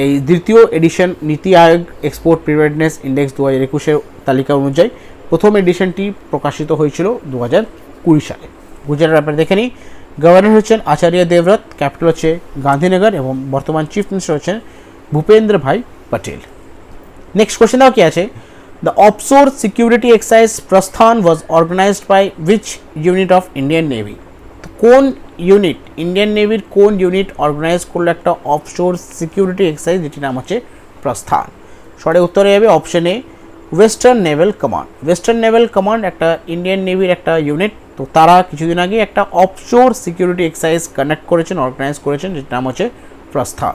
এই দ্বিতীয় এডিশন নীতি আয়োগ এক্সপোর্ট প্রিপেয়ারনেস ইন্ডেক্স 2021 তালিকা অনুযায়ী প্রথম এডিশনটি প্রকাশিত হয়েছিল 2020 সালে। গুজরাটের ব্যাপারে দেখে নিই, গভর্নর হচ্ছেন আচার্য দেবব্রত, ক্যাপিটাল হচ্ছে গান্ধীনগর এবং বর্তমান চিফ মিনিস্টার হচ্ছেন ভূপেন্দ্র ভাই পটেল। নেক্সট কোশ্চেন দাও কি আছে, the offshore security exercise Prasthan was organized by which unit of Indian Navy? কোন ইউনিট, ইন্ডিয়ান নেভির কোন ইউনিট অর্গানাইজ করলো একটা অফশোর সিকিউরিটি এক্সারসাইজ, যেটির নাম হচ্ছে প্রস্থান? সঠিক উত্তরে যাবে অপশন এ, western naval command. Western naval command একটা ইন্ডিয়ান নেভির একটা ইউনিট। তো তারা কিছুদিন আগে একটা অফশোর সিকিউরিটি এক্সারসাইজ কন্ডাক্ট করেছেন, অর্গানাইজ করেছেন, যেটির নাম হচ্ছে প্রস্থান।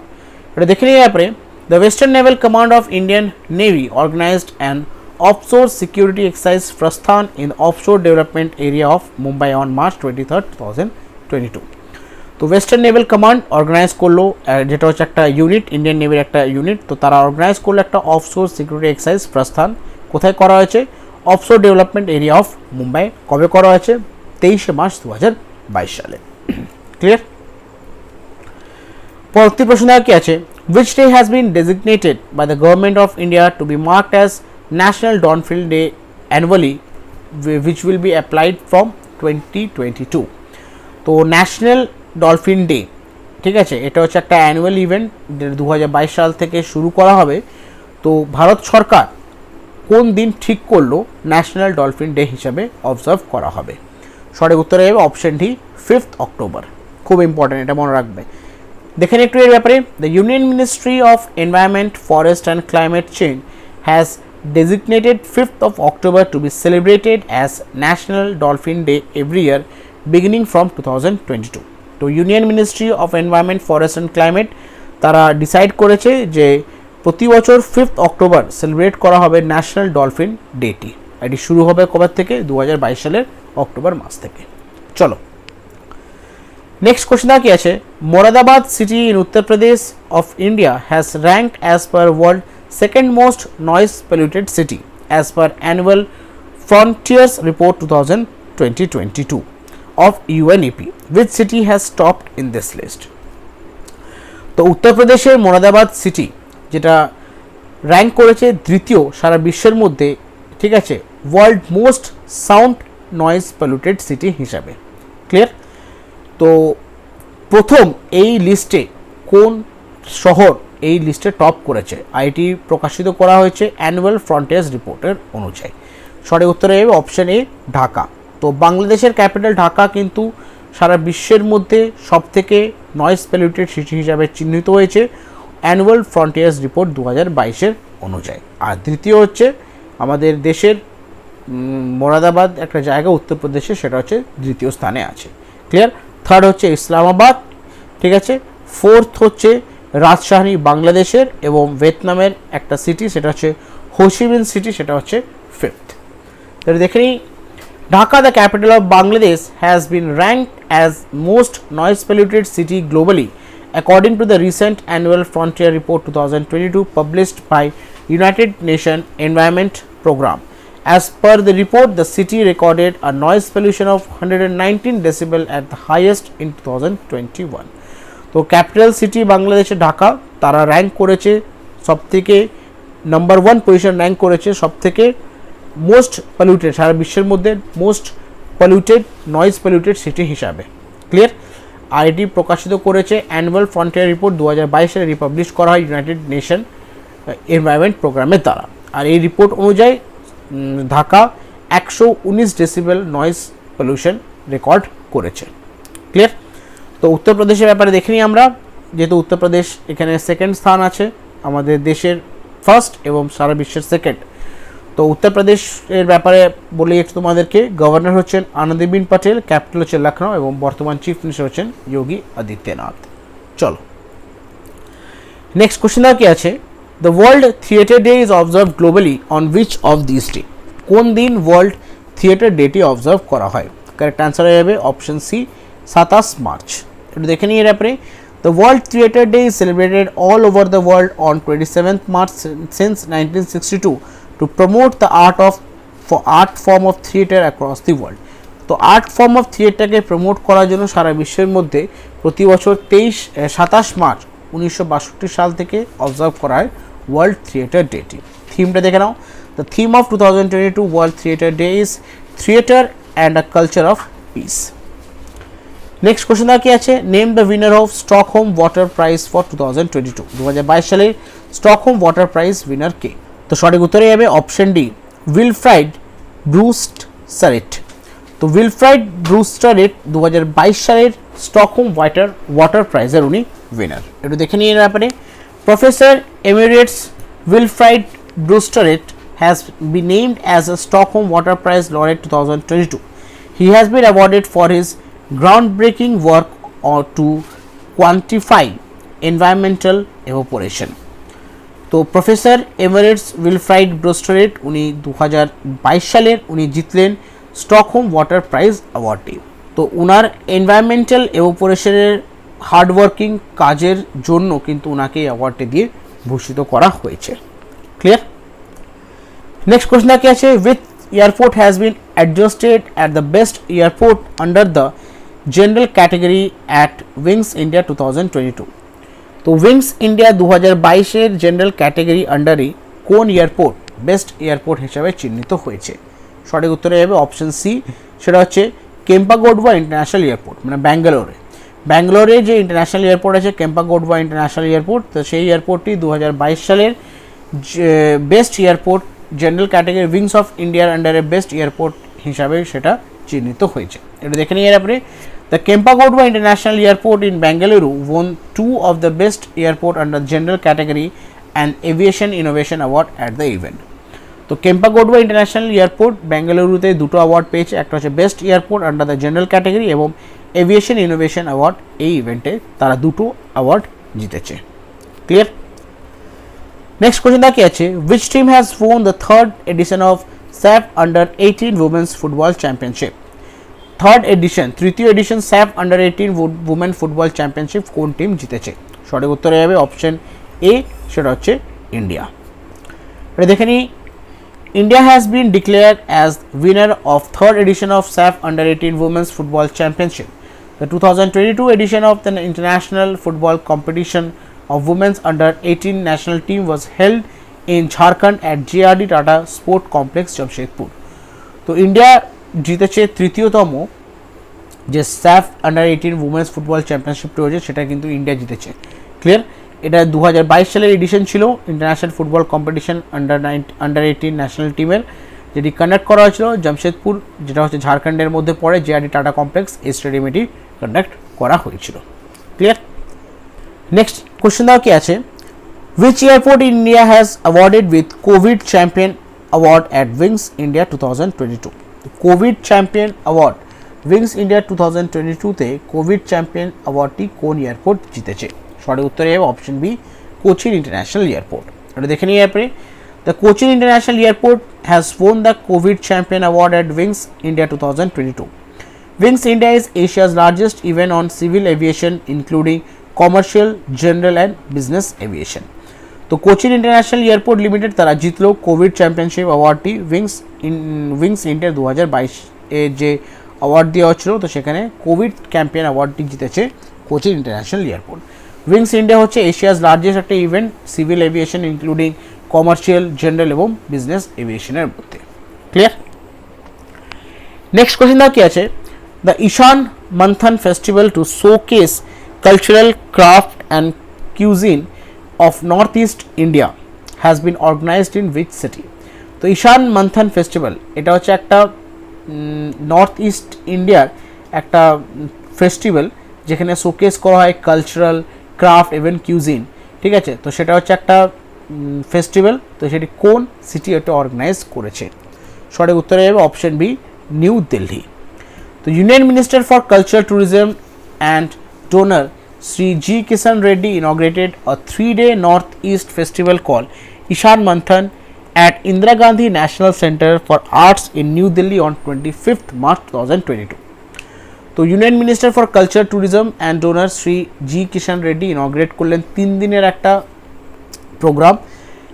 এটা দেখে নিয়ে ব্যাপারে, the Western Naval Command of Indian Navy organized an offshore security exercise Prasthan in the offshore development area of Mumbai on March 23, 2022. তো ওয়েস্টার্ন নেভেল কমান্ড অর্গানাইজ করলো, যেটা হচ্ছে একটা ইউনিট, ইন্ডিয়ান নেভির একটা ইউনিট। তো তারা অর্গানাইজ করলো একটা অফশোর সিকিউরিটি এক্সারসাইজ প্রস্থান। কোথায় করা হয়েছে? Offshore development area of Mumbai. কবে করা হয়েছে? 23 মার্চ 2022 সালে। ক্লিয়ার? পরবর্তী প্রশ্ন কি আছে, which day has been designated by the government of India to be marked as National Dolphin Day annually, which will be applied from 2022? তো ন্যাশনাল ডলফিন ডে, ঠিক আছে, এটা হচ্ছে একটা অ্যানুয়াল ইভেন্ট, 2022 সাল থেকে শুরু করা হবে। তো ভারত সরকার কোন দিন ঠিক করলো ন্যাশনাল ডলফিন ডে হিসাবে অবজার্ভ করা হবে? সঠিক উত্তরে হবে অপশন ডি, 5 অক্টোবর। খুব ইম্পর্টেন্ট, এটা মনে রাখবে। দেখেন একটু এর ব্যাপারে, the union ministry of environment, forest and climate change has designated 5th of October to be celebrated as National Dolphin Day every year beginning from 2022. তো union ministry of environment, forest and climate তারা ডিসাইড করেছে যে প্রতি বছর 5th অক্টোবর সেলিব্রেট করা হবে ন্যাশনাল ডলফিন ডেটি। এটি শুরু হবে কবে থেকে 2022 সালের অক্টোবর মাস থেকে। চলো নেক্সট কোশ্চেন কি আছে, Moradabad city in Uttar Pradesh of India has ranked as per world second most noise polluted city as per annual Frontiers report 2022 of UNEP. Which city has topped in this list? তো উত্তরপ্রদেশের মোরাদাবাদ সিটি যেটা র্যাঙ্ক করেছে দ্বিতীয় সারা বিশ্বের মধ্যে, ঠিক আছে, world most sound noise polluted city হিসাবে। ক্লিয়ার? তো প্রথম এই লিস্টে কোন শহর এই লিস্টে টপ করেছে, আইটি প্রকাশিত করা হয়েছে অ্যানুয়াল ফ্রন্টিয়ার্স রিপোর্টের অনুযায়ী। সঠিক উত্তরে অপশন এ ঢাকা। তো বাংলাদেশের ক্যাপিটাল ঢাকা কিন্তু সারা বিশ্বের মধ্যে সবথেকে নয়েজ পলিউটেড সিটি হিসাবে চিহ্নিত হয়েছে অ্যানুয়াল ফ্রন্টিয়ার্স রিপোর্ট 2022-এর অনুযায়ী। আর দ্বিতীয় হচ্ছে আমাদের দেশের মোরাদাবাদ একটা জায়গা উত্তরপ্রদেশে, সেটা হচ্ছে দ্বিতীয় স্থানে আছে। ক্লিয়ার? থার্ড হচ্ছে ইসলামাবাদ, ঠিক আছে। ফোর্থ হচ্ছে রাজশাহী বাংলাদেশের, এবং ভিয়েতনামের একটা সিটি সেটা হচ্ছে হোচিমিন সিটি, সেটা হচ্ছে ফিফথ। তাহলে দেখে নিই, Dhaka, the capital of Bangladesh, has been ranked as most noise polluted city globally according to the recent annual Frontier Report 2022 published by United Nations Environment Programme. As per the report, the city recorded a noise pollution of 119 decibel at the highest in 2021. তো ক্যাপিটাল সিটি বাংলাদেশের ঢাকা, তারা র্যাঙ্ক করেছে সবথেকে নাম্বার 1 পজিশন র্যাঙ্ক করেছে সবথেকে মোস্ট পলিউটেড, সারা বিশ্বের মধ্যে most polluted noise polluted city হিসাবে। ক্লিয়ার? আর এটি প্রকাশিত করেছে অ্যানুয়াল ফ্রন্টিয়ার রিপোর্ট 2022 সালে রিপাবলিশ করা হয় ইউনাইটেড নেশন এনভায়রনমেন্ট প্রোগ্রামের দ্বারা। আর এই রিপোর্ট অনুযায়ী Dhaka 119 decibel noise pollution record করেছে। ক্লিয়ার? তো উত্তরপ্রদেশের ব্যাপারে দেখে নিই আমরা, যেহেতু উত্তরপ্রদেশ এখানে সেকেন্ড স্থান আছে আমাদের দেশের ফার্স্ট এবং সারা বিশ্বের সেকেন্ড। তো উত্তরপ্রদেশের ব্যাপারে বলি একটু তোমাদেরকে, গভর্নর হচ্ছেন আনন্দীবেন পটেল, ক্যাপিটাল হচ্ছে লখনৌ, এবং বর্তমান চিফ মিনিস্টার হচ্ছেন যোগী আদিত্যনাথ। চলো নেক্সট কোশ্চেন কি আছে, the world theatre day is observe globally on which of this day? কোন দিন ওয়ার্ল্ড থিয়েটার ডেটি অবজার্ভ করা হয়? কারেক্ট অ্যান্সার হয়ে যাবে অপশন সি 27 মার্চ। একটু দেখে নিই এর ব্যাপারে, the world theatre day is celebrated all over the world on 27 March since 1962 to promote the art form of theatre across the world. তো আর্ট ফর্ম অফ থিয়েটারকে প্রমোট করার জন্য সারা বিশ্বের মধ্যে প্রতি বছর 27 মার্চ 1962 সাল থেকে অবজার্ভ করা হয় ওয়ার্ল্ড থিয়েটার ডেটি। থিমটা দেখে নাও, the theme of 2022 world theatre day is theatre and a culture of peace. Next question কি আছে, name the winner of Stockholm water prize for 2022। 2022 সালে স্টকহোম ওয়াটার প্রাইজ উইনার কে? তো সঠিক উত্তরে যাবে অপশন ডি উইলফ্রাইড ব্রুস্টারেট। তো উইলফ্রাইড ব্রুস্টারেট 2022 সালের স্টকহোম ওয়াটার প্রাইজের উনি উইনার। একটু দেখে নিয়ে এর ব্যাপারে, professor emeritus Wilfried Brutsaert has be named as a Stockholm water prize laureate 2022. He has been awarded for his groundbreaking work to quantify environmental evaporation. তো প্রফেসর এমিরেটস উইলফ্রাইড ব্রুস্টারেট উনি 2022 সালের উনি জিতলেন স্টকহোম ওয়াটার প্রাইজ অ্যাওয়ার্ডটি। তো ওনার এনভায়রনমেন্টাল এভাপোরেশনের হার্ডওয়ার্কিং কাজের জন্য কিন্তু ওনাকে এই অ্যাওয়ার্ডটি দিয়ে ভূষিত করা হয়েছে। ক্লিয়ার? নেক্সট কোশ্চেন কি আছে, with airport has been adjusted at the best airport under the general category at Wings India 2022। তো উইংস ইন্ডিয়া 2022-এর জেনারেল ক্যাটাগরি আন্ডারে কোন এয়ারপোর্ট বেস্ট এয়ারপোর্ট হিসাবে চিহ্নিত হয়েছে? সঠিক উত্তরে যাবে অপশন সি, সেটা হচ্ছে কেম্পাগোডওয়া ইন্টারন্যাশনাল এয়ারপোর্ট, মানে ব্যাঙ্গালোরে যে ইন্টারন্যাশনাল এয়ারপোর্ট আছে কেম্পাগোডওয়া ইন্টারন্যাশনাল এয়ারপোর্ট, তো সেই এয়ারপোর্টটি 2022 সালের best airport general category wings of ইন্ডিয়ার আন্ডারে বেস্ট এয়ারপোর্ট হিসাবে সেটা চিহ্নিত হয়েছে। এটা দেখে নিয়ে এর পরে, the Kempagodwa International Airport in Bengaluru won 2 of the best airport under general category and Aviation Innovation Award at the event. তো কেম্পাগোডওয়া ইন্টারন্যাশনাল এয়ারপোর্ট বেঙ্গালুরুতে দুটো অ্যাওয়ার্ড পেয়েছে, একটা হচ্ছে best airport under the general category এবং এভিয়েশন ইনোভেশন অ্যাওয়ার্ড। এই ইভেন্টে তারা দুটো অ্যাওয়ার্ড জিতেছে। ক্লিয়ার? নেক্সট কোশ্চেন কি আছে, which team has won the third edition of SAF Under-18 Women's Football Championship? Third edition, তৃতীয় edition SAF Under-18 Women Football Championship কোন টিম জিতেছে? সঠিক উত্তর হয়ে যাবে অপশন এ, সেটা হচ্ছে ইন্ডিয়া। এটা দেখে নিই, India has been declared as winner of third edition of SAF Under-18 Women's Football Championship. The 2022 edition of the international football competition of women's under-18 national team was held in Jharkhand at JRD Tata Sport Complex, Jamshedpur. তো ইন্ডিয়া জিতেছে তৃতীয়তম যে SAF Under-18 Women's Football Championship রয়েছে, সেটা কিন্তু ইন্ডিয়া জিতেছে। ক্লিয়ার? এটা 2022 সালের এডিশন ছিল ইন্টারন্যাশনাল ফুটবল কম্পিটিশন আন্ডার-18 ন্যাশনাল টিমের, যেটি কন্ডাক্ট করা হয়েছিল জামশেদপুর, যেটা হচ্ছে ঝাড়খণ্ডের মধ্যে পড়ে, জেআরডি টাটা কমপ্লেক্স এই স্টেডিয়ামে এটি কন্ডাক্ট করা হয়েছিল। ক্লিয়ার? নেক্সট কোশ্চেন দাও কি আছে, which airport in India has awarded with COVID Champion Award at Wings India 2022? Covid champion award Wings India 2022-তে কোভিড চ্যাম্পিয়ন অ্যাওয়ার্ডটি কোন এয়ারপোর্ট জিতেছে? সঠিক উত্তরে হবে option B, Cochin international airport. এটা দেখে নিই এরপরে, the Cochin international airport has won the covid champion award at Wings India 2022. Wings India is Asia's largest event on civil aviation including commercial, general and business aviation. তো কোচিন ইন্টারন্যাশনাল এয়ারপোর্ট লিমিটেড তারা জিতলো কোভিড চ্যাম্পিয়নশিপ অ্যাওয়ার্ডটি উইংস ইন্ডিয়া 2022 এ যে অ্যাওয়ার্ড দেওয়া হচ্ছিল, তো সেখানে কোভিড চ্যাম্পিয়ন অ্যাওয়ার্ডটি জিতেছে Cochin international airport. Wings India হচ্ছে এশিয়াস লার্জেস্ট একটা event civil aviation including commercial, general এবং বিজনেস এভিয়েশনের মধ্যে। ক্লিয়ার? নেক্সট কোশ্চেন দাও কি আছে, দ্য ঈশান মন্থন festival two showcase cultural craft and cuisine of Northeast India has been organized in which city? তো ঈশান মন্থন ফেস্টিভ্যাল এটা হচ্ছে একটা নর্থ ইস্ট ইন্ডিয়ার একটা ফেস্টিভ্যাল যেখানে শোকেস করা হয় কালচারাল, ক্রাফট এবং কিউজিন। ঠিক আছে, তো সেটা হচ্ছে একটা ফেস্টিভ্যাল, তো সেটি কোন সিটি এটা অর্গানাইজ করেছে? সঠিক উত্তরে হবে অপশন বি, নিউ দিল্লি। তো union minister for culture, tourism and DoNER Sri G. Kishan Reddy inaugurated a 3-day Northeast festival called Ishan Manthan at Indira Gandhi National Center for Arts in New Delhi on 25th March 2022. তো union minister for culture, tourism and DoNER Shri G Kishan Reddy inaugurate করলেন 3 দিনের একটা প্রোগ্রাম,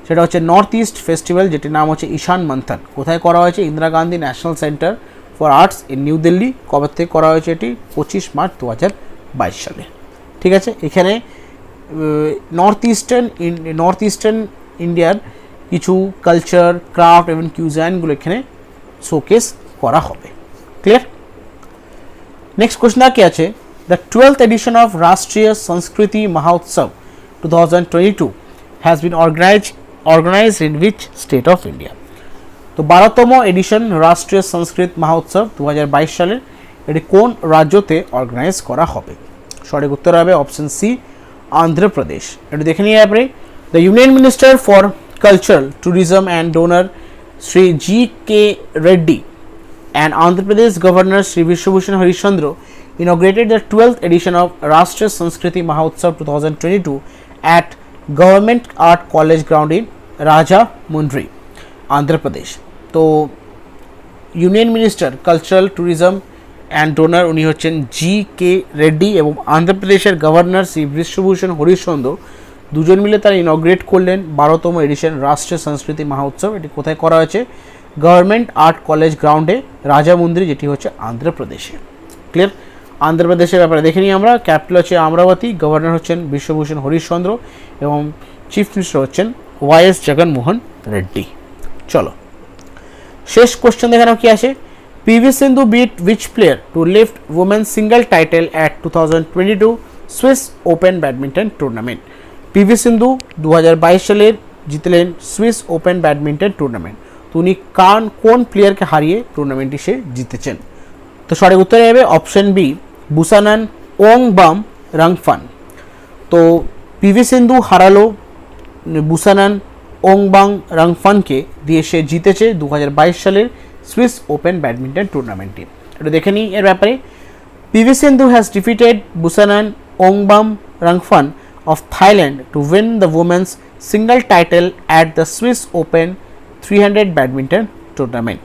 সেটা হচ্ছে নর্থ ইস্ট ফেস্টিভ্যাল, যেটির নাম হচ্ছে ঈশান মন্থন। কোথায় করা হয়েছে? Indira Gandhi national centre for arts in new Delhi. কবে থেকে করা হয়েছে এটি? 25 মার্চ 2022 সালে। ঠিক আছে, এখানে নর্থ ইস্টার্ন ইন্ডিয়ার কিছু কালচার, ক্রাফট এবং কিউজাইনগুলো এখানে শোকেস করা হবে। ক্লিয়ার? নেক্সট কোশ্চেন কি আছে, দ্য 12th এডিশন অফ রাষ্ট্রীয় সংস্কৃতি মহোৎসব 2022 has been organized in which state of India? তো 12তম এডিশন রাষ্ট্রীয় সংস্কৃত মহোৎসব 2022 সালের এটি কোন রাজ্যতে অর্গানাইজ করা হবে? সঠিক উত্তর হবে অপশন সি, অন্ধ্রপ্রদেশ। এটা দেখে নিয়ে আপনি, the union minister for culture, tourism and DoNER Shri G K Reddy and Andhra Pradesh governor Shri Biswabhusan Harishchandra inaugurated the 12th edition of Rashtriya Sanskriti Mahotsav 2022 at Government Art College Ground in Rajahmundry, Andhra Pradesh. তো union minister cultural, tourism and DoNER উনি হচ্ছেন জি কে রেড্ডি এবং অন্ধ্রপ্রদেশের গভর্নর শ্রী বিশ্বভূষণ হরিশ্চন্দ্র, দুজন মিলে তারা ইনগ্রেট করলেন 12তম এডিশন রাষ্ট্রীয় সংস্কৃতি মহোৎসব। এটি কোথায় করা হয়েছে? গভর্নমেন্ট আর্ট কলেজ গ্রাউন্ডে, রাজামুন্দ্রি, যেটি হচ্ছে অন্ধ্রপ্রদেশে। ক্লিয়ার? অন্ধ্রপ্রদেশের ব্যাপারে দেখে নিই আমরা, ক্যাপিটাল হচ্ছে অমরাবতী, গভর্নর হচ্ছেন বিশ্বভূষণ হরিশ্চন্দ্র এবং চিফ মিনিস্টার হচ্ছেন ওয়াইএস জগনমোহন রেড্ডি। চলো শেষ কোশ্চেন দেখে নাও কি আসে, PV Sindhu beat which player to lift women's single title at 2022 Swiss Open Badminton Tournament? PV Sindhu 2022 সালের জিতলেন সুইস ওপেন ব্যাডমিন্টন টুর্নামেন্ট। তো উনি কোন প্লেয়ারকে হারিয়ে টুর্নামেন্টটি সে জিতেছেন? তো সঠিক উত্তরে হবে অপশন বি, বুসানান ওংবাম রাংফান। তো PV সিন্ধু হারালো বুসানান ওংবাং রাংফানকে দিয়ে, সে জিতেছে 2022 সালের সুইস ওপেন ব্যাডমিন্টন টুর্নামেন্টটি। এটা দেখে নিই এর ব্যাপারে, PV Sindhu has defeated Busanan Ongbam Rangfan of Thailand to win the women's single title at the Swiss Open 300 badminton tournament.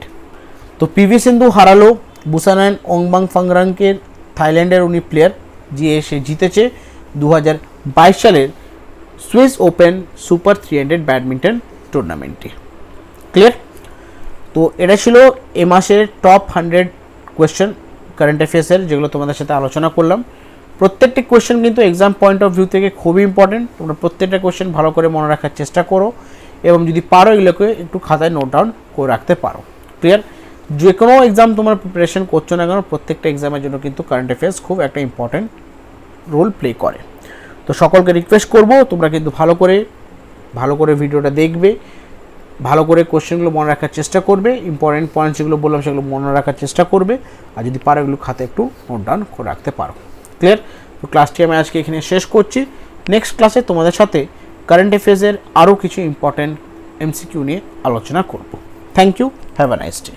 তো পিভি সিন্ধু হারালো বুসানায়ন ওংবাং ফাংরাংকে, থাইল্যান্ডের উনি প্লেয়ার, সে জিতেছে 2022 সালের সুইস ওপেন সুপার 300 ব্যাডমিন্টন টুর্নামেন্টে। ক্লিয়ার? তো এটা ছিল এ মাসের টপ 100 কোয়েশ্চেন কারেন্ট অ্যাফেয়ার্সের, যেগুলো তোমাদের সাথে আলোচনা করলাম। প্রত্যেকটি কোয়েশ্চেন কিন্তু এক্সাম পয়েন্ট অফ ভিউ থেকে খুবই ইম্পর্টেন্ট। তোমরা প্রত্যেকটা কোয়েশ্চেন ভালো করে মনে রাখার চেষ্টা করো এবং যদি পারো এগুলোকে একটু খাতায় নোট ডাউন করে রাখতে পারো। ক্লিয়ার? যে কোনো এক্সাম তোমার প্রিপারেশন করছো না কেন, প্রত্যেকটা এক্সামের জন্য কিন্তু কারেন্ট অ্যাফেয়ার্স খুব একটা ইম্পর্টেন্ট রোল প্লে করে। তো সকলকে রিকোয়েস্ট করবো তোমরা কিন্তু ভালো করে ভিডিওটা দেখবে, ভালো করে কোশ্চেনগুলো মনে রাখার চেষ্টা করবে, ইম্পর্টেন্ট পয়েন্টস যেগুলো বললাম সেগুলো মনে রাখার চেষ্টা করবে, আর যদি পারো এগুলো খাতে একটু নোট ডাউন করে রাখতে পারো। ক্লিয়ার? তো ক্লাসটি আমি আজকে এখানে শেষ করছি। নেক্সট ক্লাসে তোমাদের সাথে কারেন্ট অ্যাফেয়ার্সের আরও কিছু ইম্পর্টেন্ট MCQ নিয়ে আলোচনা করব। Thank you, have a nice day.